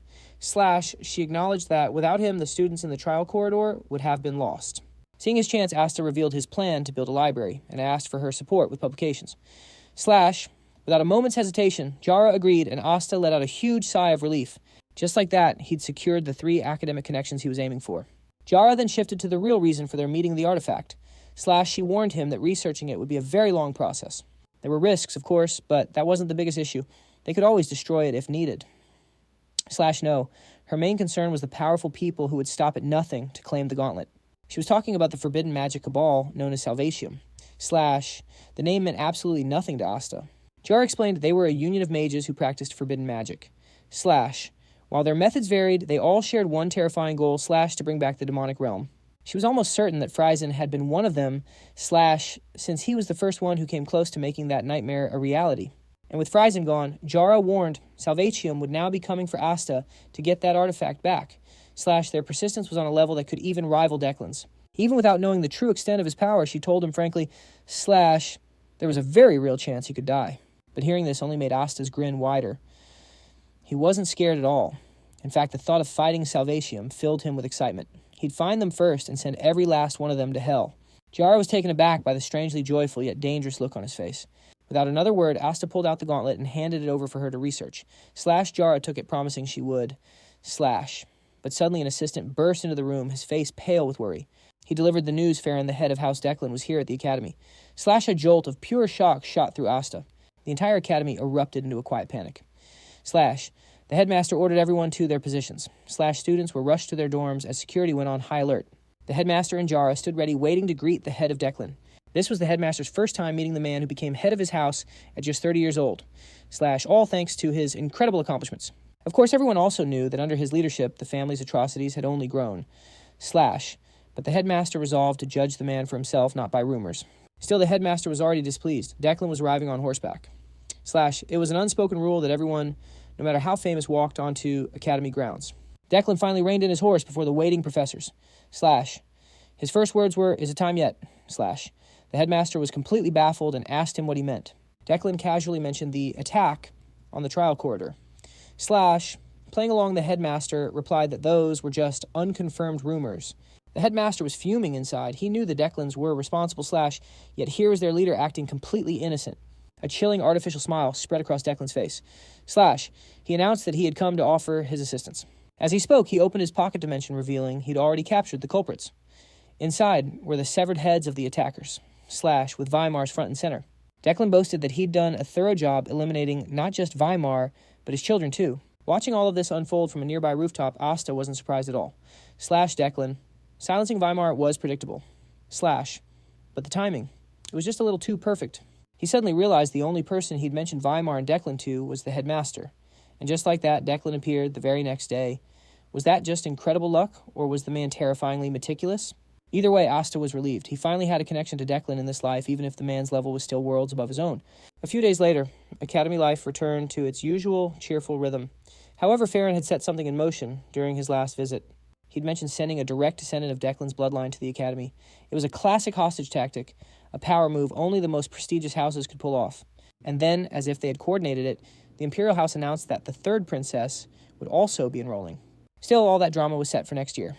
She acknowledged that without him, the students in the trial corridor would have been lost. Seeing his chance, Asta revealed his plan to build a library and asked for her support with publications. Without a moment's hesitation, Jara agreed and Asta let out a huge sigh of relief. Just like that, he'd secured the 3 academic connections he was aiming for. Jara then shifted to the real reason for their meeting the artifact. She warned him that researching it would be a very long process. There were risks, of course, but that wasn't the biggest issue. They could always destroy it if needed. No, her main concern was the powerful people who would stop at nothing to claim the gauntlet. She was talking about the forbidden magic cabal known as Salvatium. The name meant absolutely nothing to Asta. Jara explained that they were a union of mages who practiced forbidden magic. While their methods varied, they all shared one terrifying goal, to bring back the demonic realm. She was almost certain that Friesen had been one of them, since he was the first one who came close to making that nightmare a reality. And with Friesen gone, Jara warned Salvatium would now be coming for Asta to get that artifact back. Their persistence was on a level that could even rival Declan's. Even without knowing the true extent of his power, she told him frankly, there was a very real chance he could die. But hearing this only made Asta's grin wider. He wasn't scared at all. In fact, the thought of fighting Salvatium filled him with excitement. He'd find them first and send every last one of them to hell. Jara was taken aback by the strangely joyful yet dangerous look on his face. Without another word, Asta pulled out the gauntlet and handed it over for her to research. Jara took it, promising she would. But suddenly an assistant burst into the room, his face pale with worry. He delivered the news Farron, the head of House Declan, was here at the Academy. A jolt of pure shock shot through Asta. The entire academy erupted into a quiet panic. Slash, the headmaster ordered everyone to their positions. Slash, students were rushed to their dorms as security went on high alert. The headmaster and Jara stood ready, waiting to greet the head of Declan. This was the headmaster's first time meeting the man who became head of his house at just 30 years old. Slash, all thanks to his incredible accomplishments. Of course, everyone also knew that under his leadership, the family's atrocities had only grown. Slash, but the headmaster resolved to judge the man for himself, not by rumors. Still, the headmaster was already displeased. Declan was arriving on horseback. Slash, it was an unspoken rule that everyone, no matter how famous, walked onto academy grounds. Declan finally reined in his horse before the waiting professors. Slash, his first words were, "Is it time yet?" Slash, the headmaster was completely baffled and asked him what he meant. Declan casually mentioned the attack on the trial corridor. Slash, playing along the headmaster, replied that those were just unconfirmed rumors. The headmaster was fuming inside. He knew the Declans were responsible, Slash, yet here was their leader acting completely innocent. A chilling artificial smile spread across Declan's face. Slash, he announced that he had come to offer his assistance. As he spoke, he opened his pocket dimension, revealing he'd already captured the culprits. Inside were the severed heads of the attackers. Slash, with Weimar's front and center. Declan boasted that he'd done a thorough job eliminating not just Weimar, but his children too. Watching all of this unfold from a nearby rooftop, Asta wasn't surprised at all. Slash, Declan, silencing Weimar was predictable. Slash, but the timing, it was just a little too perfect. He suddenly realized the only person he'd mentioned Weimar and Declan to was the headmaster. And just like that, Declan appeared the very next day. Was that just incredible luck, or was the man terrifyingly meticulous? Either way, Asta was relieved. He finally had a connection to Declan in this life, even if the man's level was still worlds above his own. A few days later, academy life returned to its usual cheerful rhythm. However, Farron had set something in motion during his last visit. He'd mentioned sending a direct descendant of Declan's bloodline to the academy. It was a classic hostage tactic, a power move only the most prestigious houses could pull off. And then, as if they had coordinated it, the Imperial House announced that the third princess would also be enrolling. Still, all that drama was set for next year.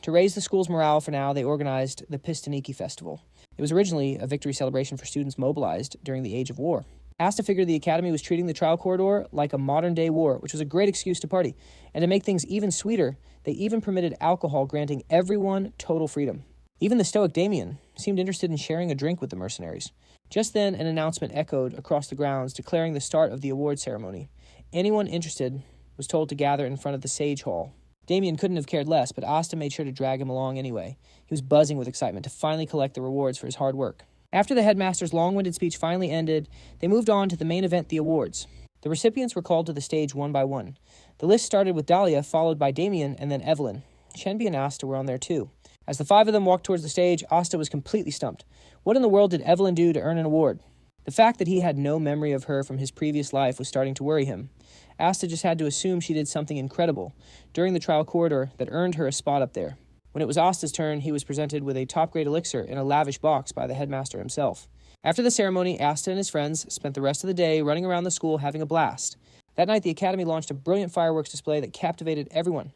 To raise the school's morale for now, they organized the Pistoniki Festival. It was originally a victory celebration for students mobilized during the Age of War. Asta figured the academy was treating the trial corridor like a modern-day war, which was a great excuse to party. And to make things even sweeter, they even permitted alcohol, granting everyone total freedom. Even the stoic Damien seemed interested in sharing a drink with the mercenaries. Just then, an announcement echoed across the grounds, declaring the start of the award ceremony. Anyone interested was told to gather in front of the Sage Hall. Damien couldn't have cared less, but Asta made sure to drag him along anyway. He was buzzing with excitement to finally collect the rewards for his hard work. After the headmaster's long-winded speech finally ended, they moved on to the main event, the awards. The recipients were called to the stage one by one. The list started with Dahlia, followed by Damien, and then Evelyn. Shenbi and Asta were on there too. As the five of them walked towards the stage, Asta was completely stumped. What in the world did Evelyn do to earn an award? The fact that he had no memory of her from his previous life was starting to worry him. Asta just had to assume she did something incredible during the trial corridor that earned her a spot up there. When it was Asta's turn, he was presented with a top-grade elixir in a lavish box by the headmaster himself. After the ceremony, Asta and his friends spent the rest of the day running around the school having a blast. That night, the academy launched a brilliant fireworks display that captivated everyone.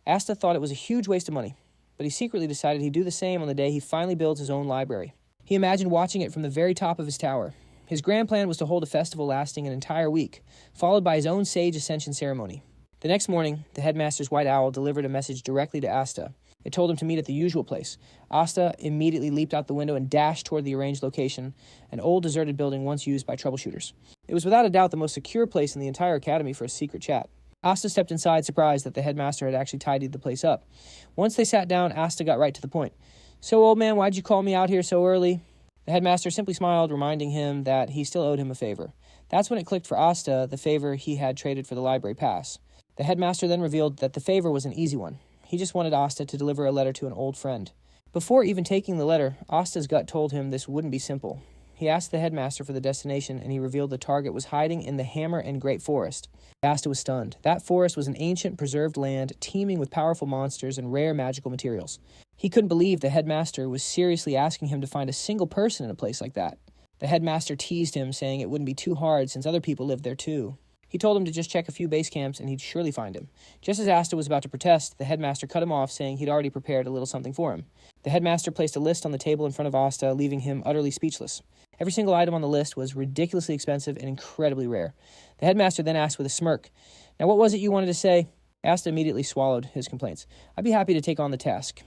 Asta thought it was a huge waste of money, but he secretly decided he'd do the same on the day he finally builds his own library. He imagined watching it from the very top of his tower. His grand plan was to hold a festival lasting an entire week, followed by his own sage ascension ceremony. The next morning, the headmaster's white owl delivered a message directly to Asta. It told him to meet at the usual place. Asta immediately leaped out the window and dashed toward the arranged location, an old deserted building once used by troubleshooters. It was without a doubt the most secure place in the entire academy for a secret chat. Asta stepped inside, surprised that the headmaster had actually tidied the place up. Once they sat down, Asta got right to the point. "So, old man, why'd you call me out here so early?" The headmaster simply smiled, reminding him that he still owed him a favor. That's when it clicked for Asta, the favor he had traded for the library pass. The headmaster then revealed that the favor was an easy one. He just wanted Asta to deliver a letter to an old friend. Before even taking the letter, Asta's gut told him this wouldn't be simple. He asked the headmaster for the destination, and he revealed the target was hiding in the Hammer and Great Forest. Asta was stunned. That forest was an ancient, preserved land teeming with powerful monsters and rare magical materials. He couldn't believe the headmaster was seriously asking him to find a single person in a place like that. The headmaster teased him, saying it wouldn't be too hard since other people lived there too. He told him to just check a few base camps and he'd surely find him. Just as Asta was about to protest, the headmaster cut him off, saying he'd already prepared a little something for him. The headmaster placed a list on the table in front of Asta, leaving him utterly speechless. Every single item on the list was ridiculously expensive and incredibly rare. The headmaster then asked with a smirk, "Now what was it you wanted to say?" Asta immediately swallowed his complaints. "I'd be happy to take on the task."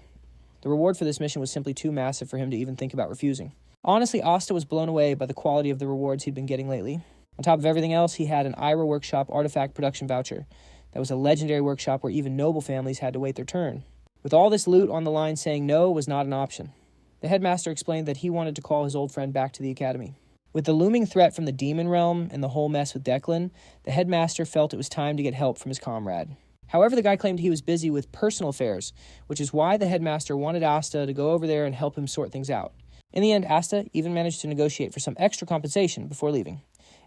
The reward for this mission was simply too massive for him to even think about refusing. Honestly, Asta was blown away by the quality of the rewards he'd been getting lately. On top of everything else, he had an Ira Workshop artifact production voucher. That was a legendary workshop where even noble families had to wait their turn. With all this loot on the line, saying no was not an option. The headmaster explained that he wanted to call his old friend back to the academy. With the looming threat from the demon realm and the whole mess with Declan, the headmaster felt it was time to get help from his comrade. However, the guy claimed he was busy with personal affairs, which is why the headmaster wanted Asta to go over there and help him sort things out. In the end, Asta even managed to negotiate for some extra compensation before leaving.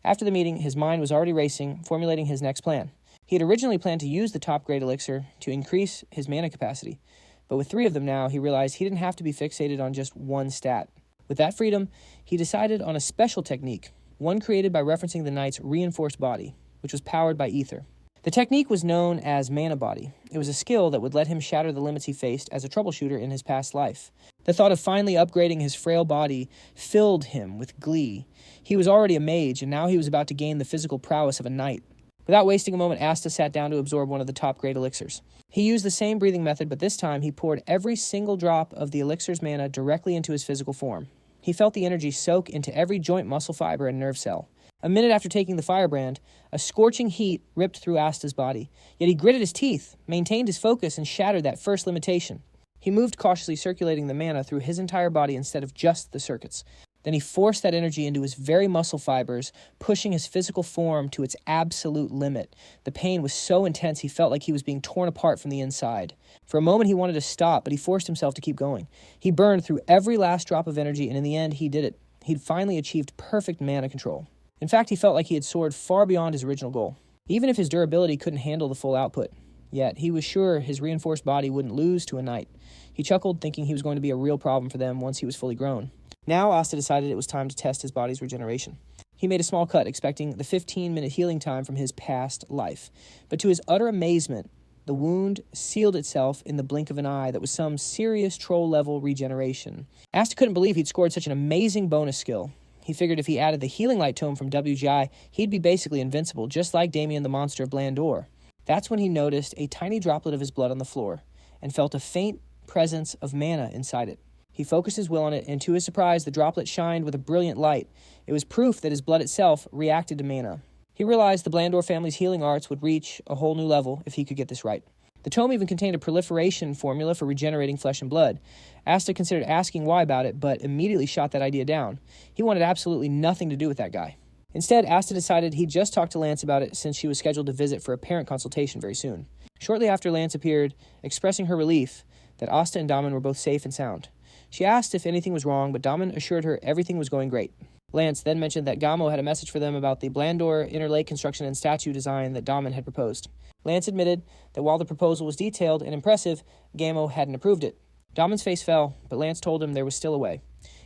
After the meeting, his mind was already racing, formulating his next plan. He had originally planned to use the top-grade elixir to increase his mana capacity, but with 3 of them now, he realized he didn't have to be fixated on just one stat. With that freedom, he decided on a special technique, one created by referencing the knight's reinforced body, which was powered by ether. The technique was known as Mana Body. It was a skill that would let him shatter the limits he faced as a troubleshooter in his past life. The thought of finally upgrading his frail body filled him with glee. He was already a mage, and now he was about to gain the physical prowess of a knight. Without wasting a moment, Asta sat down to absorb one of the top-grade elixirs. He used the same breathing method, but this time he poured every single drop of the elixir's mana directly into his physical form. He felt the energy soak into every joint, muscle fiber, and nerve cell. A minute after taking the firebrand, a scorching heat ripped through Asta's body. Yet he gritted his teeth, maintained his focus, and shattered that first limitation. He moved cautiously, circulating the mana through his entire body instead of just the circuits. Then he forced that energy into his very muscle fibers, pushing his physical form to its absolute limit. The pain was so intense he felt like he was being torn apart from the inside. For a moment he wanted to stop, but he forced himself to keep going. He burned through every last drop of energy, and in the end he did it. He'd finally achieved perfect mana control. In fact, he felt like he had soared far beyond his original goal, even if his durability couldn't handle the full output. Yet he was sure his reinforced body wouldn't lose to a knight. He chuckled, thinking he was going to be a real problem for them once he was fully grown. Now Asta decided it was time to test his body's regeneration. He made a small cut, expecting the 15-minute healing time from his past life. But to his utter amazement, the wound sealed itself in the blink of an eye that was some serious troll-level regeneration. Asta couldn't believe he'd scored such an amazing bonus skill. He figured if he added the Healing Light Tome from WGI, he'd be basically invincible, just like Damien the Monster of Blandor. That's when he noticed a tiny droplet of his blood on the floor, and felt a faint presence of mana inside it. He focused his will on it, and to his surprise, the droplet shined with a brilliant light. It was proof that his blood itself reacted to mana. He realized the Blandor family's healing arts would reach a whole new level if he could get this right. The tome even contained a proliferation formula for regenerating flesh and blood. Asta considered asking why about it, but immediately shot that idea down. He wanted absolutely nothing to do with that guy. Instead, Asta decided he'd just talk to Lance about it since she was scheduled to visit for a parent consultation very soon. Shortly after, Lance appeared, expressing her relief that Asta and Daman were both safe and sound. She asked if anything was wrong, but Daman assured her everything was going great. Lance then mentioned that Gamo had a message for them about the Blandor inner lake construction and statue design that Daman had proposed. Lance admitted that while the proposal was detailed and impressive, Gamo hadn't approved it. Daman's face fell, but Lance told him there was still a way.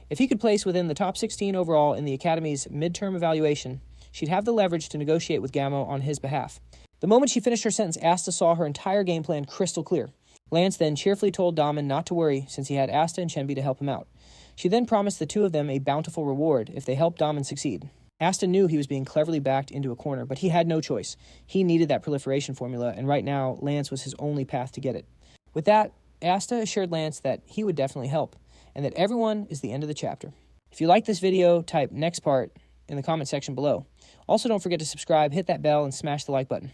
If he could place within the top 16 overall in the Academy's midterm evaluation, she'd have the leverage to negotiate with Gamo on his behalf. The moment she finished her sentence, Asta saw her entire game plan crystal clear. Lance then cheerfully told Daman not to worry, since he had Asta and Shenbi to help him out. She then promised the two of them a bountiful reward if they helped Daman succeed. Asta knew he was being cleverly backed into a corner, but he had no choice. He needed that proliferation formula, and right now, Lance was his only path to get it. With that, Asta assured Lance that he would definitely help, and that everyone is the end of the chapter. If you like this video, type next part in the comment section below. Also, don't forget to subscribe, hit that bell, and smash the like button.